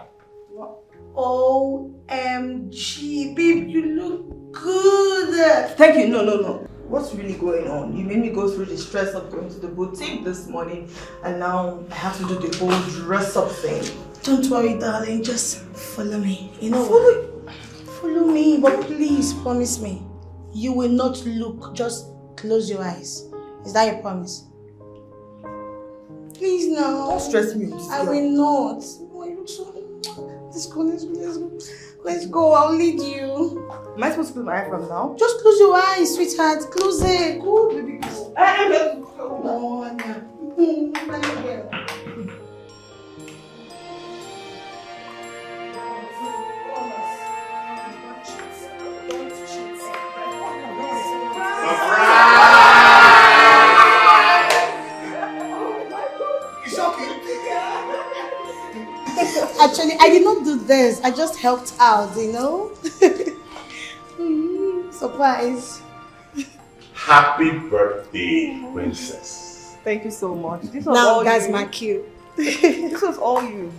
OMG, babe, you look good. Thank you. No. What's really going on? You made me go through the stress of going to the boutique this morning, and now I have to do the whole dress-up thing. Don't worry, darling. Just follow me. You know, follow me, but please promise me you will not look. Just close your eyes. Is that your promise? Please, now. Don't stress me. I will not. Oh, I look so. Let's go. I'll lead you. Am I supposed to close my eye from now? Just close your eyes, sweetheart. Close it. Go, baby. Go. Come on. Actually, I did not do this. I just helped out, you know? Surprise. Happy birthday, princess. Thank you so much. This was Now all that's you. my cue. This was all you.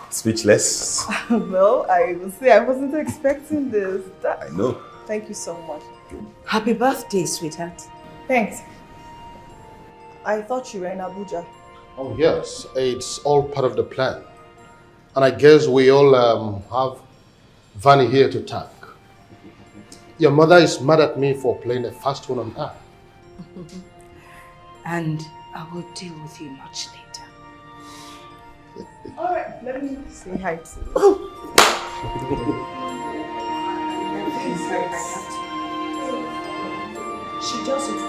Speechless. Well, I will say I wasn't expecting this. I know. Thank you so much. Happy birthday, sweetheart. Thanks. I thought you were in Abuja. Oh yes, it's all part of the plan. And I guess we all have Vani here to thank. Your mother is mad at me for playing a fast one on her. And I will deal with you much later. Alright, let me say hi to you. She does it.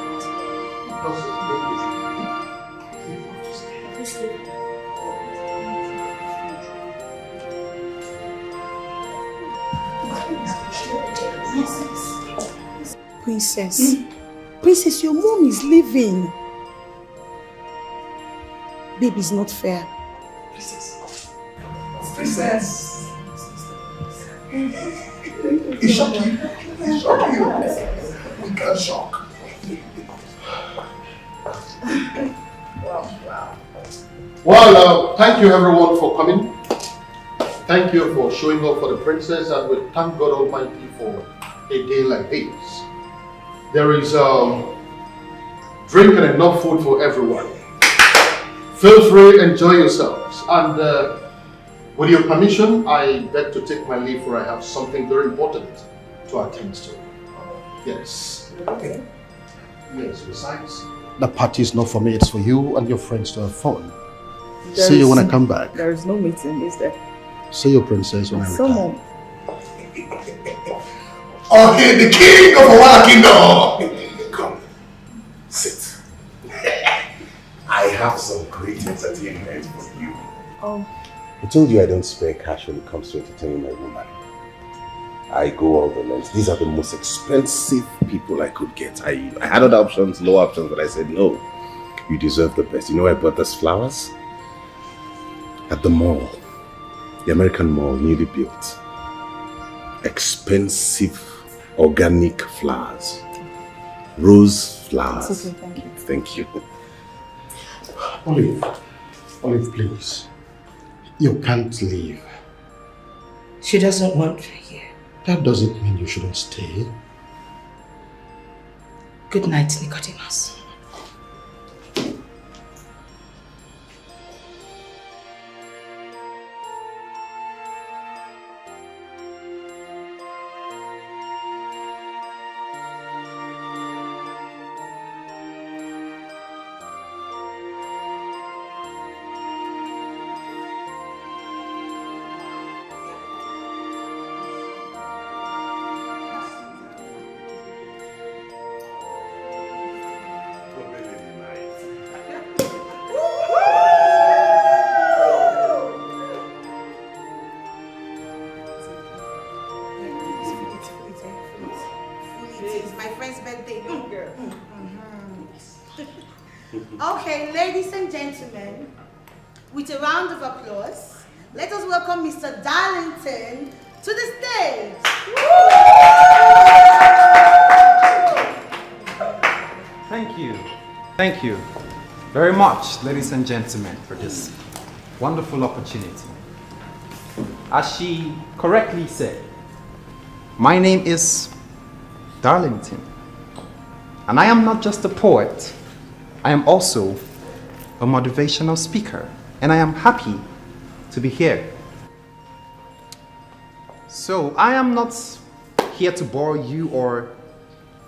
Princess. Princess, your mom is leaving. Baby, it's not fair. Princess. It's shocking. It's shocking. We can't shock. Wow. Well, thank you everyone for coming. Thank you for showing up for the princess, and we thank God Almighty for a day like this. There is drink and enough food for everyone. Feel free, enjoy yourselves. And with your permission, I beg to take my leave, for I have something very important to attend to. Yes. Okay. Yes, besides, the party is not for me, it's for you and your friends to have fun. See you when I come back. There is no meeting, is there? See you, princess, when I return. Someone. Okay, the king of our kingdom. Come, sit. I have some great entertainment for you. Oh. I told you I don't spare cash when it comes to entertaining my woman. I go all the lengths. These are the most expensive people I could get. I had other options, low options, but I said no. You deserve the best. You know where I bought those flowers? At the mall. The American mall, newly built. Expensive organic flowers. Rose flowers. It's okay, thank you. Thank you. Olive, please. You can't leave. She doesn't want me here. That doesn't mean you shouldn't stay. Good night, Nicodemus. Okay, ladies and gentlemen, with a round of applause, let us welcome Mr. Darlington to the stage. Thank you very much, ladies and gentlemen, for this wonderful opportunity. As she correctly said, my name is Darlington, and I am not just a poet, I am also a motivational speaker, and I am happy to be here. So I am not here to bore you or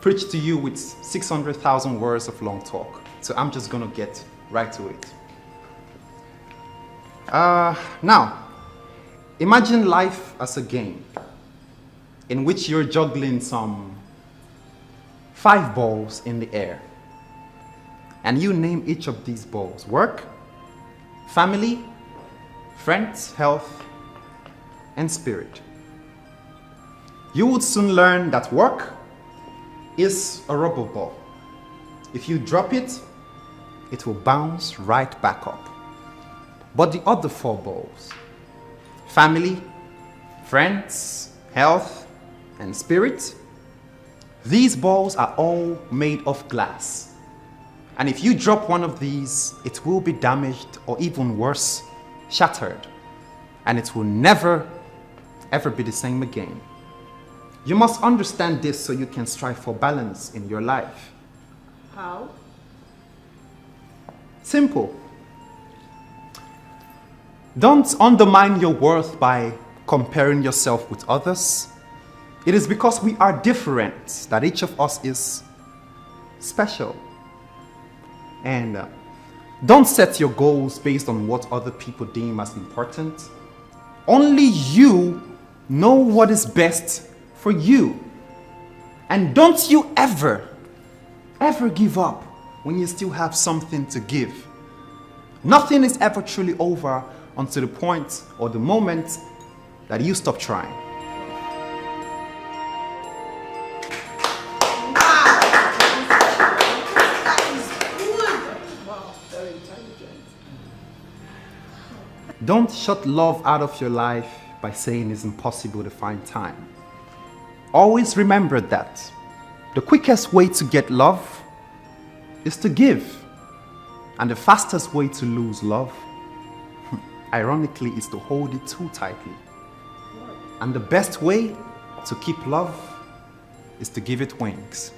preach to you with 600,000 words of long talk. So I'm just gonna get right to it. Now, imagine life as a game in which you're juggling some 5 balls in the air. And you name each of these balls: work, family, friends, health, and spirit. You would soon learn that work is a rubber ball. If you drop it, it will bounce right back up. But the other 4 balls, family, friends, health, and spirit, these balls are all made of glass. And if you drop one of these, it will be damaged, or even worse, shattered. And it will never, ever be the same again. You must understand this so you can strive for balance in your life. How? Simple. Don't undermine your worth by comparing yourself with others. It is because we are different that each of us is special. And don't set your goals based on what other people deem as important. Only you know what is best for you. And don't you ever give up when you still have something to give. Nothing is ever truly over until the point or the moment that you stop trying. Don't shut love out of your life by saying it's impossible to find time. Always remember that the quickest way to get love is to give. And the fastest way to lose love, ironically, is to hold it too tightly. And the best way to keep love is to give it wings.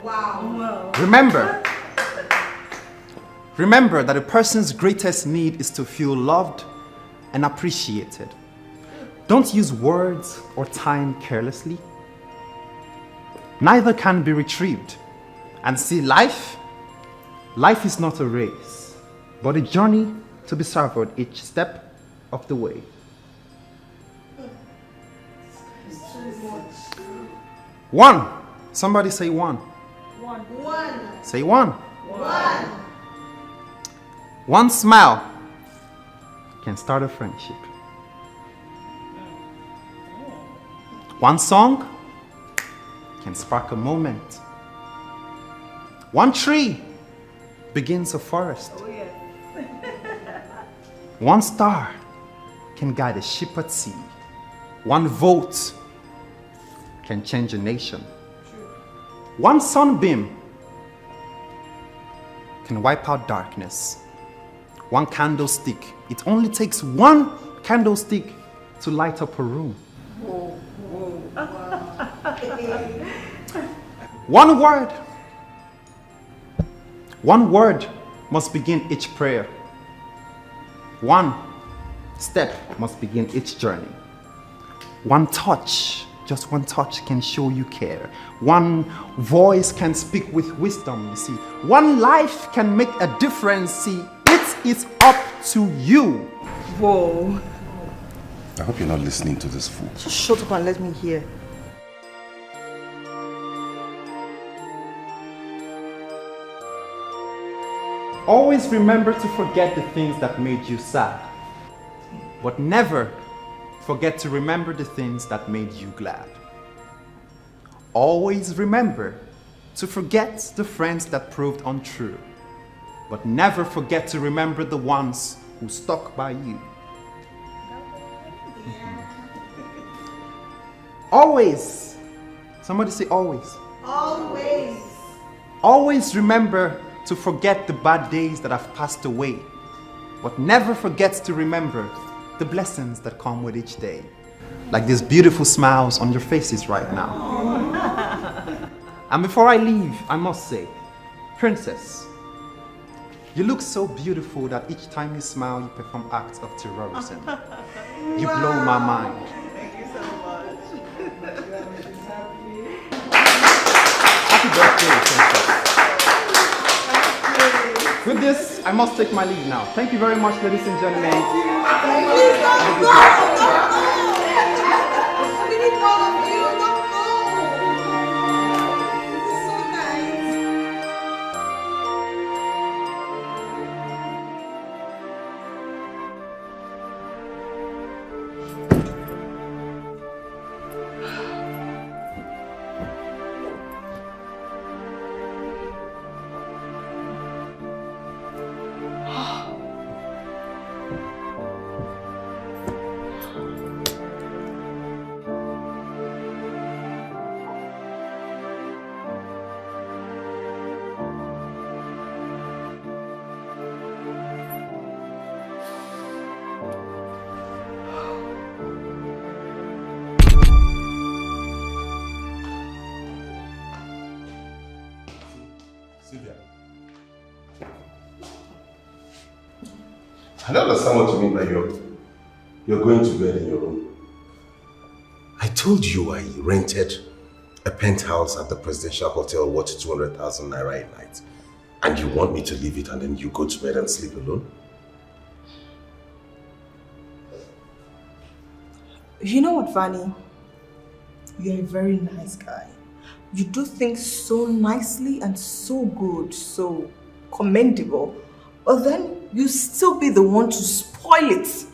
Wow. Remember that a person's greatest need is to feel loved and appreciated. Don't use words or time carelessly. Neither can be retrieved. And see, life is not a race, but a journey to be savored each step of the way. One. Somebody say one. One. Say one. One. One smile can start a friendship. One song can spark a moment. One tree begins a forest. One star can guide a ship at sea. One vote can change a nation. One sunbeam can wipe out darkness. One candlestick. It only takes one candlestick to light up a room. One word. One word must begin each prayer. One step must begin each journey. One touch, just one touch can show you care. One voice can speak with wisdom, you see. One life can make a difference, see. It is up to you. Whoa. I hope you're not listening to this fool. Just shut up and let me hear. Always remember to forget the things that made you sad. But never forget to remember the things that made you glad. Always remember to forget the friends that proved untrue. But never forget to remember the ones who stuck by you. Always. Somebody say always. Always. Always remember to forget the bad days that have passed away. But never forget to remember the blessings that come with each day. Like these beautiful smiles on your faces right now. And before I leave, I must say, Princess, you look so beautiful that each time you smile, you perform acts of terrorism. You blow my mind. Thank you so much. Happy birthday, Princess. With this, I must take my leave now. Thank you very much, ladies and gentlemen. Please don't go! We need more of you. Don't go! This is so nice. I don't understand what you mean by you're going to bed in your room. I told you I rented a penthouse at the presidential hotel worth 200,000 naira a night. And you want me to leave it and then you go to bed and sleep alone? You know what, Vani? You're a very nice guy. You do things so nicely and so good, so commendable. But then you still be the one to spoil it.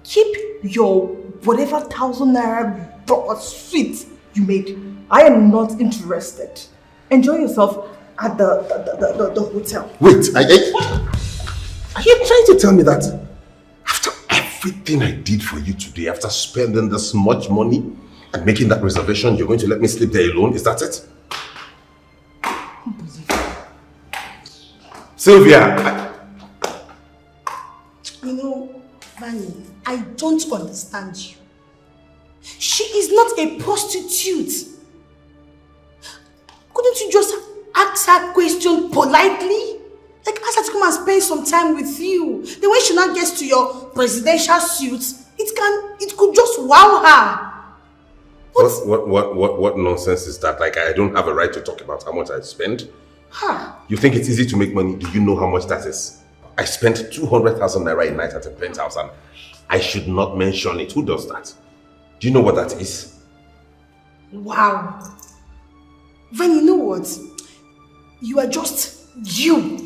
Keep your whatever 1,000 naira sweet you made. I am not interested. Enjoy yourself at the hotel. Wait, are you trying to tell me that after everything I did for you today, after spending this much money and making that reservation, you're going to let me sleep there alone? Is that it? Sylvia! You know, Vani, I don't understand you. She is not a prostitute. Couldn't you just ask her question politely? Like, ask her to come and spend some time with you. Then when she now gets to your presidential suit, it could just wow her. What nonsense is that? Like, I don't have a right to talk about how much I spend? Huh. You think it's easy to make money? Do you know how much that is? I spent 200,000 naira a night at a penthouse and I should not mention it. Who does that? Do you know what that is? Wow. Then you know what? You are just you.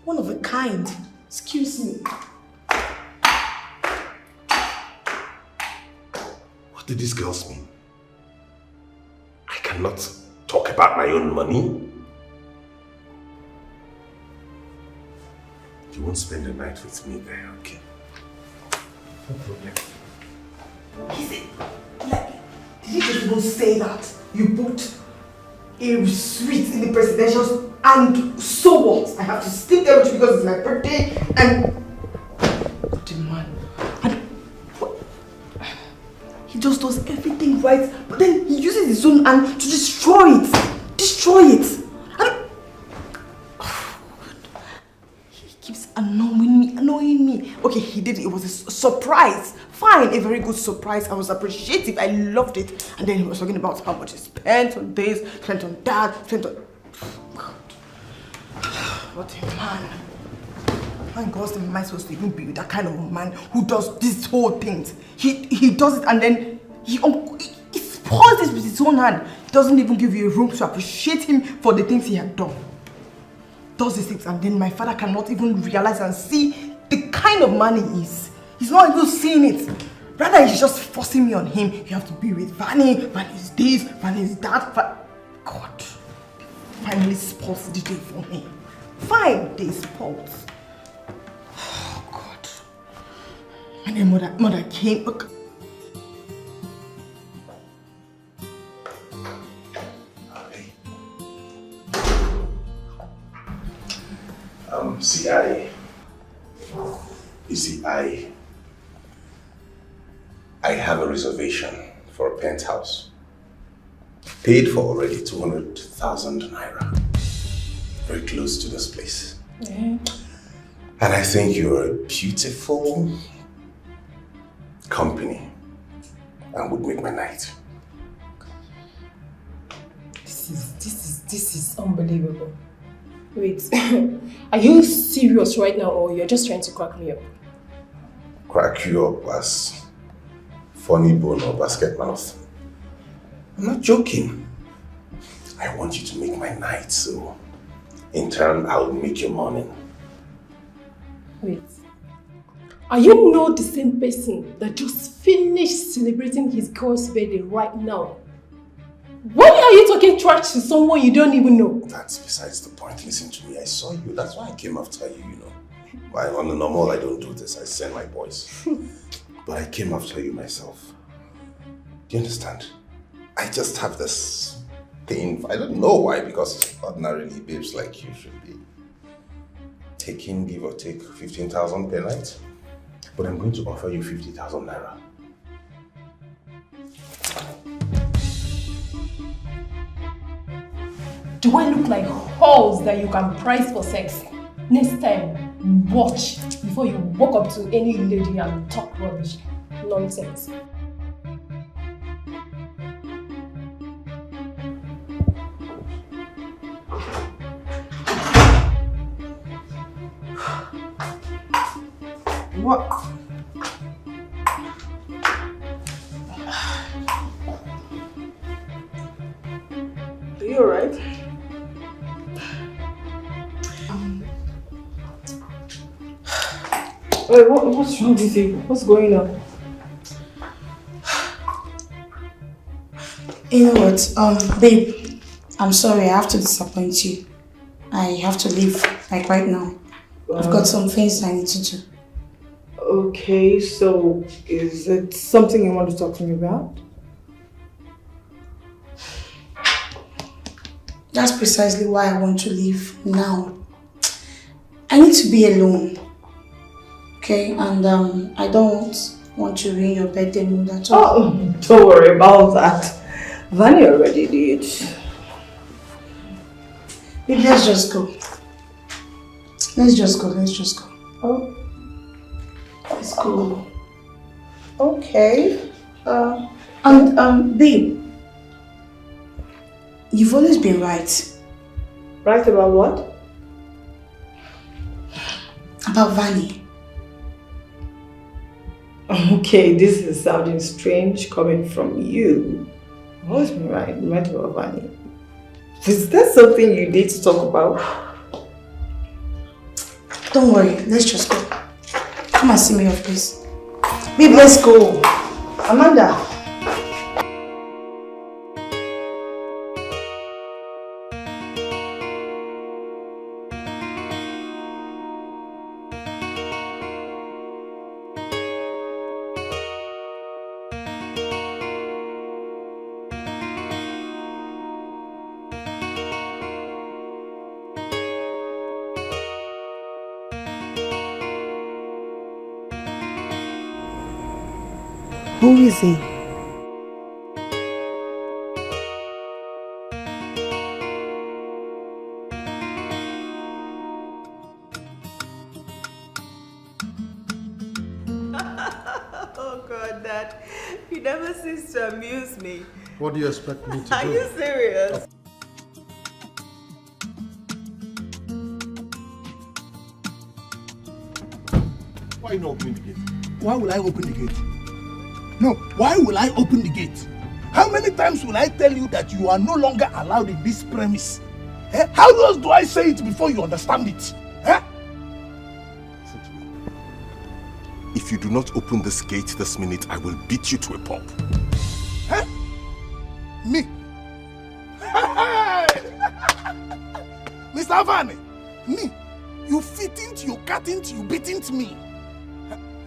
One of a kind. Excuse me. What did these girls mean? I cannot talk about my own money. You won't spend the night with me there, okay? No problem. Did you just even say that? You booked a suite in the presidential and so what? I have to sleep there with you because it's my birthday and... What a man. He just does everything right, but then he uses his own hand to destroy it. Destroy it. He keeps annoying me. Okay, he did it. It was a surprise. Fine, a very good surprise. I was appreciative. I loved it. And then he was talking about how much he spent on this, spent on that, spent on... God. What a man. Thank God, am I supposed to even be with that kind of man who does these whole things? He does it and then he spoils this with his own hand. He doesn't even give you a room to appreciate him for the things he had done. Does these things and then my father cannot even realize and see the kind of man he is. He's not even seeing it. Rather, he's just forcing me on him. You have to be with Vani. Vani is this, Vani is that. God, finally spoils the day for me. 5 days spoils. Oh God. And then mother came. Look. I have a reservation for a penthouse. Paid for already 200,000 naira. Very close to this place. Yeah. And I think you're a beautiful company and would make my night. This is unbelievable. Wait, are you serious right now or you're just trying to crack me up? Crack you up as funny bone or basket mouth. I'm not joking. I want you to make my night, so in turn I'll make your morning. Wait, are you not the same person that just finished celebrating his girl's birthday right now? Why are you talking trash to someone you don't even know? That's besides the point. Listen to me. I saw you. That's why I came after you, you know. But on the normal, I don't do this. I send my boys. But I came after you myself. Do you understand? I just have this thing. I don't know why, because ordinarily babes like you should be taking, give or take, 15,000 per night. But I'm going to offer you 50,000 naira. Do I look like hoes that you can price for sex? Next time, watch before you walk up to any lady and talk rubbish. Nonsense. What? Are you alright? Wait, what's wrong with you? What's going on? You know what, babe, I'm sorry, I have to disappoint you. I have to leave, like right now. I've got some things I need to do. Okay, so is it something you want to talk to me about? That's precisely why I want to leave now. I need to be alone. Okay, and I don't want to ruin your birthday mood at all. Oh, don't worry about that. Vani already did. Babe, let's just go. Let's just go. Oh. Let's go. Okay. Babe, you've always been right. Right about what? About Vani. Okay, this is sounding strange coming from you. I've always been right about Vani. Is that something you need to talk about? Don't worry, let's just go. Come and see me off, please. Babe, let's go. Amanda. Who is he? Oh God, Dad. You never cease to amuse me. What do you expect me to do? Are you serious? Why not opening the gate? Why will I open the gate? No, why will I open the gate? How many times will I tell you that you are no longer allowed in this premise? Eh? How else do I say it before you understand it? Eh? Listen to me. If you do not open this gate this minute, I will beat you to a pulp. Eh? Me? Mr. Vani, me? You fitting, you cutting, you beating me.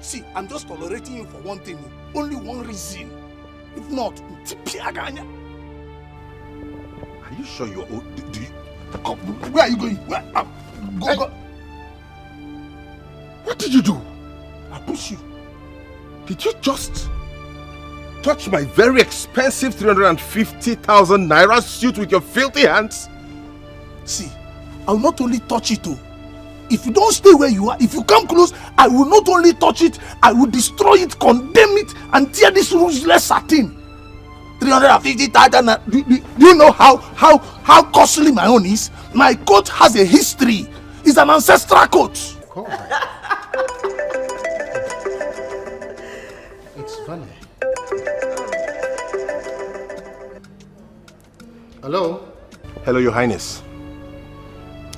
See, I'm just tolerating you for one thing, only one reason. If not, are you sure you're old? Do you? Where are you going? Where? Go. What did you do? I push you. Did you just touch my very expensive 350,000 naira suit with your filthy hands? See, I'll not only touch it too. If you don't stay where you are, if you come close, I will not only touch it, I will destroy it, condemn it, and tear this useless satin. 350,000. Do you know how costly my own is? My coat has a history. It's an ancestral coat. It's funny. Hello? Hello, Your Highness.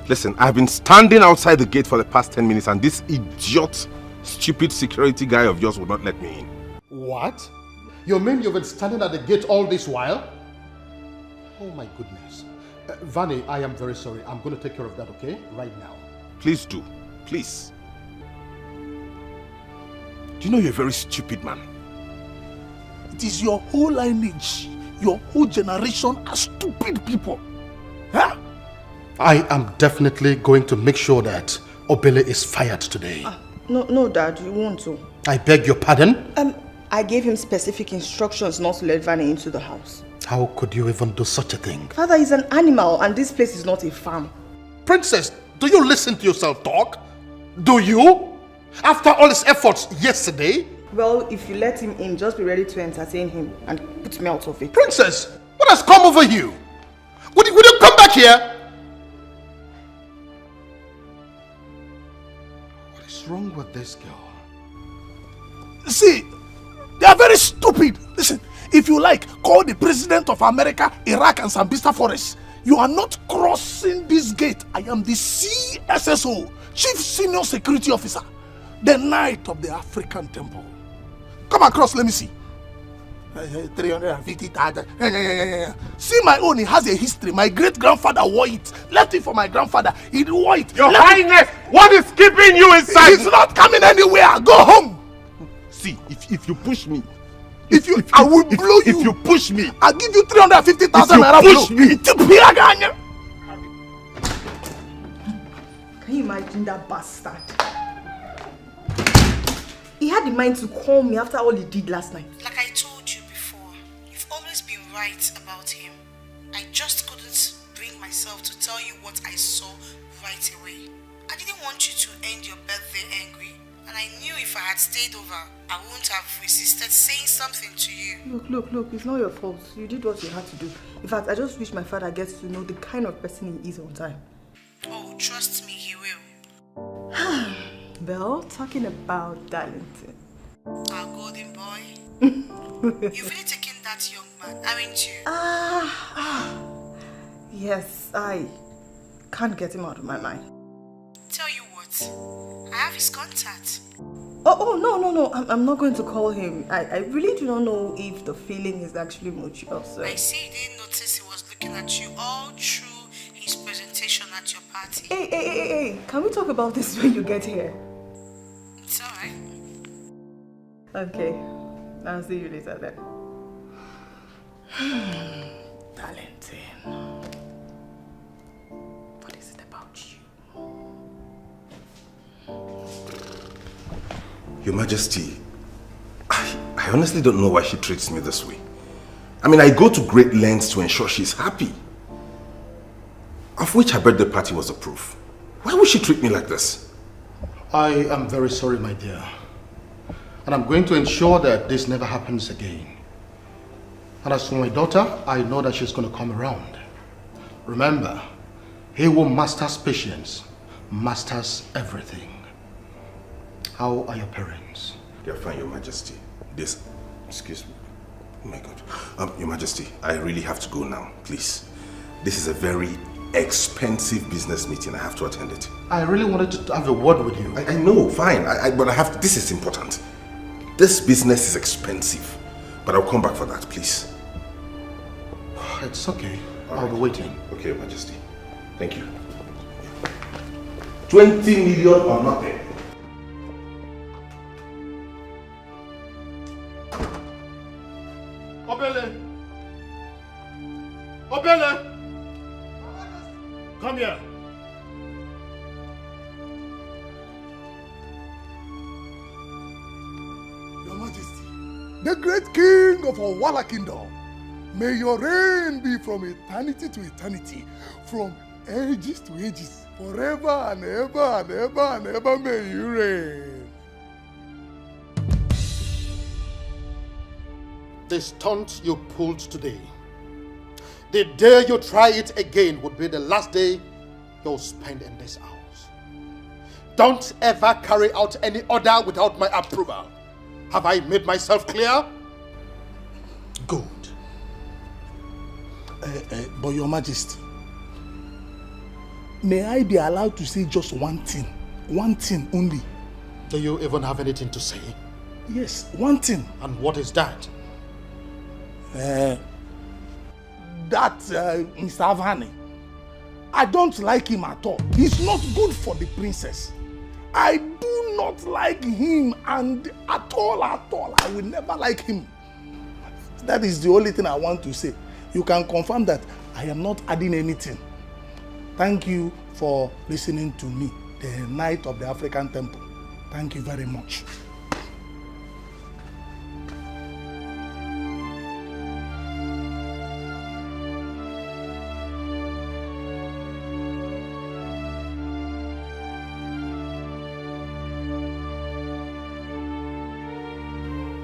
Listen, I've been standing outside the gate for the past 10 minutes and this stupid security guy of yours would not let me in. What? You mean you've been standing at the gate all this while? Oh my goodness. Vani, I am very sorry. I'm going to take care of that, okay? Right now. Please do. Please. Do you know you're a very stupid man? It is your whole lineage, your whole generation are stupid people. Huh? I am definitely going to make sure that Obele is fired today. No, Dad, you won't to. I beg your pardon? I gave him specific instructions not to let Vani into the house. How could you even do such a thing? Father, he's an animal and this place is not a farm. Princess, do you listen to yourself talk? Do you? After all his efforts yesterday? Well, if you let him in, just be ready to entertain him and put me out of it. Princess, what has come over you? Would you come back here? What is wrong with this girl? See, they are very stupid. Listen, if you like, call the president of America, Iraq, and Sambisa Forest. You are not crossing this gate. I am the CSSO, Chief Senior Security Officer, the Knight of the African Temple. Come across, let me see. 350,000. See my own, it has a history. My great-grandfather wore it. Left it for my grandfather. He wore it. Your Highness, what is keeping you inside? He's not coming anywhere. Go home. See, if you push me, I will blow you. If you push me, I'll give you 350,000 naira. Push me. Can you imagine that bastard? He had the mind to call me after all he did last night. Like I told you before, you've always been right about him. I just couldn't bring myself to tell you what I saw right away. I didn't want you to end your birthday angry. And I knew if I had stayed over, I wouldn't have resisted saying something to you. Look, it's not your fault. You did what you had to do. In fact, I just wish my father gets to know the kind of person he is on time. Oh, trust me, he will. Well, talking about Darlington. Our golden boy. You've really taken that young man, haven't you? Yes, I can't get him out of my mind. Tell you what, I have his contact. Oh, no. I'm not going to call him. I really do not know if the feeling is actually mutual, so. I see you didn't notice he was looking at you all through his presentation at your party. Hey, can we talk about this when you get here? It's alright. Okay, I'll see you later then. Darlington. What is it about you? Your Majesty, I honestly don't know why she treats me this way. I mean, I go to great lengths to ensure she's happy. Of which her birthday party was a proof. Why would she treat me like this? I am very sorry, my dear. And I'm going to ensure that this never happens again. And as for my daughter, I know that she's going to come around. Remember, he who masters patience, masters everything. How are your parents? They're fine, Your Majesty. Excuse me. Oh my God. Your Majesty, I really have to go now, please. This is a very expensive business meeting. I have to attend it. I really wanted to have a word with you. I know, fine. But I have to. This is important. This business is expensive. But I'll come back for that, please. It's okay. I'll be waiting. Okay, Your Majesty. Thank you. 20 million or nothing. Obele! Come here. Your Majesty, the great king of Owala Kingdom, may your reign be from eternity to eternity, from ages to ages, forever and ever and ever and ever may you reign. The stunt you pulled today, the day you try it again would be the last day you'll spend in this house. Don't ever carry out any order without my approval. Have I made myself clear? Good. But Your Majesty, may I be allowed to say just one thing? One thing only. Do you even have anything to say? Yes, one thing. And what is that? Mr. Vani, I don't like him at all. He's not good for the princess. I do not like him, and at all, I will never like him. That is the only thing I want to say. You can confirm that I am not adding anything. Thank you for listening to me, the Knight of the African Temple. Thank you very much.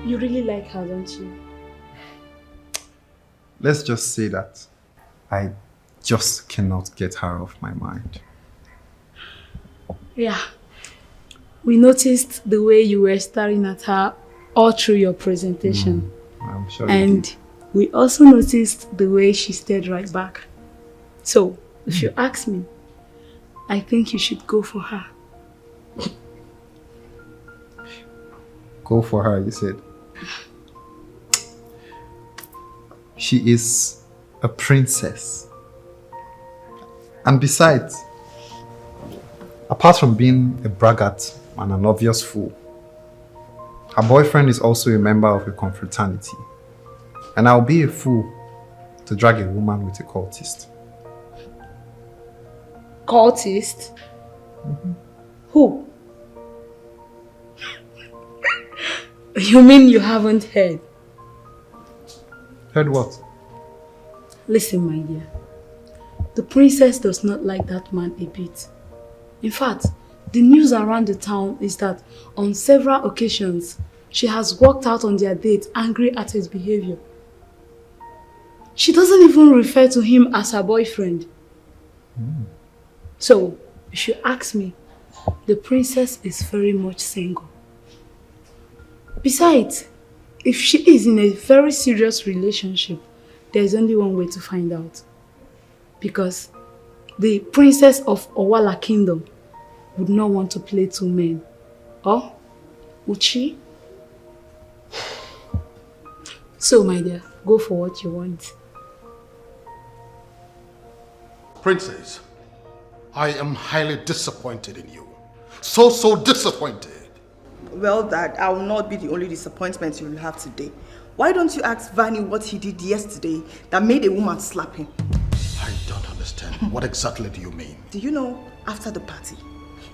You really like her, don't you? Let's just say that I just cannot get her off my mind. Yeah. We noticed the way you were staring at her all through your presentation. I'm sure And we also noticed the way she stared right back. So, if you ask me, I think you should go for her. Go for her, you said. She is a princess. And besides, apart from being a braggart and an obvious fool, her boyfriend is also a member of a confraternity. And I'll be a fool to drag a woman with a cultist. Cultist? Who? You mean you haven't heard? Heard what? Listen, my dear. The princess does not like that man a bit. In fact, the news around the town is that on several occasions, she has walked out on their date angry at his behavior. She doesn't even refer to him as her boyfriend. So, if you ask me, the princess is very much single. Besides, if she is in a very serious relationship, there is only one way to find out. Because the princess of Owala Kingdom would not want to play two men. Or would she? So, my dear, go for what you want. Princess, I am highly disappointed in you. So disappointed. Well, Dad, I will not be the only disappointment you will have today. Why don't you ask Vani what he did yesterday that made a woman slap him? I don't understand. What exactly do you mean? Do you know, after the party,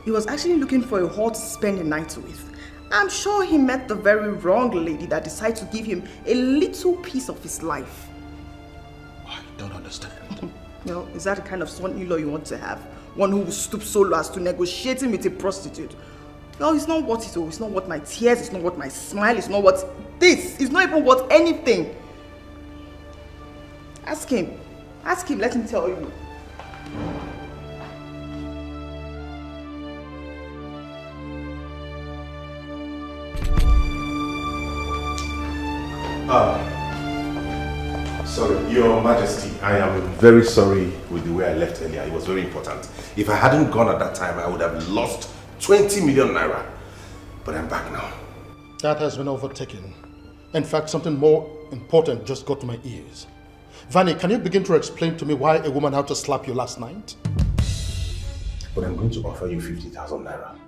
he was actually looking for a hall to spend the night with. I'm sure he met the very wrong lady that decided to give him a little piece of his life. I don't understand. No, is that the kind of son-in-law you want to have? One who will stoop so low as to negotiating with a prostitute? No, it's not what it is. It's not what my tears, it's not what my smile, it's not what this. It's not even what anything. Ask him. Ask him, let him tell you. Sorry, Your Majesty, I am very sorry with the way I left earlier. It was very important. If I hadn't gone at that time, I would have lost 20 million naira. But I'm back now. That has been overtaken. In fact, something more important just got to my ears. Vani, can you begin to explain to me why a woman had to slap you last night? But I'm going to offer you 50,000 naira.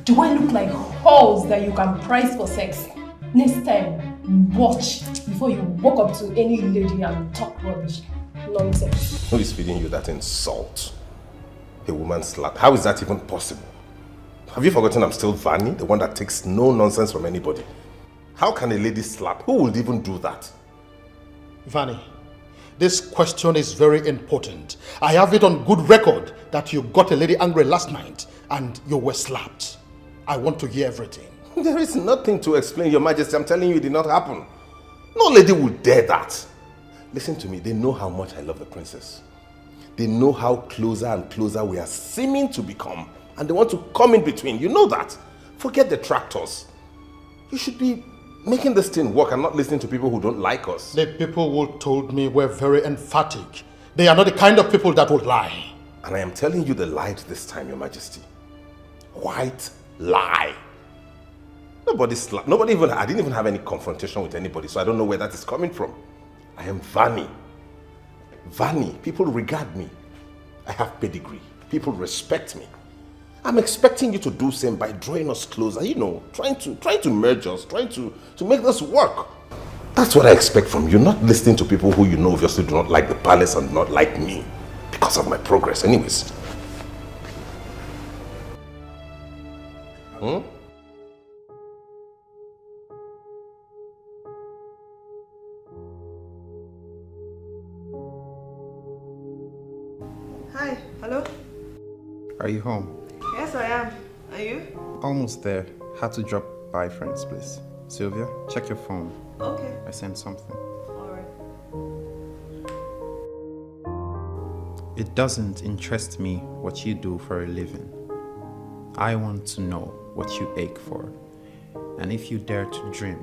Do I look like hoes that you can price for sex? Next time, watch before you walk up to any lady and talk rubbish. Nonsense. Who is feeding you that insult? A woman slap. How is that even possible? Have you forgotten I'm still Vani, the one that takes no nonsense from anybody? How can a lady slap? Who would even do that? Vani, this question is very important. I have it on good record that you got a lady angry last night and you were slapped. I want to hear everything. There is nothing to explain, Your Majesty. I'm telling you, it did not happen. No lady would dare that. Listen to me, they know how much I love the princess. They know how closer and closer we are seeming to become. And they want to come in between. You know that. Forget the tractors. You should be making this thing work and not listening to people who don't like us. The people who told me were very emphatic. They are not the kind of people that would lie. And I am telling you the light this time, Your Majesty. White lie. Nobody even, I didn't even have any confrontation with anybody, so I don't know where that is coming from. I am Vani. Vani, people regard me. I have pedigree. People respect me. I'm expecting you to do the same by drawing us closer, you know, trying to merge us, trying to make this work. That's what I expect from you, not listening to people who you know obviously do not like the palace and not like me because of my progress anyways. Hi, hello? Are you home? Yes, I am. Are you? Almost there. Had to drop by friend's place. Sylvia, check your phone. Okay. I sent something. Alright. It doesn't interest me what you do for a living. I want to know what you ache for, and if you dare to dream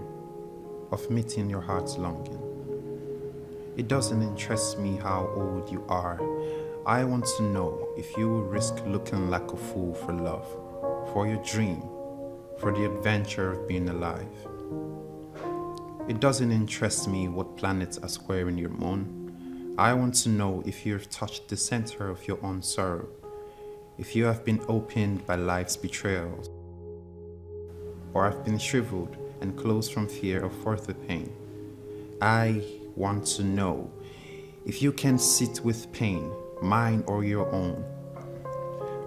of meeting your heart's longing. It doesn't interest me how old you are. I want to know if you will risk looking like a fool for love, for your dream, for the adventure of being alive. It doesn't interest me what planets are squaring your moon. I want to know if you've touched the center of your own sorrow, if you have been opened by life's betrayals, or have been shriveled and closed from fear of further pain. I want to know if you can sit with pain, mine or your own,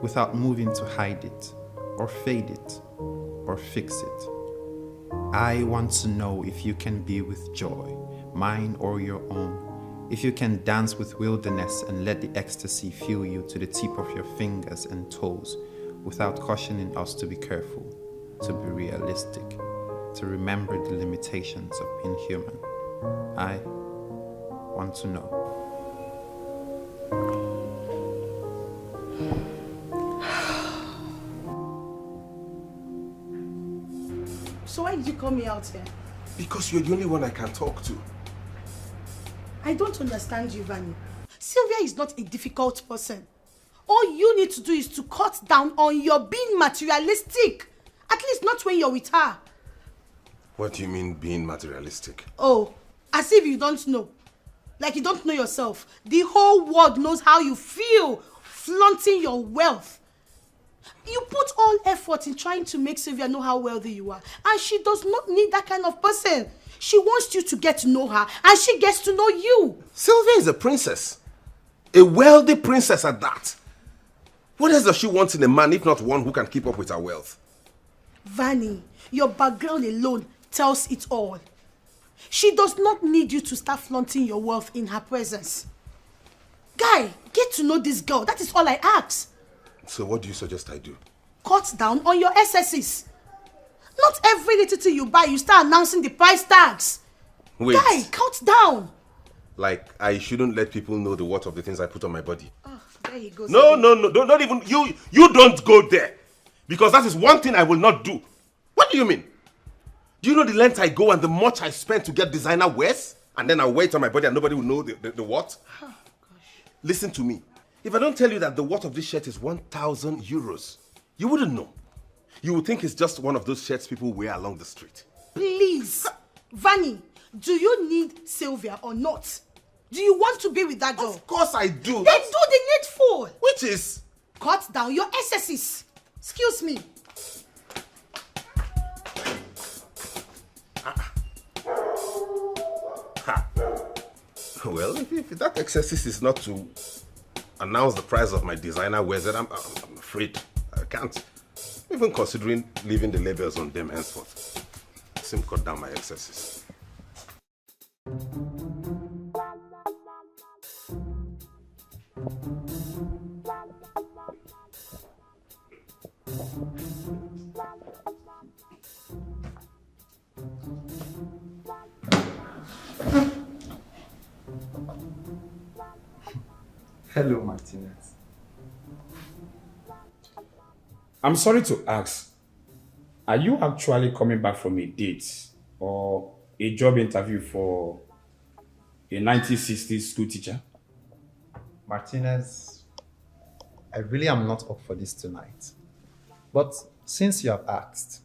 without moving to hide it, or fade it, or fix it. I want to know if you can be with joy, mine or your own, if you can dance with wilderness and let the ecstasy fill you to the tip of your fingers and toes, without cautioning us to be careful, to be realistic, to remember the limitations of being human. I want to know. So why did you call me out here? Because you're the only one I can talk to. I don't understand you, Vani. Sylvia is not a difficult person. All you need to do is to cut down on your being materialistic. At least not when you're with her. What do you mean being materialistic? Oh, as if you don't know. Like you don't know yourself. The whole world knows how you feel flaunting your wealth. You put all effort in trying to make Sylvia know how wealthy you are. And she does not need that kind of person. She wants you to get to know her and she gets to know you. Sylvia is a princess. A wealthy princess at that. What else does she want in a man if not one who can keep up with her wealth? Vani, your background alone tells it all. She does not need you to start flaunting your wealth in her presence. Guy, get to know this girl. That is all I ask. So what do you suggest I do? Cut down on your excesses. Not every little thing you buy, you start announcing the price tags. Wait. Guy, cut down. Like, I shouldn't let people know the worth of the things I put on my body. Oh, there he goes. No, don't even, you don't go there. Because that is one thing I will not do. What do you mean? Do you know the length I go and the much I spend to get designer wears? And then I wear it on my body and nobody will know the what? Oh, gosh. Listen to me. If I don't tell you that the worth of this shirt is 1,000 euros, you wouldn't know. You would think it's just one of those shirts people wear along the street. Please, Vani, do you need Sylvia or not? Do you want to be with that girl? Of course I do. Then do the needful. Which is? Cut down your excesses. Excuse me. Well, if that excesses is not to announce the price of my designer wears, then I'm afraid I can't. Even considering leaving the labels on them henceforth. Seem cut down my excesses. Hello, Martinez. I'm sorry to ask, are you actually coming back from a date or a job interview for a 1960s school teacher? Martinez, I really am not up for this tonight. But since you have asked,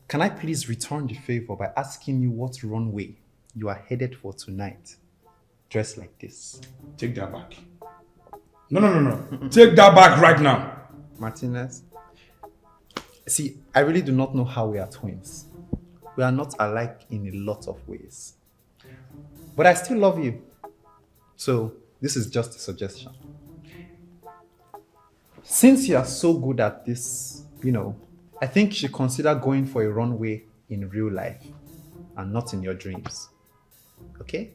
can I please return the favor by asking you what runway you are headed for tonight? Dressed like this. Take that back. No. Take that back right now. Martinez, see, I really do not know how we are twins. We are not alike in a lot of ways. But I still love you. So, this is just a suggestion. Since you are so good at this, I think you should consider going for a runway in real life and not in your dreams. Okay?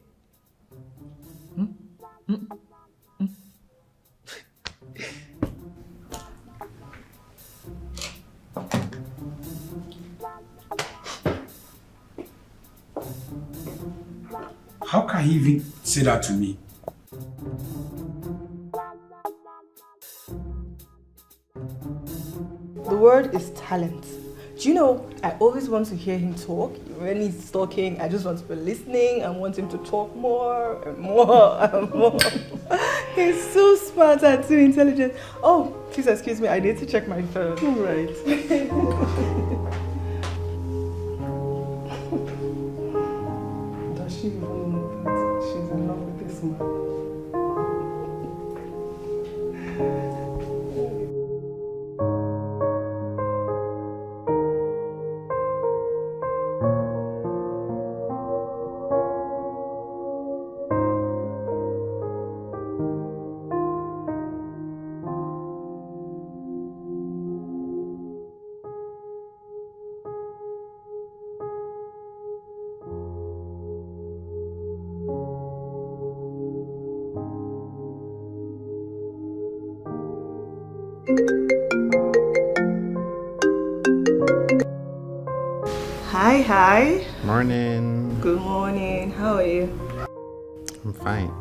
How can he even say that to me? word is talent. Do you know, I always want to hear him talk. When he's talking, I just want to be listening and want him to talk more and more and more. He's so smart and too intelligent. Oh, please excuse me, I need to check my phone. All right. Does she even know that she's in love with this man? Hi. Morning. Good morning. How are you? I'm fine.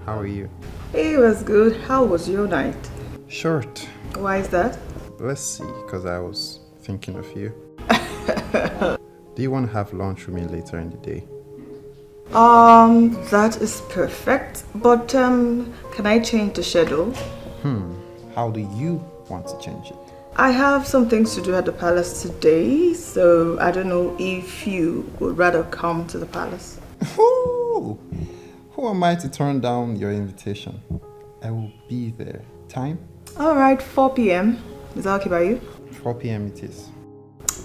How are you? It was good. How was your night? Short. Why is that? Let's see, because I was thinking of you. Do you want to have lunch with me later in the day? That is perfect. But can I change the schedule? How do you want to change it? I have some things to do at the palace today, so I don't know if you would rather come to the palace. Who am I to turn down your invitation? I will be there. Time? Alright, 4 p.m. Is that okay by you? 4 p.m. it is.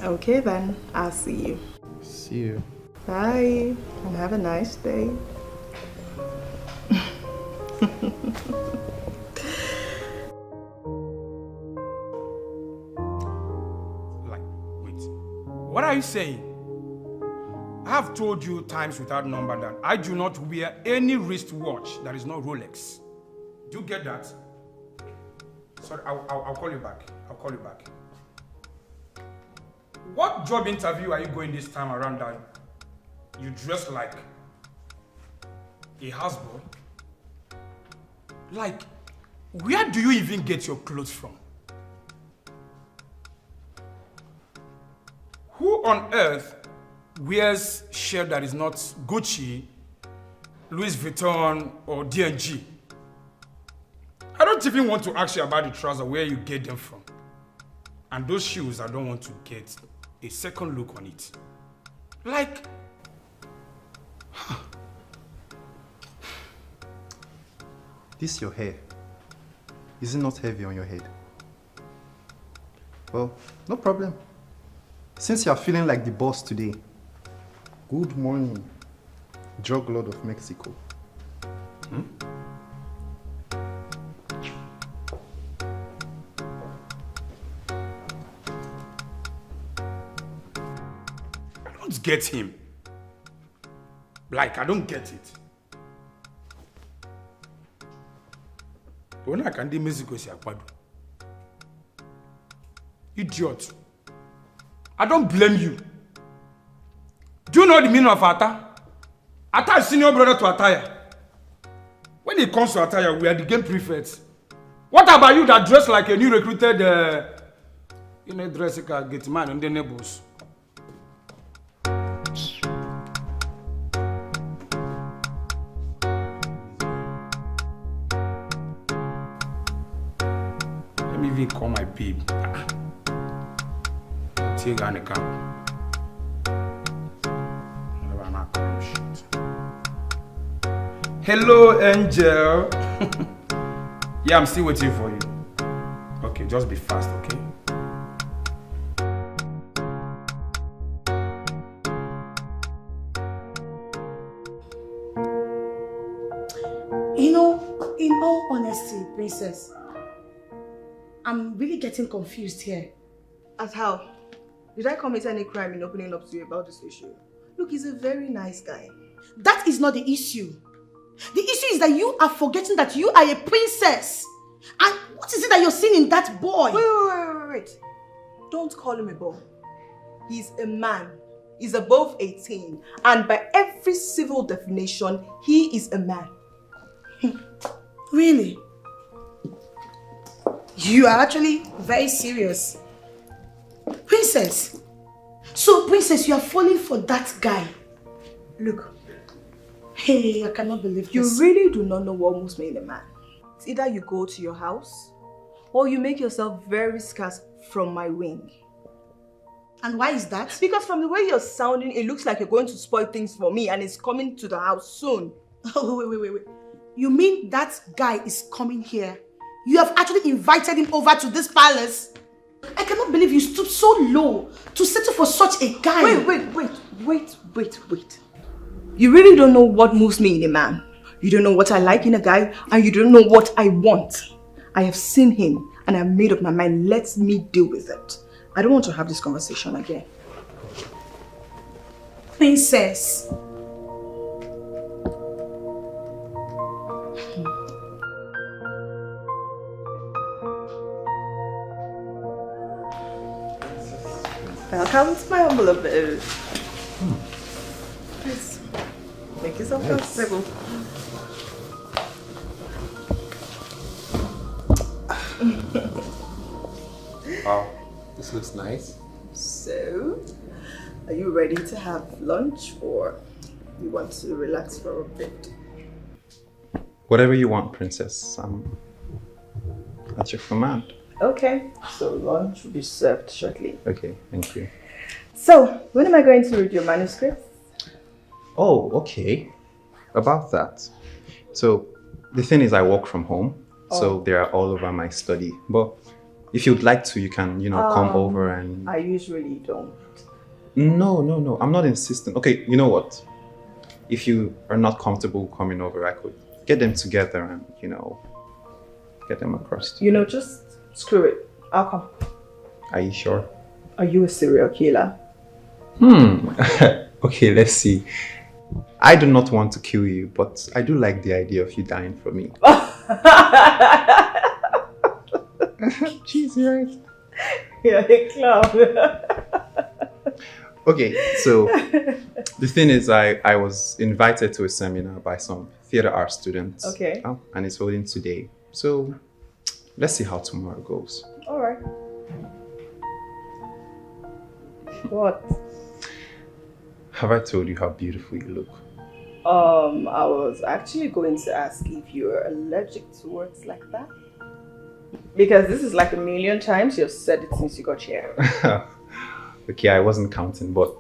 Okay then, I'll see you. See you. Bye, and have a nice day. What are you saying? I have told you times without number that I do not wear any wristwatch that is not Rolex. Do you get that? Sorry, I'll call you back. I'll call you back. What job interview are you going this time around that you dress like a houseboy? Like, where do you even get your clothes from? Who on earth wears shirt that is not Gucci, Louis Vuitton, or D&G? I don't even want to ask you about the trousers, where you get them from. And those shoes, I don't want to get a second look on it. Like, This your hair. Is it not heavy on your head? Well, no problem. Since you are feeling like the boss today, good morning, drug lord of Mexico. I don't get him. Like, I don't get it. When I can do Mexico, idiot. I don't blame you. Do you know the meaning of attire? Attire is senior brother to attire. When it comes to attire, we are the game prefects. What about you that dress like a new recruited, dress like a get man and the neighbors? Let me even call my babe. Take on the camp. Hello, Angel. Yeah, I'm still waiting for you. Okay, just be fast, okay? You know, in all honesty, Princess, I'm really getting confused here. As how? Did I commit any crime in opening up to you about this issue? Look, he's a very nice guy. That is not the issue. The issue is that you are forgetting that you are a princess. And what is it that you're seeing in that boy? Wait. Don't call him a boy. He's a man. He's above 18. And by every civil definition, he is a man. Really? You are actually very serious. princess. So, princess, you are falling for that guy. Look. Hey, I cannot believe You this. really do not know what moves me in a man. It's either you go to your house or you make yourself very scarce from my wing. And why is that? Because from the way you're sounding, it looks like you're going to spoil things for me and it's coming to the house soon. Oh, wait. You mean that guy is coming here? You have actually invited him over to this palace? I cannot believe you stooped so low to settle for such a guy. Wait. You really don't know what moves me in a man. You don't know what I like in a guy and you don't know what I want. I have seen him and I've made up my mind. Let me deal with it. I don't want to have this conversation again. Princess. Welcome to my humble abode. Please, make yourself comfortable. Wow, this looks nice. So, are you ready to have lunch or you want to relax for a bit? Whatever you want, princess. I'm at your command. Okay, so lunch will be served shortly. Okay, thank you. So, when am I going to read your manuscript? Oh, okay. About that. So, the thing is I work from home, so they are all over my study. But if you'd like to, you can, come over and... I usually don't. No. I'm not insistent. Okay, you know what? If you are not comfortable coming over, I could get them together and, get them across to you. Just screw it. I'll come. Are you sure? Are you a serial killer? Okay, let's see. I do not want to kill you, but I do like the idea of you dying for me. Jeez, you're right. You're a clown. Okay, so the thing is I was invited to a seminar by some theater art students. Okay. And it's holding today. So let's see how tomorrow goes. Alright. What? Have I told you how beautiful you look? I was actually going to ask if you're allergic to words like that. Because this is like 1,000,000 times you've said it since you got here. Okay, I wasn't counting, but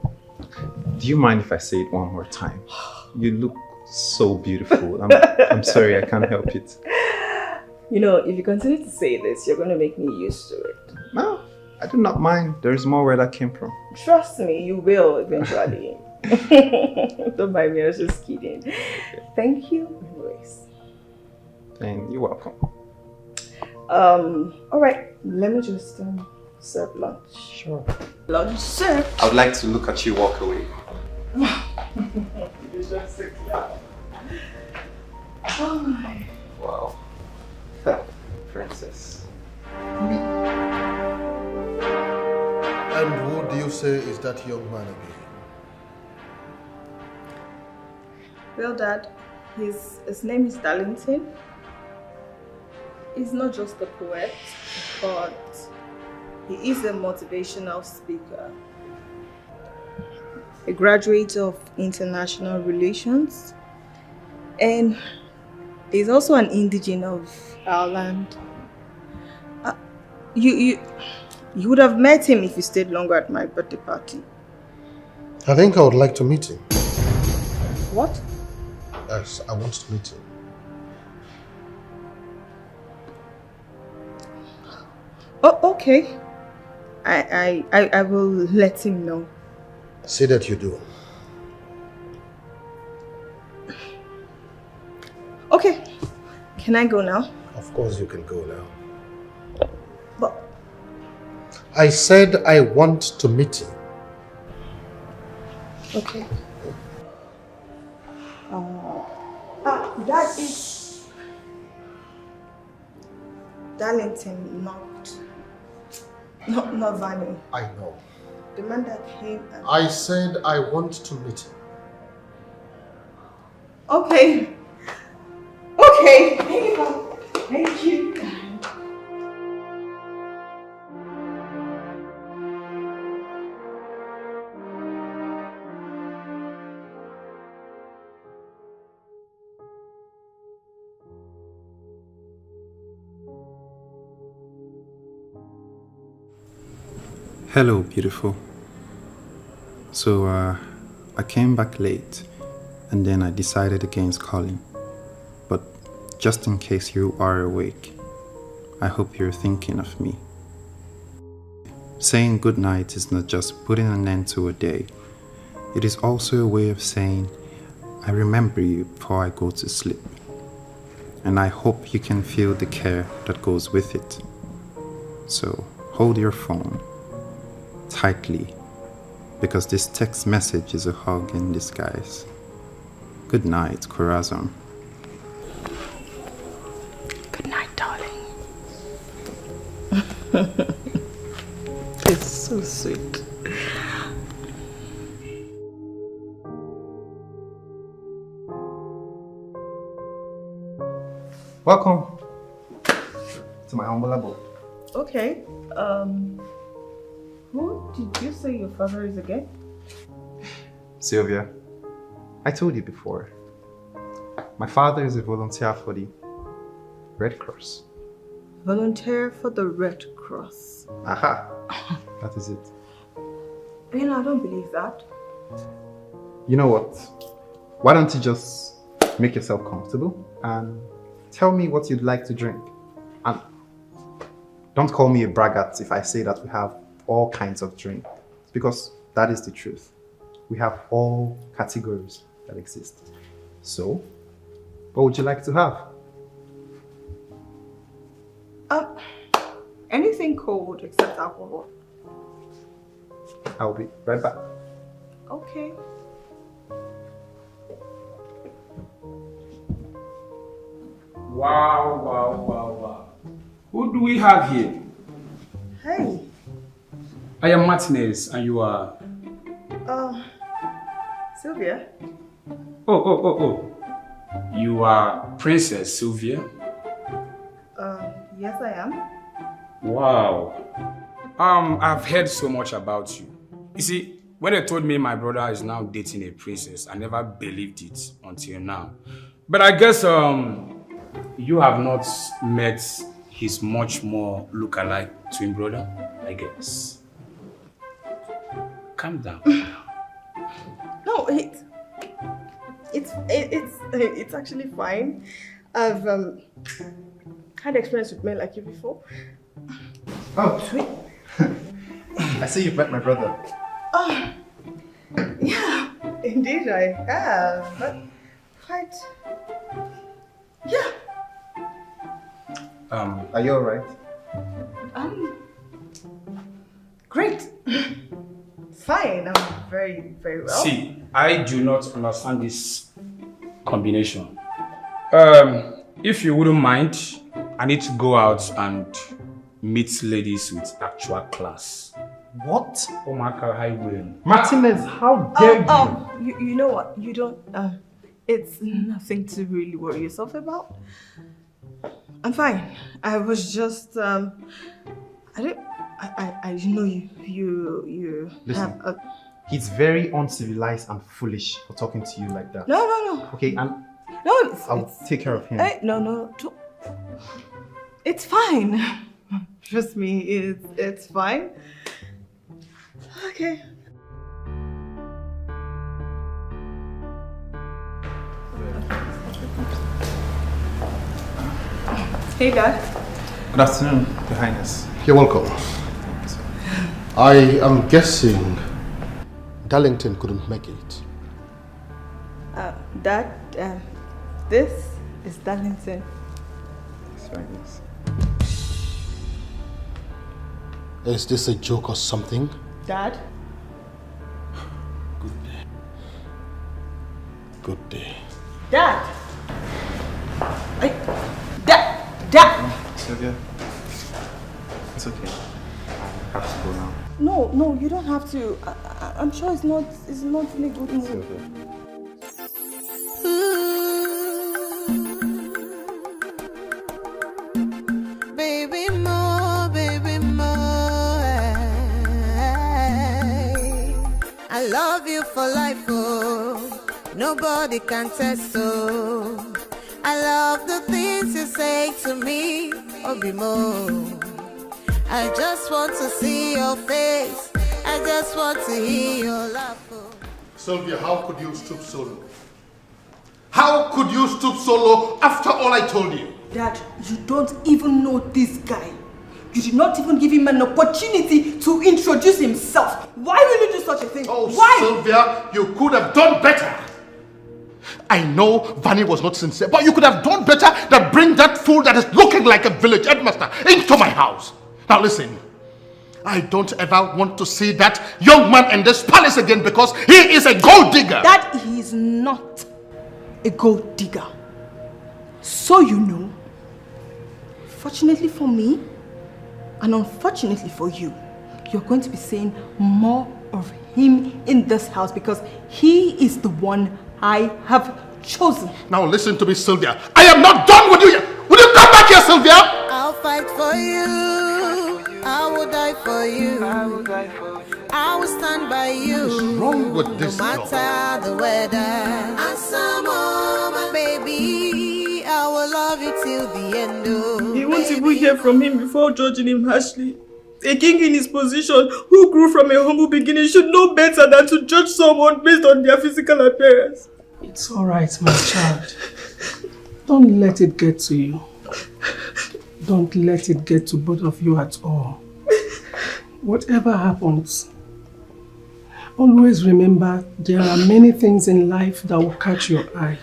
do you mind if I say it one more time? You look so beautiful. I'm sorry, I can't help it. If you continue to say this, you're going to make me used to it. No, I do not mind. There's more where that came from. Trust me, you will eventually. Don't mind me, I was just kidding. Thank you, anyways. And you're welcome. Alright, let me just serve lunch. Sure. Lunch served. I would like to look at you walk away. You're just a clown. Oh my. Wow. Princess. And who do you say is that young man again? Well, Dad, his name is Darlington. He's not just a poet, but he is a motivational speaker. A graduate of international relations. And he's also an indigene of Ireland. You would have met him if you stayed longer at my birthday party. I think I would like to meet him. What? Yes, I want to meet him. Oh, okay. I will let him know. Say that you do. Okay. Can I go now? Of course you can go now. But I said I want to meet him. okay. That is Darlington, not Vani. I know. The man that came and... I said I want to meet him. Okay. Okay. Thank you. Hello, beautiful. So, I came back late and then I decided against calling. But just in case you are awake, I hope you're thinking of me. Saying goodnight is not just putting an end to a day. It is also a way of saying, I remember you before I go to sleep. And I hope you can feel the care that goes with it. So hold your phone tightly, because this text message is a hug in disguise. Good night, Corazon. Good night, darling. It's so sweet. Welcome to my humble abode. Okay. Who did you say your father is again? Sylvia, I told you before. My father is a volunteer for the Red Cross. Volunteer for the Red Cross. Aha! That is it. You know, I don't believe that. You know what? Why don't you just make yourself comfortable and tell me what you'd like to drink? And don't call me a braggart if I say that we have all kinds of drink, because that is the truth. We have all categories that exist. So, what would you like to have? Anything cold except alcohol. I'll be right back. Okay. Wow. Who do we have here? Hey. I am Martinez and you are... Sylvia. Oh. You are Princess Sylvia? Yes I am. Wow. I've heard so much about you. You see, when they told me my brother is now dating a princess, I never believed it until now. But I guess you have not met his much more look-alike twin brother, I guess. Calm down. No, it's actually fine. I've had experience with men like you before. Oh, sweet. I see you've met my brother. Oh, yeah, indeed I have. But quite, yeah. Are you alright? Great. Fine, I'm very, very well. See, I do not understand this combination. If you wouldn't mind, I need to go out and meet ladies with actual class. What? Oh my God, I will. Martinez, how dare you? You know what? You don't. It's nothing to really worry yourself about. I'm fine. I was just. I know you Listen, have. he's very uncivilized and foolish for talking to you like that. No. Okay, and no, I'll take care of him. No. It's fine. Trust me, it's fine. Okay. Hey, Dad. Good afternoon, Your Highness. You're welcome. I am guessing Darlington couldn't make it. Dad, this is Darlington. That's right, yes. Is this a joke or something? Dad? Good day. Dad! Dad! Sylvia, it's okay. I have to go now. No, you don't have to. I'm sure it's not really good mood. Sylvia. Baby more. I love you for life, oh. Nobody can test, so. I love the things you say to me, Obimo. I just want to see your face. I just want to hear your laugh. Sylvia, how could you stoop so low? How could you stoop so low after all I told you? Dad, you don't even know this guy. You did not even give him an opportunity to introduce himself. Why will you do such a thing? Oh, why? Sylvia, you could have done better. I know Vani was not sincere, but you could have done better than bring that fool that is looking like a village headmaster into my house. Now listen, I don't ever want to see that young man in this palace again because he is a gold digger. That he is not a gold digger. So you know, fortunately for me, and unfortunately for you, you're going to be seeing more of him in this house because he is the one I have chosen. Now listen to me, Sylvia. I am not done with you yet. Will you come back here, Sylvia? I'll fight for you. I will die for you. I will stand by you. What's wrong with this no matter the weather. And some moment, baby, I will love you till the end. You won't even hear from him before judging him harshly. A king in his position who grew from a humble beginning should know better than to judge someone based on their physical appearance. It's alright, my child. Don't let it get to you. Don't let it get to both of you at all. Whatever happens, always remember there are many things in life that will catch your eye,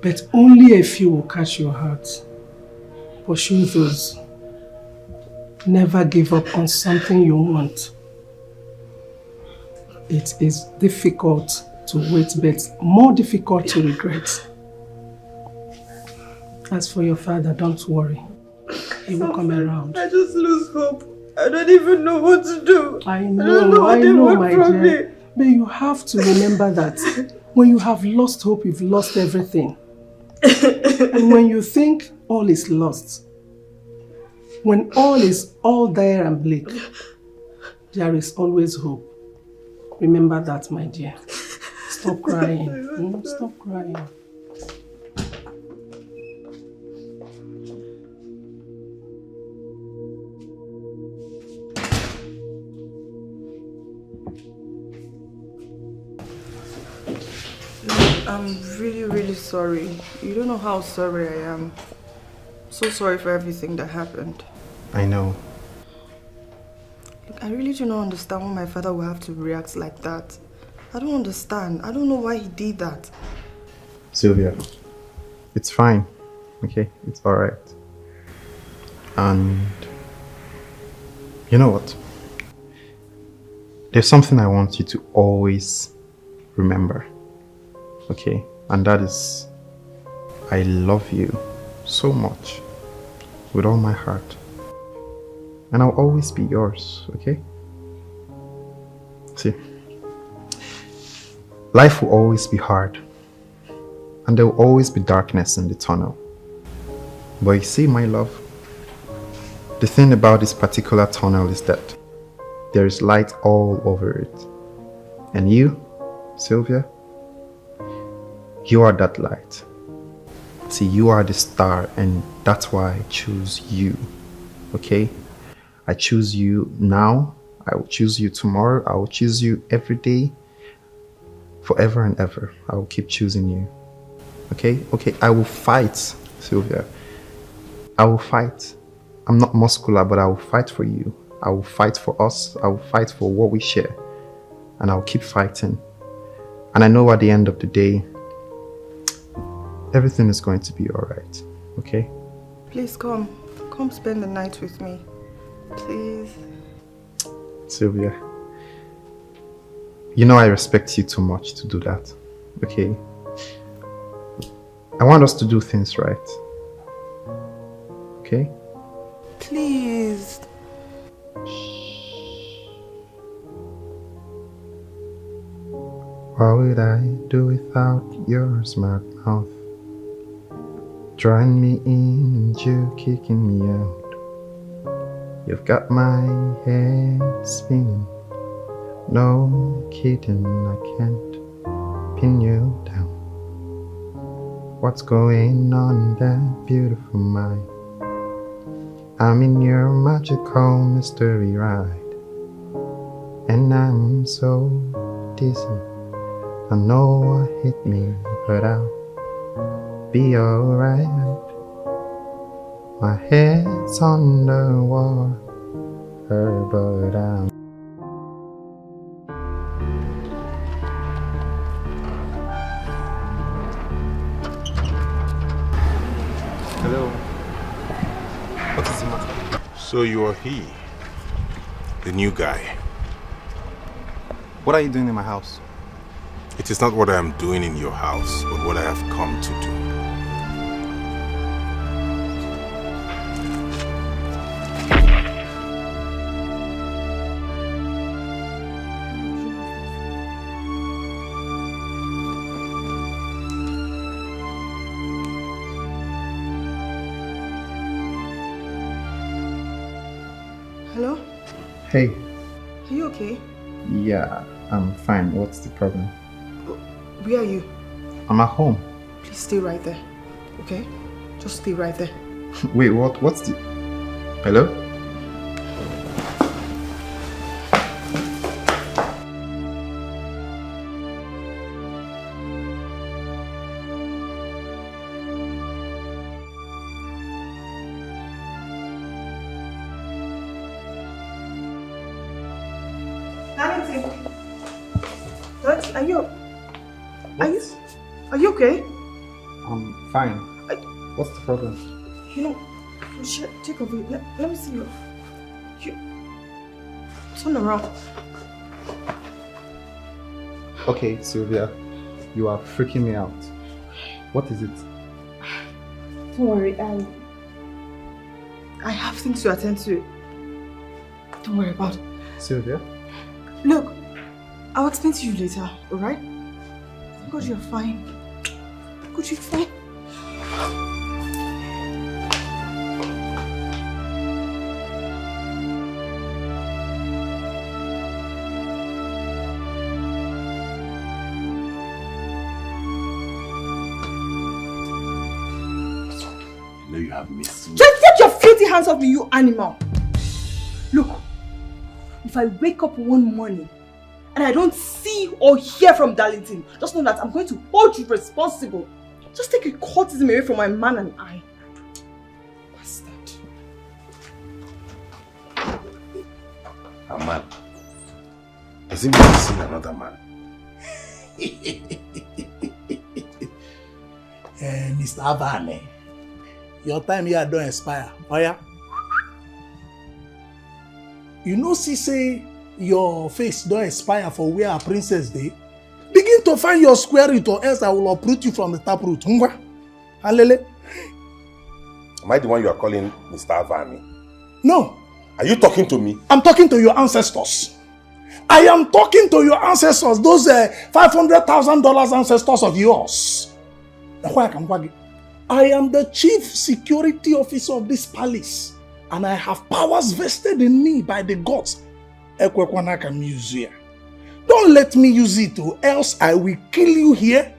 but only a few will catch your heart. Pursue those. Never give up on something you want. It is difficult to wait, but more difficult to regret. As for your father, don't worry. He will come around. I just lose hope. I don't even know what to do. I don't know what I they know, want my from dear. me. But you have to remember that when you have lost hope, you've lost everything. And when you think all is lost, when all is all there and bleak, there is always hope. Remember that, my dear. Stop crying. Stop crying. I'm really sorry. You don't know how sorry I am. So sorry for everything that happened. I know. Look, I really do not understand why my father will have to react like that. I don't understand. I don't know why he did that. Sylvia, it's fine. Okay, it's alright. And you know what? There's something I want you to always remember. Okay, and that is, I love you so much with all my heart, and I'll always be yours. Okay, see, life will always be hard and there will always be darkness in the tunnel, but you see, my love, the thing about this particular tunnel is that there is light all over it, and you, Sylvia, you are that light. See, you are the star, and that's why I choose you. Okay? I choose you now. I will choose you tomorrow. I will choose you every day. Forever and ever. I will keep choosing you. Okay? Okay, I will fight, Sylvia. I will fight. I'm not muscular, but I will fight for you. I will fight for us. I will fight for what we share. And I will keep fighting. And I know at the end of the day, everything is going to be alright, okay? Please come. Come spend the night with me. Please. Sylvia, you know I respect you too much to do that, okay? I want us to do things right, okay? Please. What would I do without your smart mouth? Drawing me in and you kicking me out. You've got my head spinning. No kidding, I can't pin you down. What's going on in that beautiful mind? I'm in your magical mystery ride, and I'm so dizzy. I know what hit me, but I'll be alright. My head's on the water, but I'm... Hello. What is the matter? So you are he, the new guy. What are you doing in my house? It is not what I am doing in your house, but what I have come to do. Hello? Hey. Are you okay? Yeah, I'm fine. What's the problem? Where are you? I'm at home. Please stay right there, okay? Just stay right there. Wait, what? What's the... Hello? Are you okay? I'm fine. What's the problem? You know, take off it. Let me see you. Turn around. Okay, Sylvia, you are freaking me out. What is it? Don't worry, I have things to attend to. Don't worry about it. Sylvia? Look, I'll explain to you later, alright? God, you're fine. God, you're fine. I know you have missed me. Just take your filthy hands off me, you animal! Look, if I wake up one morning and I don't see or hear from Darlington, just know that I'm going to hold you responsible. Just take a courtesy away from my man and I. Bastard. A man? Does he want to see another man? Mr. Vani, your time here don't expire. Oh yeah? You know, say your face don't expire for where a princess dey. Begin to find your square root, or else I will uproot you from the taproot. Halele. Am I the one you are calling Mr. Vani? No. Are you talking to me? I'm talking to your ancestors. I am talking to your ancestors, those $500,000 ancestors of yours. I am the chief security officer of this palace, and I have powers vested in me by the gods. Don't let me use it, or else I will kill you here.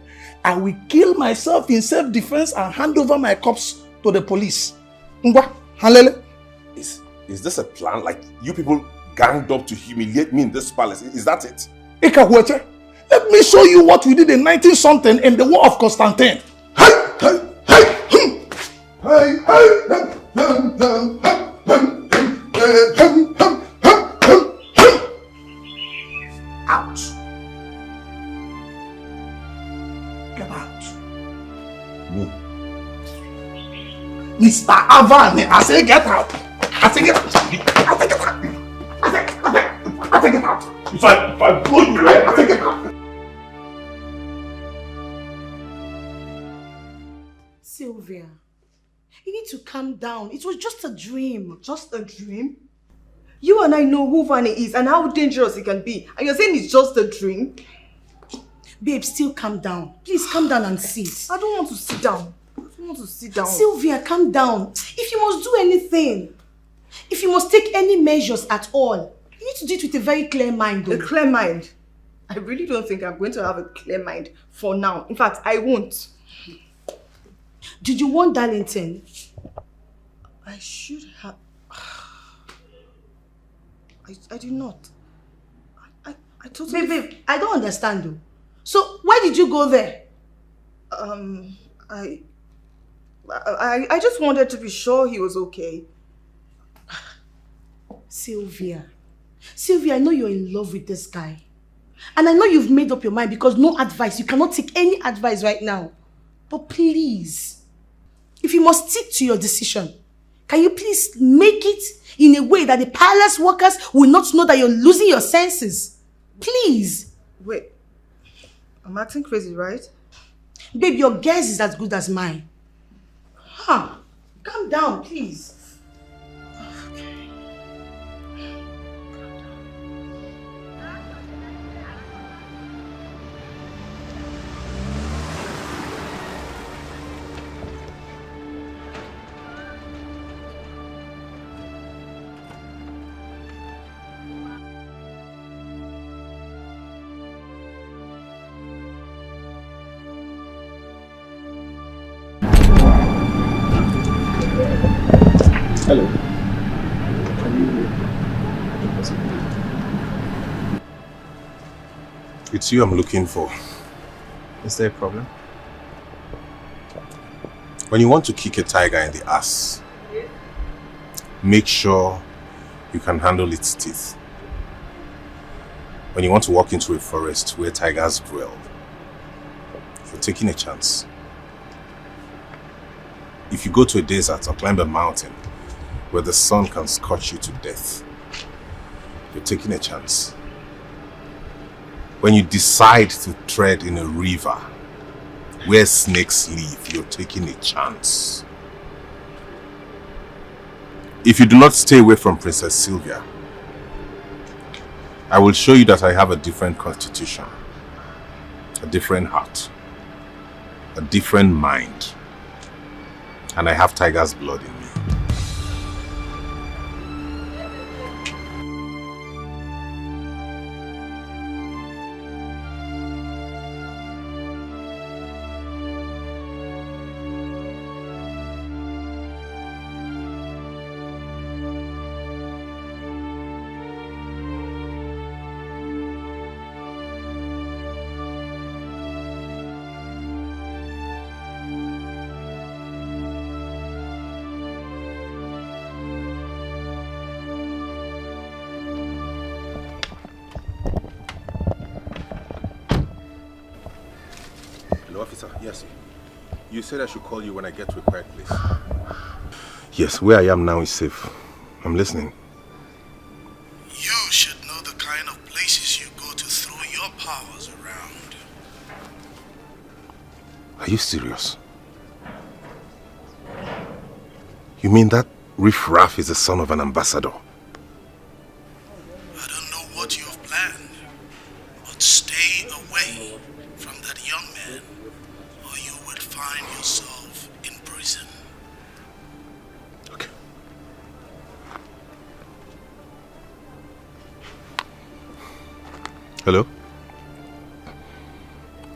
I will kill myself in self-defense and hand over my corpse to the police. Is this a plan? Like you people ganged up to humiliate me in this palace? Is that it? Let me show you what we did in 19-something in the War of Constantine. Out. Get out. Me? Mr. Avani, I say get out. I say get out. I say get out. I say get out. If I blow you, I say get out. Sylvia, you need to calm down. It was just a dream. Just a dream? You and I know who Vani is and how dangerous he can be. And you're saying it's just a dream? Babe, still calm down. Please calm down and sit. I don't want to sit down. I don't want to sit down. Sylvia, calm down. If you must do anything, if you must take any measures at all, you need to do it with a very clear mind. Though. A clear mind? I really don't think I'm going to have a clear mind for now. In fact, I won't. Did you want Darlington? I should have. I do not. I totally... Babe, I don't understand though. So, why did you go there? I just wanted to be sure he was okay. Sylvia, I know you're in love with this guy. And I know you've made up your mind because no advice. You cannot take any advice right now. But please, if you must stick to your decision, can you please make it in a way that the palace workers will not know that you're losing your senses? Please. Wait, I'm acting crazy, right? Babe, your guess is as good as mine. Huh? Calm down, please. Hello. It's you I'm looking for. Is there a problem? When you want to kick a tiger in the ass, make sure you can handle its teeth. When you want to walk into a forest where tigers dwell, you're taking a chance. If you go to a desert or climb a mountain where the sun can scorch you to death, you're taking a chance. When you decide to tread in a river where snakes live, you're taking a chance. If you do not stay away from Princess Sylvia, I will show you that I have a different constitution, a different heart, a different mind, and I have tiger's blood in me. Yes. You said I should call you when I get to a quiet place. Yes, where I am now is safe. I'm listening. You should know the kind of places you go to throw your powers around. Are you serious? You mean that riff-raff is the son of an ambassador? I don't know what you have planned, but stay away from that young man, or you will find yourself in prison. Okay. Hello?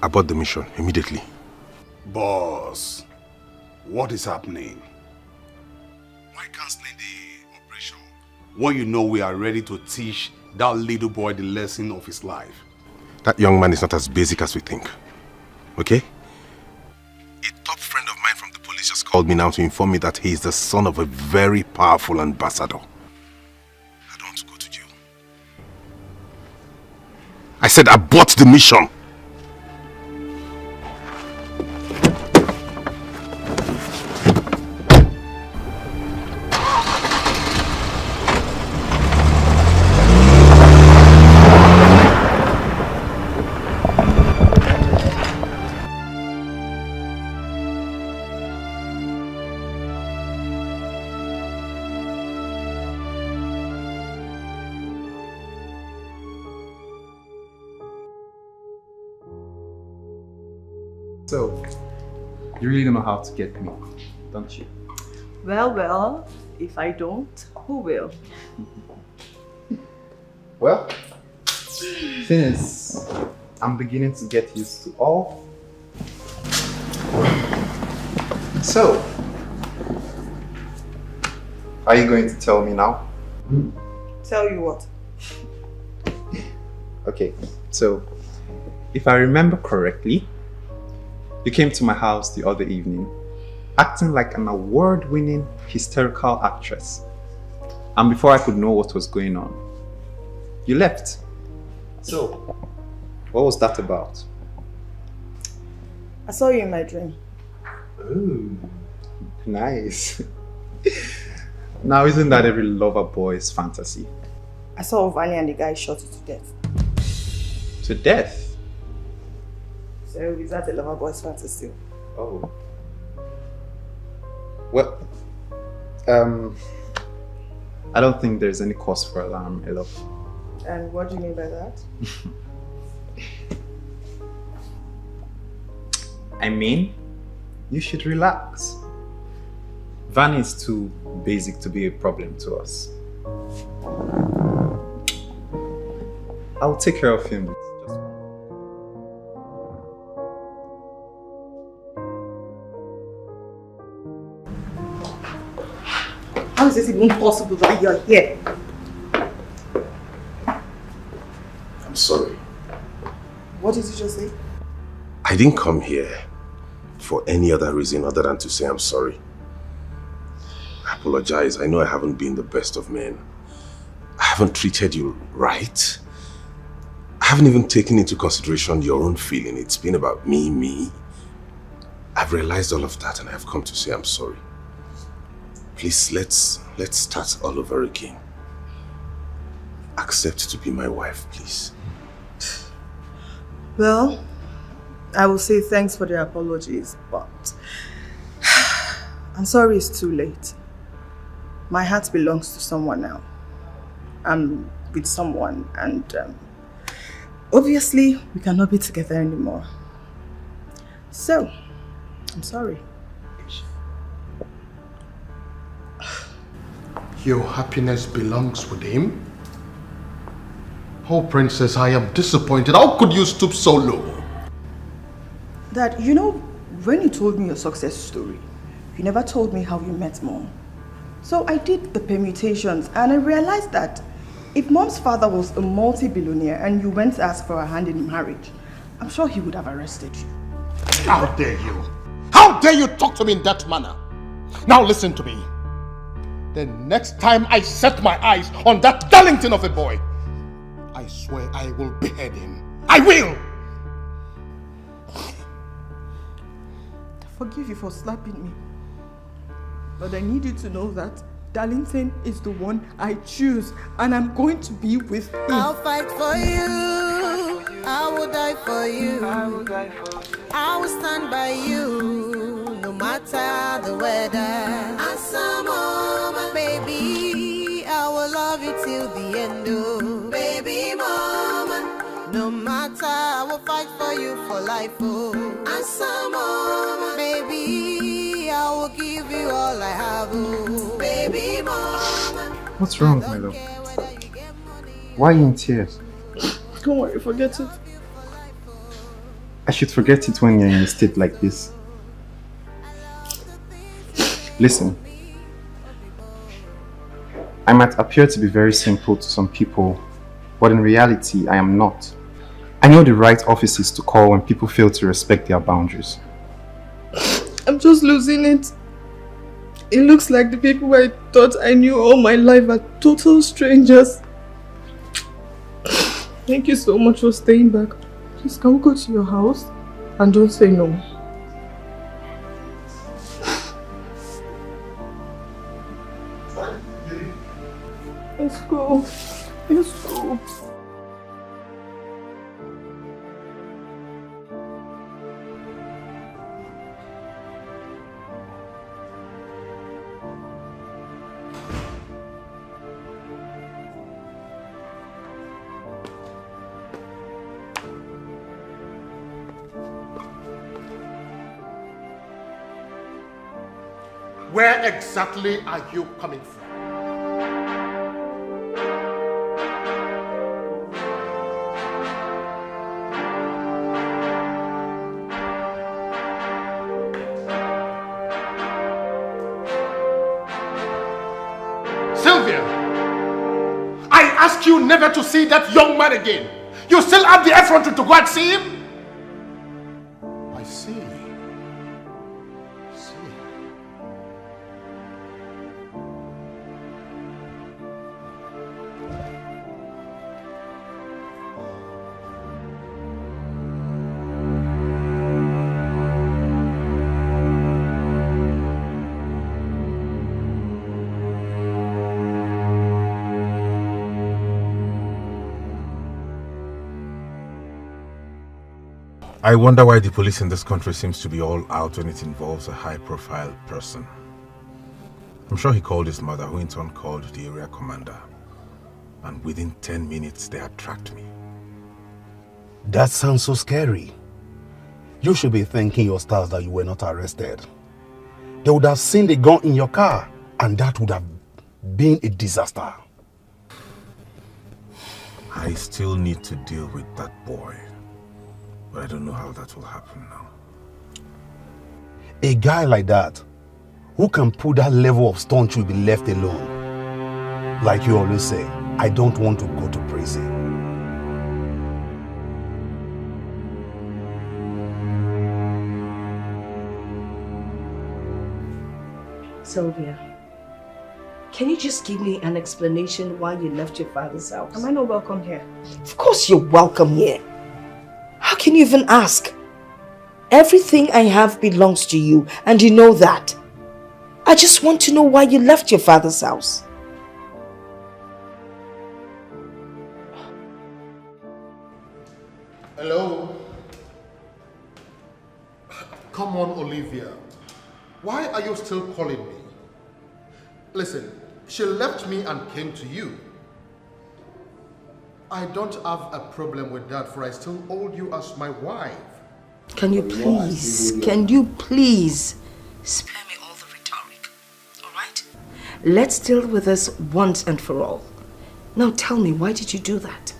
Abort the mission immediately. Boss, what is happening? Why canceling the operation? When you know we are ready to teach that little boy the lesson of his life. That young man is not as basic as we think. Okay? A top friend of mine from the police just called me now to inform me that he is the son of a very powerful ambassador. I don't want to go to jail. I said abort the mission. So, you really don't know how to get me, don't you? Well, if I don't, who will? Well, thing is, I'm beginning to get used to all. So, are you going to tell me now? Tell you what? Okay, so if I remember correctly, you came to my house the other evening acting like an award-winning hysterical actress. And before I could know what was going on, you left. So, what was that about? I saw you in my dream. Ooh, nice. Now, isn't that every lover boy's fantasy? I saw Vani and the guy shot you to death. To death? So is that a lover boy's fantasy? Oh. Well, I don't think there's any cause for alarm, Elo. And what do you mean by that? I mean, you should relax. Vani is too basic to be a problem to us. I'll take care of him. How is this even possible that you're here? I'm sorry. What did you just say? I didn't come here for any other reason other than to say I'm sorry. I apologize. I know I haven't been the best of men. I haven't treated you right. I haven't even taken into consideration your own feeling. It's been about me. I've realized all of that and I've come to say I'm sorry. Please, let's start all over again. Accept to be my wife, please. Well, I will say thanks for the apologies, but I'm sorry it's too late. My heart belongs to someone now. I'm with someone and obviously we cannot be together anymore. So, I'm sorry. Your happiness belongs with him? Oh, Princess, I am disappointed. How could you stoop so low? Dad, you know, when you told me your success story, you never told me how you met Mom. So I did the permutations and I realized that if Mom's father was a multi-billionaire and you went to ask for a hand in marriage, I'm sure he would have arrested you. How dare you? How dare you talk to me in that manner? Now listen to me. The next time I set my eyes on that darlington of a boy, I swear I will behead him. I will! I forgive you for slapping me. But I need you to know that Darlington is the one I choose and I'm going to be with him. I'll fight for you. I will die for you. I will stand by you no matter the weather. And some moment, baby, I will love you till the end. Oh, baby, mama, no matter, I will fight for you for life. Oh, and some moment, baby, I will give you all I have. Oh, baby, mama. What's wrong, my love? Why are you in tears? Don't worry, forget it. I should forget it when you're in a state like this. Listen, I might appear to be very simple to some people, but in reality, I am not. I know the right offices to call when people fail to respect their boundaries. I'm just losing it. It looks like the people I thought I knew all my life are total strangers. Thank you so much for staying back. Please, can we go to your house? And don't say no. Let's go. Let's go. Where exactly are you coming from? Sylvia! I ask you never to see that young man again, you still have the effrontery to go and see him? I see. I wonder why the police in this country seems to be all out when it involves a high-profile person. I'm sure he called his mother, who in turn called the area commander. And within 10 minutes, they had tracked me. That sounds so scary. You should be thanking your stars that you were not arrested. They would have seen the gun in your car, and that would have been a disaster. I still need to deal with that boy. But I don't know how that will happen now. A guy like that, who can put that level of stunt, should be left alone. Like you always say, I don't want to go to prison. Sylvia, can you just give me an explanation why you left your father's house? Am I not welcome here? Of course you're welcome here. How can you even ask? Everything I have belongs to you, and you know that. I just want to know why you left your father's house. Hello? Come on, Olivia. Why are you still calling me? Listen, she left me and came to you. I don't have a problem with that, for I still hold you as my wife. Can you please spare me all the rhetoric, alright? Let's deal with this once and for all. Now tell me, why did you do that?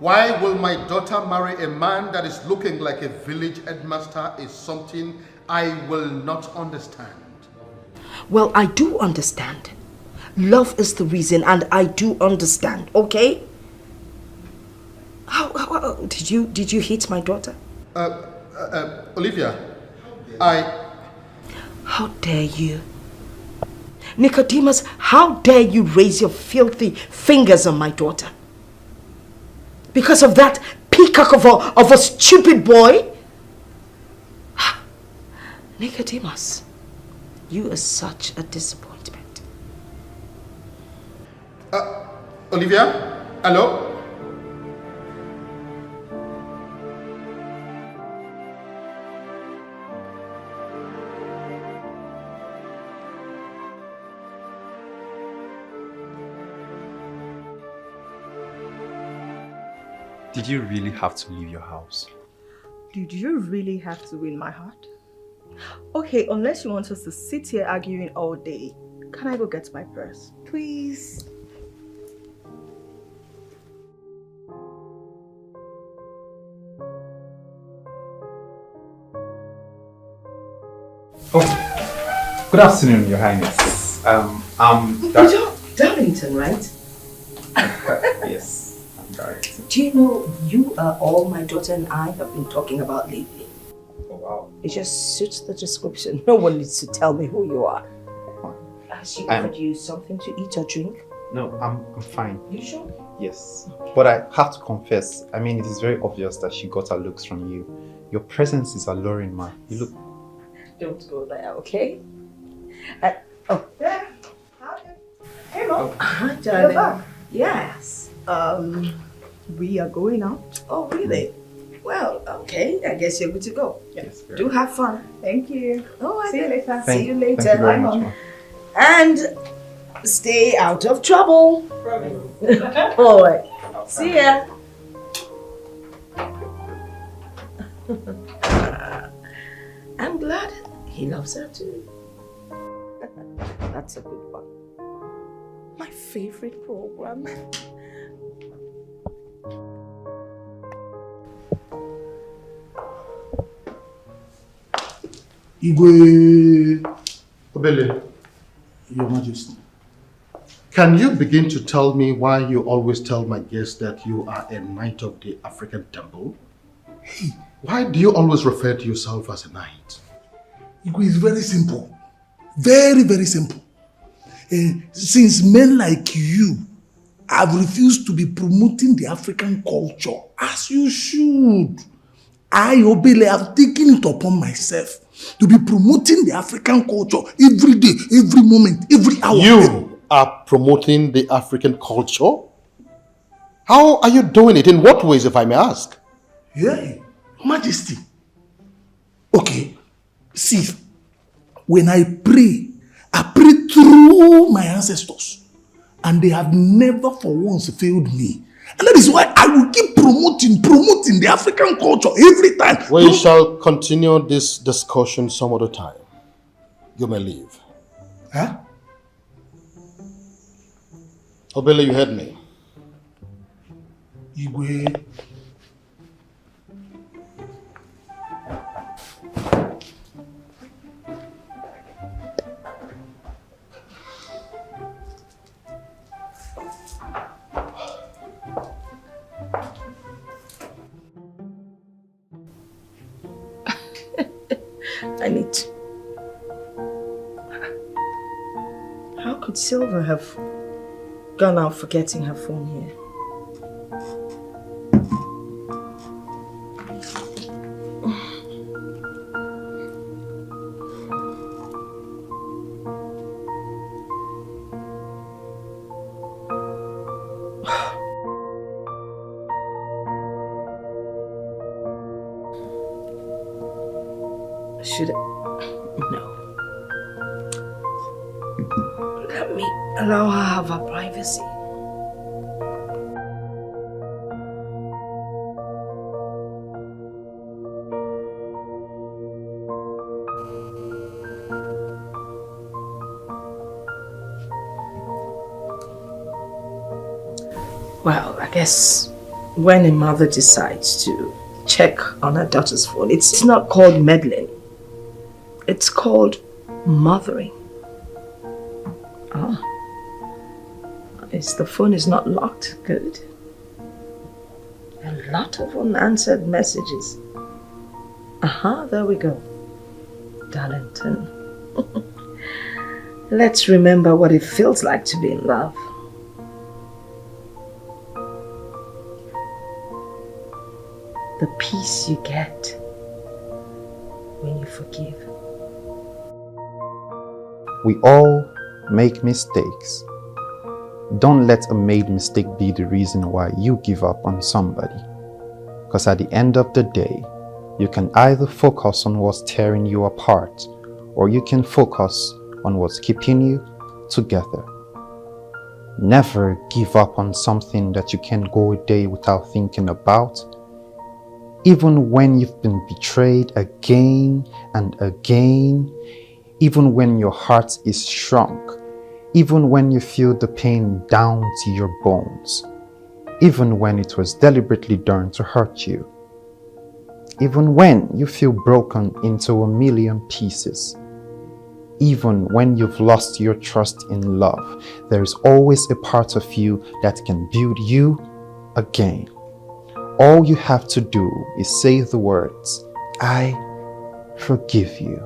Why will my daughter marry a man that is looking like a village headmaster is something I will not understand. Well, I do understand. Love is the reason, and I do understand, okay? How did you hit my daughter? Olivia, How dare you? Nicodemus, how dare you raise your filthy fingers on my daughter? Because of that peacock of a stupid boy? Nicodemus, you are such a disappointment. Olivia, hello? Did you really have to leave your house? Did you really have to win my heart? Okay, unless you want us to sit here arguing all day, can I go get my purse? Please. Oh, good afternoon, Your Highness. Darlington, right? Yes, I'm Darlington. Do you know you are all my daughter and I have been talking about lately? Oh, wow. It just suits the description. No one needs to tell me who you are. Has she offered you something to eat or drink? No, I'm fine. You sure? Yes. But I have to confess, I mean, it is very obvious that she got her looks from you. Your presence is alluring, man. You look... Don't go there, okay? Yeah. Hey, Mom. Hi, You're darling. back. Yes. We are going out. Oh, really? Well, okay. I guess you're good to go. Yes. Do have fun. Thank you. Oh, I See you later. See you later. Thank you very much, Mom. And stay out of trouble. All right. See ya. I'm glad he loves her too. That's a good one. My favorite program. Igwe Obele, Your Majesty. Can you begin to tell me why you always tell my guests that you are a knight of the African temple? Hey, why do you always refer to yourself as a knight? It's very simple. Very, very simple. Since men like you have refused to be promoting the African culture, as you should, I, Obele, have taken it upon myself to be promoting the African culture every day, every moment, every hour. You are promoting the African culture? How are you doing it? In what ways, if I may ask? Yeah, Majesty. Okay, see, when I pray through my ancestors, and they have never for once failed me. And that is why I will keep promoting the African culture every time. We shall continue this discussion some other time. You may leave. Huh? Obele, you heard me. Igwe. I need to. How could Silver have gone out forgetting her phone here? Should I? No. Let me allow her have her privacy. Well, I guess when a mother decides to check on her daughter's phone, it's not called meddling. It's called mothering. Ah. The phone is not locked. Good. A lot of unanswered messages. Aha, there we go. Darlington. Let's remember what it feels like to be in love. The peace you get when you forgive. We all make mistakes. Don't let a made mistake be the reason why you give up on somebody. Because at the end of the day, you can either focus on what's tearing you apart, or you can focus on what's keeping you together. Never give up on something that you can go a day without thinking about. Even when you've been betrayed again and again, even when your heart is shrunk, even when you feel the pain down to your bones, even when it was deliberately done to hurt you, even when you feel broken into a million pieces, even when you've lost your trust in love, there is always a part of you that can build you again. All you have to do is say the words, "I forgive you."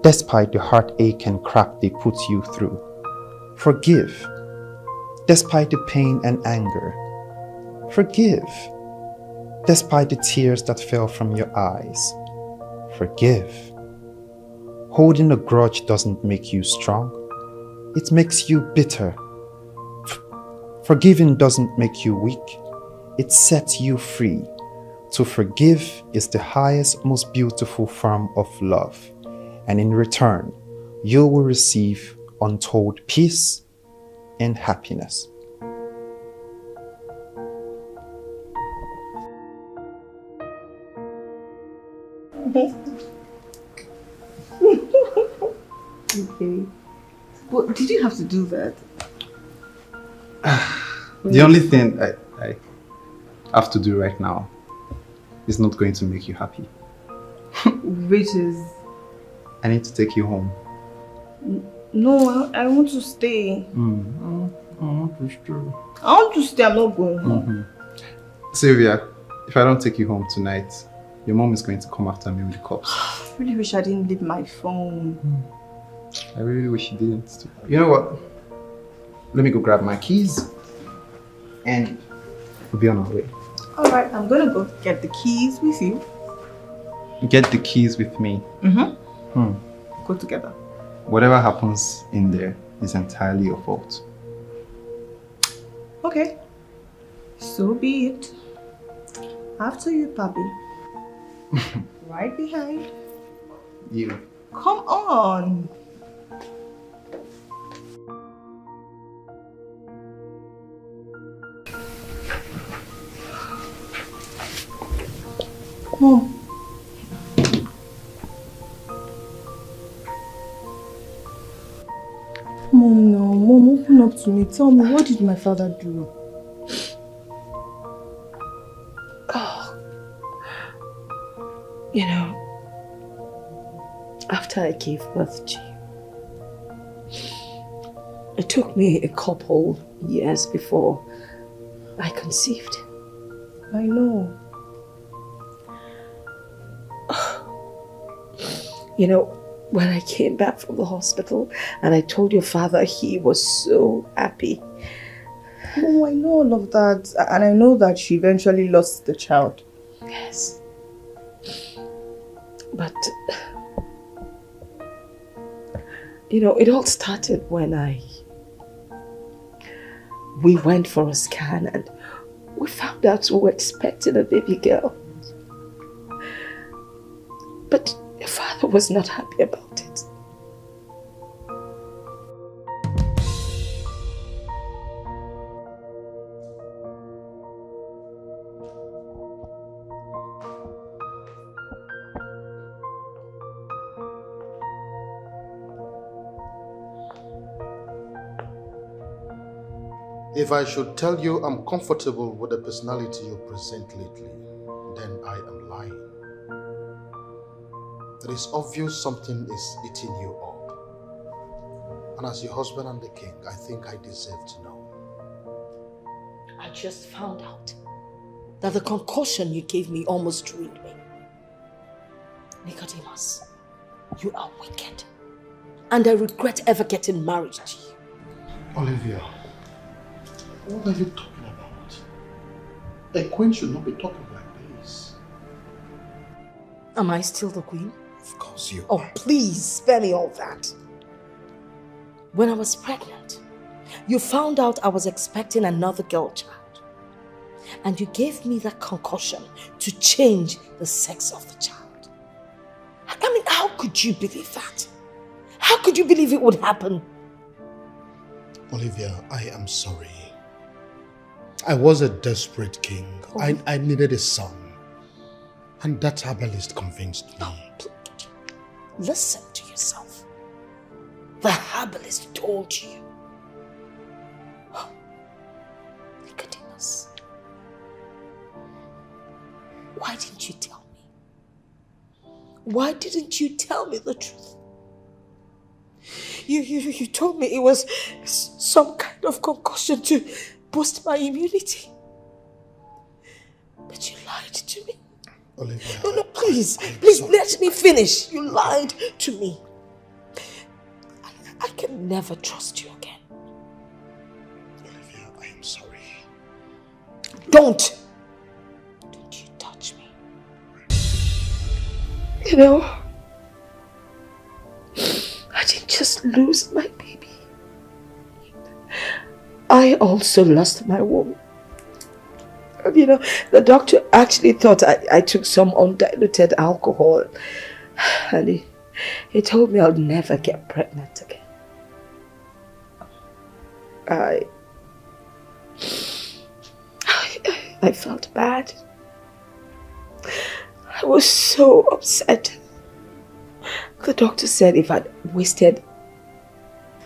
Despite the heartache and crack they put you through. Forgive. Despite the pain and anger. Forgive. Despite the tears that fell from your eyes. Forgive. Holding a grudge doesn't make you strong. It makes you bitter. Forgiving doesn't make you weak. It sets you free. To forgive is the highest, most beautiful form of love. And in return, you will receive untold peace and happiness. Okay. But did you have to do that? The only thing I have to do right now is not going to make you happy. Which is? I need to take you home. No, I want to stay. It's true. I want to stay, I'm not going home. Sylvia, if I don't take you home tonight, your mom is going to come after me with the cops. I really wish I didn't leave my phone. I really wish you didn't. You know what? Let me go grab my keys and we'll be on our way. Alright, I'm gonna go get the keys with you. Get the keys with me. Go together. Whatever happens in there is entirely your fault. Okay. So be it. After you, Papi. Right behind. You. Come on. Mom. Mom, no. Mom, open up to me. Tell me, what did my father do? You know, after I gave birth to you, it took me a couple years before I conceived. I know. You know, when I came back from the hospital and I told your father, he was so happy. Oh, I know all of that. And I know that she eventually lost the child. Yes. But, you know, it all started when we went for a scan and we found out we were expecting a baby girl. But your father was not happy about it. If I should tell you I'm comfortable with the personality you present lately, then I am lying. It is obvious something is eating you up. And as your husband and the king, I think I deserve to know. I just found out that the concoction you gave me almost ruined me. Nicodemus, you are wicked. And I regret ever getting married to you. Olivia, what are you talking about? A queen should not be talking like this. Am I still the queen? Of course you are. Oh, please, spare me all that. When I was pregnant, you found out I was expecting another girl child. And you gave me that concoction to change the sex of the child. I mean, how could you believe that? How could you believe it would happen? Olivia, I am sorry. I was a desperate king. Oh. I needed a son. And that herbalist convinced me. Oh, listen to yourself. The herbalist told you. Oh, Nicodemus. Why didn't you tell me? Why didn't you tell me the truth? You told me it was some kind of concoction to boost my immunity. But you lied to me. Olivia. No, please let me finish. You lied to me. I can never trust you again. Olivia, I am sorry. Don't you touch me. You know, I didn't just lose my baby. I also lost my womb. You know, the doctor actually thought I took some undiluted alcohol. And he told me I'll never get pregnant again. I felt bad. I was so upset. The doctor said if I'd wasted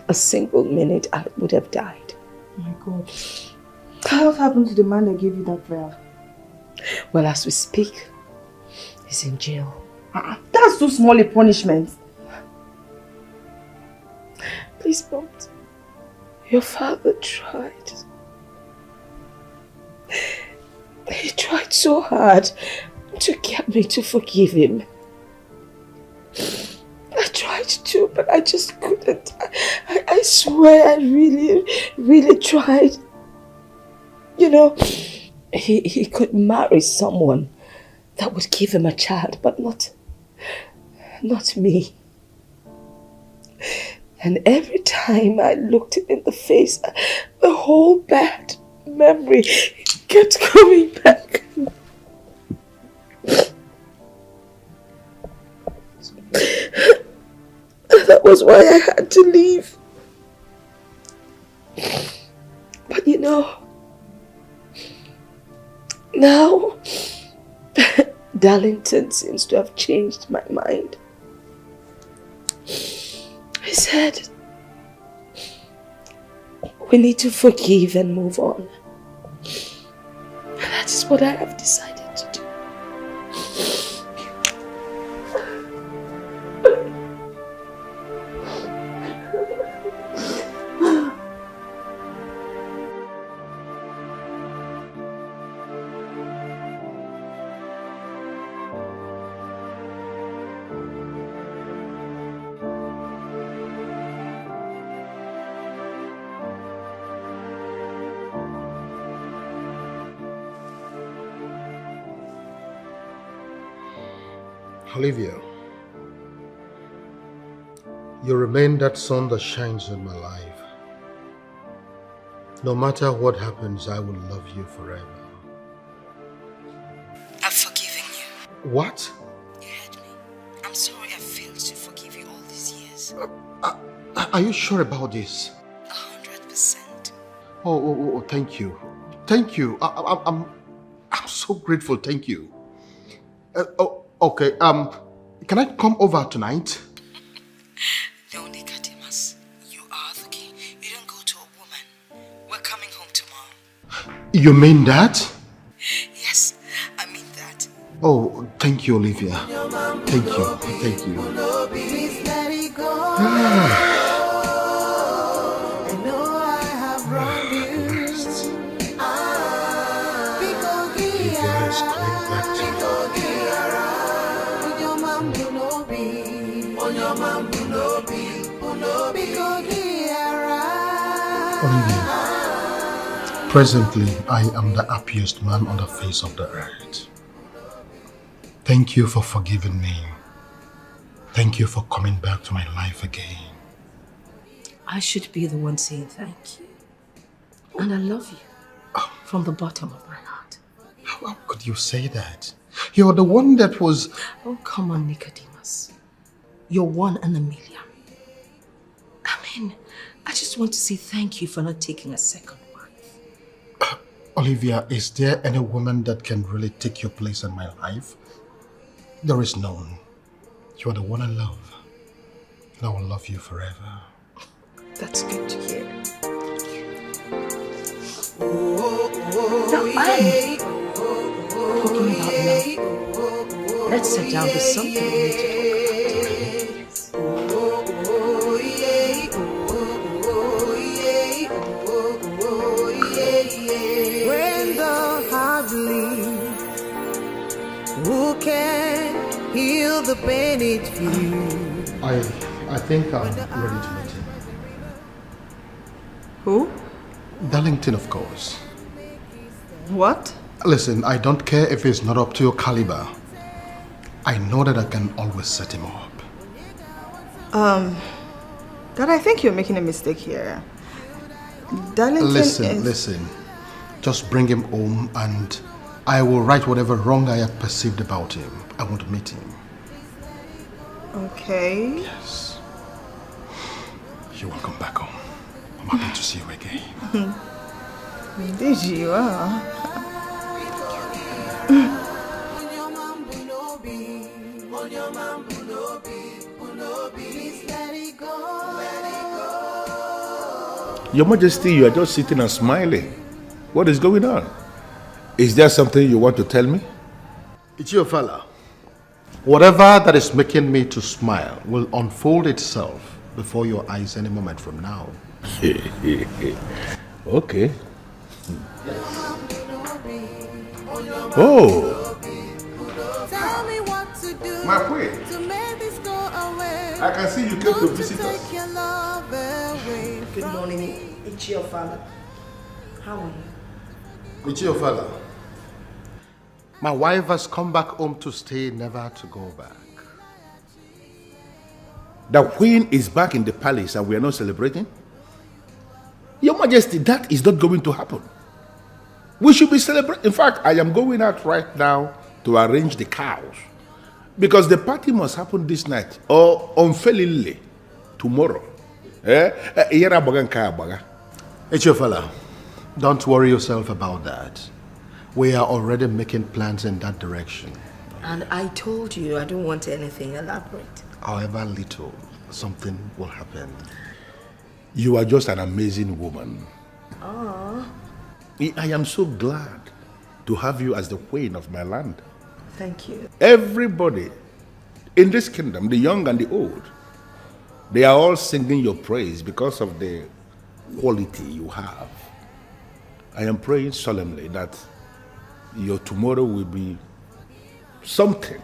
a single minute, I would have died. Oh my God. What happened to the man that gave you that vial? Well, as we speak, he's in jail. That's too small a punishment. Please don't. Your father tried. He tried so hard to get me to forgive him. I tried to, but I just couldn't. I swear I really tried. You know, he could marry someone that would give him a child, but not me. And every time I looked him in the face, the whole bad memory kept coming back. That was why I had to leave. But you know, now Darlington seems to have changed my mind. He said, we need to forgive and move on. And that is what I have decided to do. Olivia, you remain that sun that shines in my life. No matter what happens, I will love you forever. I've forgiven you. What? You heard me. I'm sorry I failed to forgive you all these years. Are you sure about this? 100%. Oh, thank you. Thank you. I'm so grateful. Thank you. Okay, can I come over tonight? No, Nicodemus. You are the king. You don't go to a woman. We're coming home tomorrow. You mean that? Yes, I mean that. Oh, thank you, Olivia. Thank you. Thank you. Please let it go. I know I have wronged you. Olivia is coming back to you. Olivia, presently I am the happiest man on the face of the earth. Thank you for forgiving me. Thank you for coming back to my life again. I should be the one saying thank you. And I love you from the bottom of my heart. How could you say that? You're the one that was... Oh, come on, Nicodemus. You're one in a million. I mean, I just want to say thank you for not taking a second wife. Olivia, is there any woman that can really take your place in my life? There is none. You are the one I love. And I will love you forever. That's good to hear. Now, I'm talking about love. Let's sit down. There's something we need to talk about. When the heart bleeds, who can heal the pain it feels? I think I'm ready to meet him. Who? Darlington, of course. What? Listen, I don't care if he's not up to your caliber. I know that I can always set him up. Dad, I think you're making a mistake here. Darlington Listen. Just bring him home and I will right whatever wrong I have perceived about him. I want to meet him. Okay. Yes. You're welcome back home. I'm happy to see you again. Indeed you are. Your Majesty, you are just sitting and smiling. What is going on? Is there something you want to tell me? It's your fella. Whatever that is making me to smile will unfold itself before your eyes any moment from now. Okay. Oh. My queen. I can see you came to visit us. Good morning. It's your father. How are you? It's your father. My wife has come back home to stay, never to go back. The queen is back in the palace and we are not celebrating? Your Majesty, that is not going to happen. We should be celebrating. In fact, I am going out right now to arrange the cows. Because the party must happen this night or unfailingly tomorrow. It's your fella. Don't worry yourself about that. We are already making plans in that direction. And I told you I don't want anything elaborate. However little, something will happen. You are just an amazing woman. Oh, I am so glad to have you as the queen of my land. thank you. Everybody in this kingdom, the young and the old, they are all singing your praise because of the quality you have. I am praying solemnly that your tomorrow will be something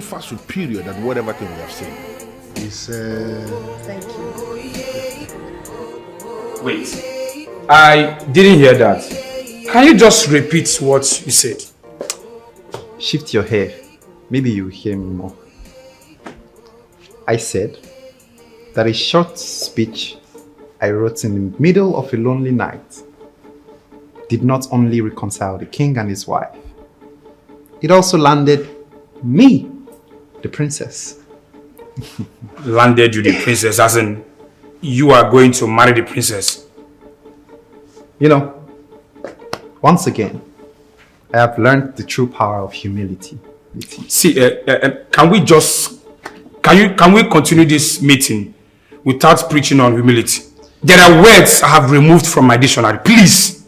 far superior than whatever thing we have seen. Thank you. Wait, I didn't hear that. Can you just repeat what you said? Shift your hair. Maybe you hear me more. I said that a short speech I wrote in the middle of a lonely night did not only reconcile the king and his wife, it also landed me, the princess. Landed you the princess, as in you are going to marry the princess. You know, once again, I have learned the true power of humility. See, can we continue this meeting without preaching on humility? There are words I have removed from my dictionary. Please.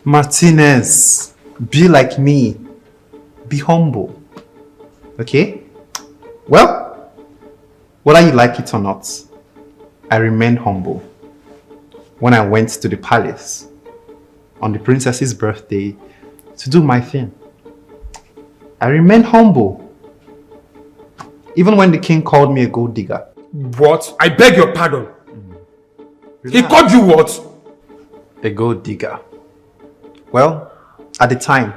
Martinez, be like me. Be humble. Okay? Well, whether you like it or not, I remained humble when I went to the palace on the princess's birthday to do my thing. I remained humble. Even when the king called me a gold digger. What? I beg your pardon. He called you what? A gold digger. Well, at the time,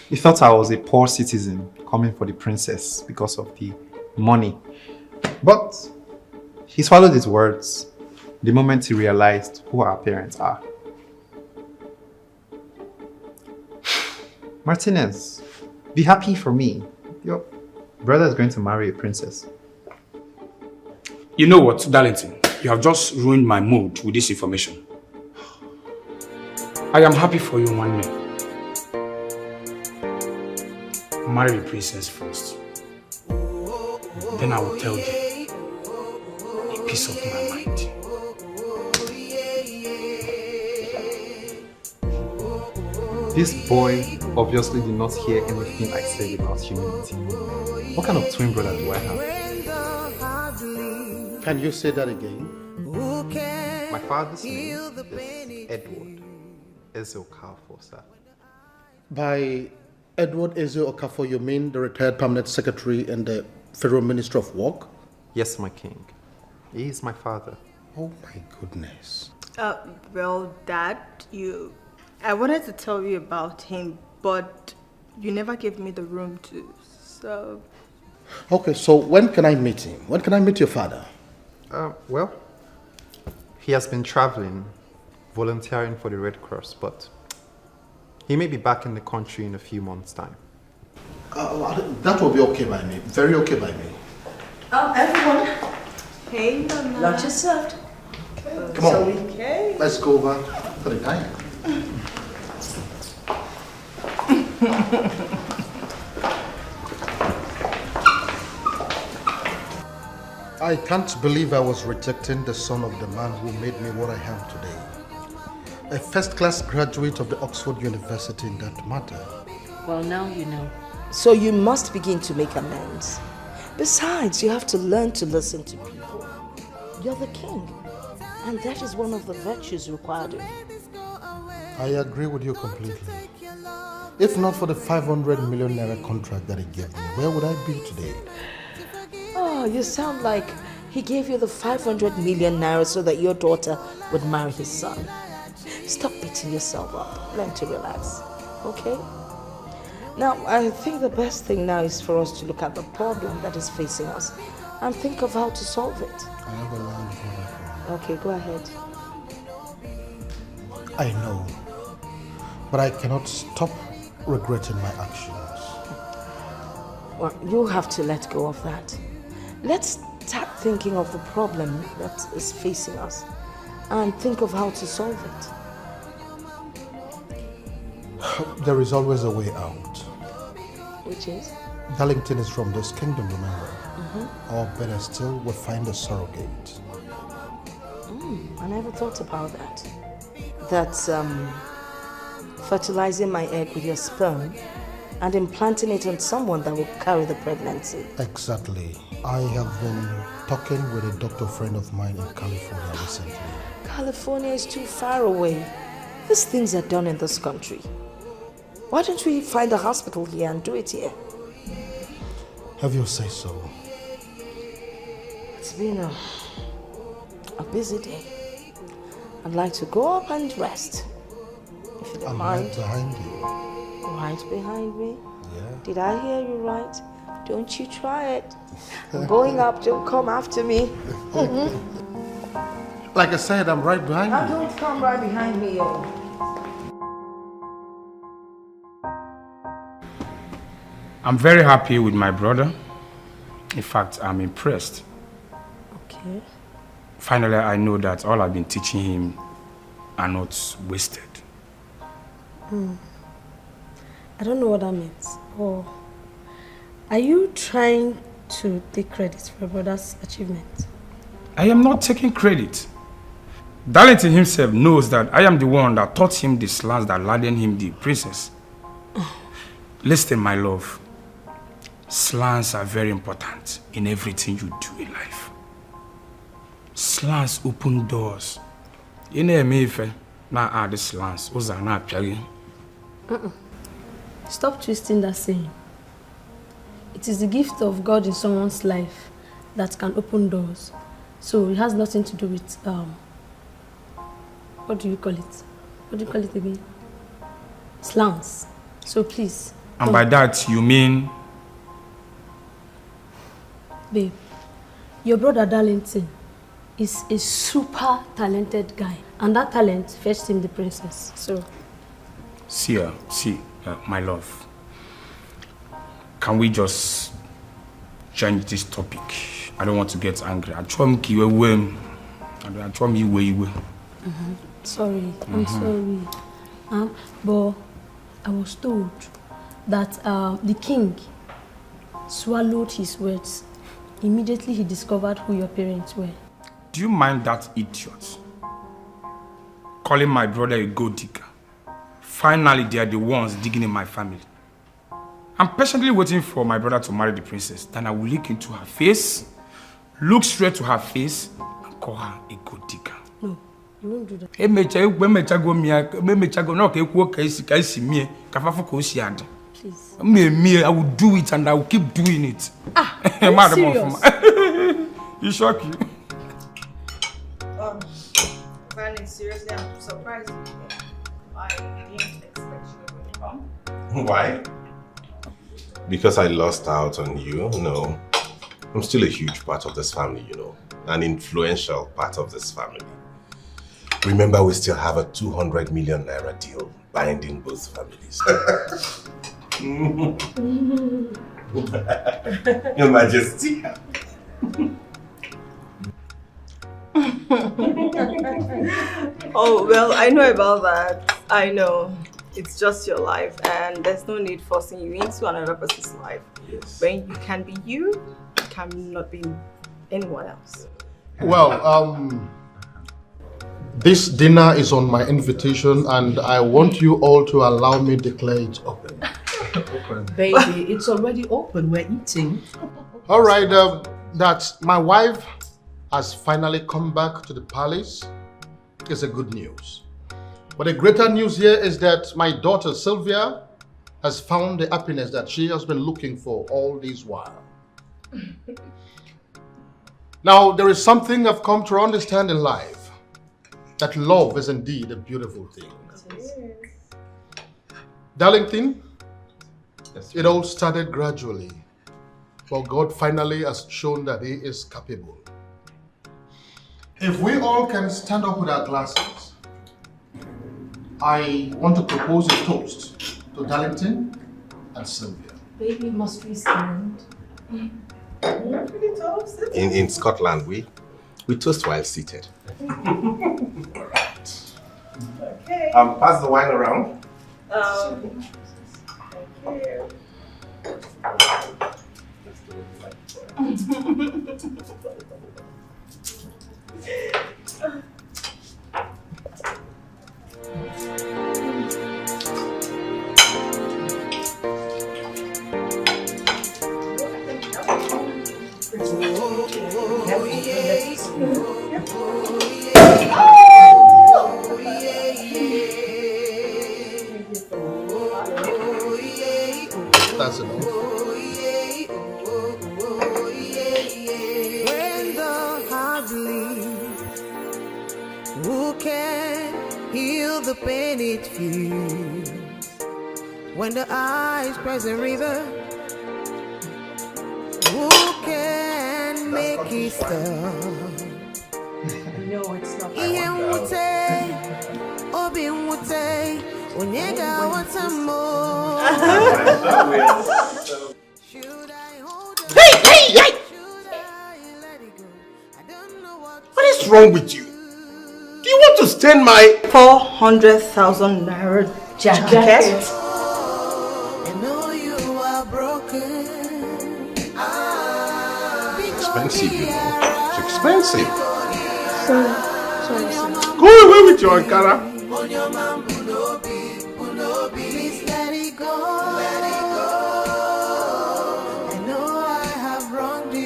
he thought I was a poor citizen coming for the princess because of the money. But he swallowed his words the moment he realized who our parents are. Martinez, be happy for me. Your brother is going to marry a princess. You know what, Darlington? You have just ruined my mood with this information. I am happy for you, one man. Marry the princess first. Then I will tell you a piece of my mind. This boy obviously did not hear anything I said about humility. What kind of twin brother do I have? Can you say that again? My father's name is Edward Okafor, sir. By Edward Okafor, you mean the retired permanent secretary and the Federal Minister of Work? Yes, my king. He is my father. Oh my goodness. Well, Dad, I wanted to tell you about him, but you never gave me the room to, so... Okay, so when can I meet him? When can I meet your father? Well, he has been traveling, volunteering for the Red Cross, but he may be back in the country in a few months' time. That will be okay by me. Very okay by me. Everyone. Hey, Nana. Lunch is served. Come on. Let's go over for the dining. I can't believe I was rejecting the son of the man who made me what I am today. A first-class graduate of the Oxford University in that matter. Well, now you know. So you must begin to make amends. Besides, you have to learn to listen to people. You're the king, and that is one of the virtues required of you. I agree with you completely. If not for the 500 million naira contract that he gave me, where would I be today? Oh, you sound like he gave you the 500 million naira so that your daughter would marry his son. Stop beating yourself up. Learn to relax, okay? Now, I think the best thing now is for us to look at the problem that is facing us and think of how to solve it. I have a line for that one. Okay, go ahead. I know, but I cannot stop regretting my actions. Well, you have to let go of that. Let's start thinking of the problem that is facing us and think of how to solve it. There is always a way out. Which is? Darlington is from this kingdom, remember? Or better still, we'll find a surrogate. I never thought about that. That's fertilizing my egg with your sperm and implanting it on someone that will carry the pregnancy. Exactly. I have been talking with a doctor friend of mine in California recently. California is too far away. These things are done in this country. Why don't we find a hospital here and do it here? Have you say so? It's been a busy day. I'd like to go up and rest. If you don't mind. Right behind you. Right behind me? Yeah. Did I hear you right? Don't you try it. I'm going up, don't come after me. Like I said, I'm right behind Now you. don't come right behind me, yo. I'm very happy with my brother. In fact, I'm impressed. Okay. Finally, I know that all I've been teaching him are not wasted. I don't know what that means. Or are you trying to take credit for your brother's achievement? I am not taking credit. Darlington himself knows that I am the one that taught him the slangs that landed him the princess. Listen, my love. Slangs are very important in everything you do in life. Slangs open doors. You know me if now add the slangs. Stop twisting that saying. It is the gift of God in someone's life that can open doors. So it has nothing to do with what do you call it? What do you call it again? Slangs. So please. And by that you mean? Babe, your brother Darlington is a super talented guy. And that talent fetched him the princess. So. See, my love. Can we just change this topic? I don't want to get angry. Sorry, I'm sorry. But I was told that the king swallowed his words. Immediately he discovered who your parents were. Do you mind that idiot calling my brother a gold digger? Finally, they are the ones digging in my family. I'm patiently waiting for my brother to marry the princess. Then I will look into her face, look straight to her face, and call her a gold digger. No, you won't do that. Please. I will do it and I will keep doing it. Are you serious? You shock you. Vani, seriously, I'm surprised. I didn't expect you to come. Why? Because I lost out on you? No. I'm still a huge part of this family, you know. An influential part of this family. Remember, we still have a 200 million naira deal binding both families. Your Majesty. Oh, well, I know about that. I know. It's just your life and there's no need forcing you into another person's life. Yes. When you can be you cannot be anyone else. Well, this dinner is on my invitation and I want you all to allow me to declare it open. Baby, it's already open. We're eating. All right, that my wife has finally come back to the palace is a good news. But the greater news here is that my daughter Sylvia has found the happiness that she has been looking for all this while. Now, there is something I've come to understand in life, that love is indeed a beautiful thing. Darlington, it all started gradually, but God finally has shown that He is capable. If we all can stand up with our glasses, I want to propose a toast to Darlington and Sylvia. Baby, must we stand? In Scotland, we toast while seated. Okay. Pass the wine around. Thank you. That's enough. When the heart bleeds, who can heal the pain it feels? When the eyes press a river, who can make it stop? No, it's not. Onyega watamo. Hey! What is wrong with you? Do you want to stain my 400,000 naira jacket? I know you are broken. expensive, you know. It's expensive. Sorry. Go away with your Ankara. Please let it go. Let it go. I know I have wronged you.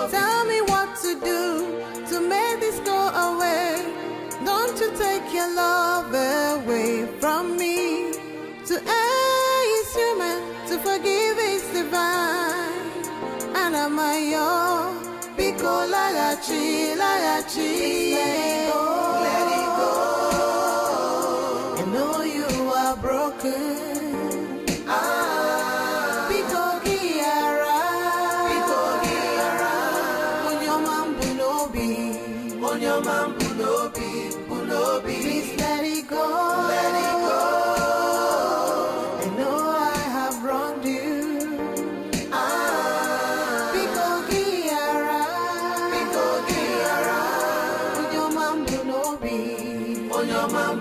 Tell me what to do to make this go away. Don't you take your love away from me. To err is human, to forgive is divine. And I'm a yo, because lagachi. Let it go. I know you are broken. Please let it go. Let it go. I know I have wronged you. On your man,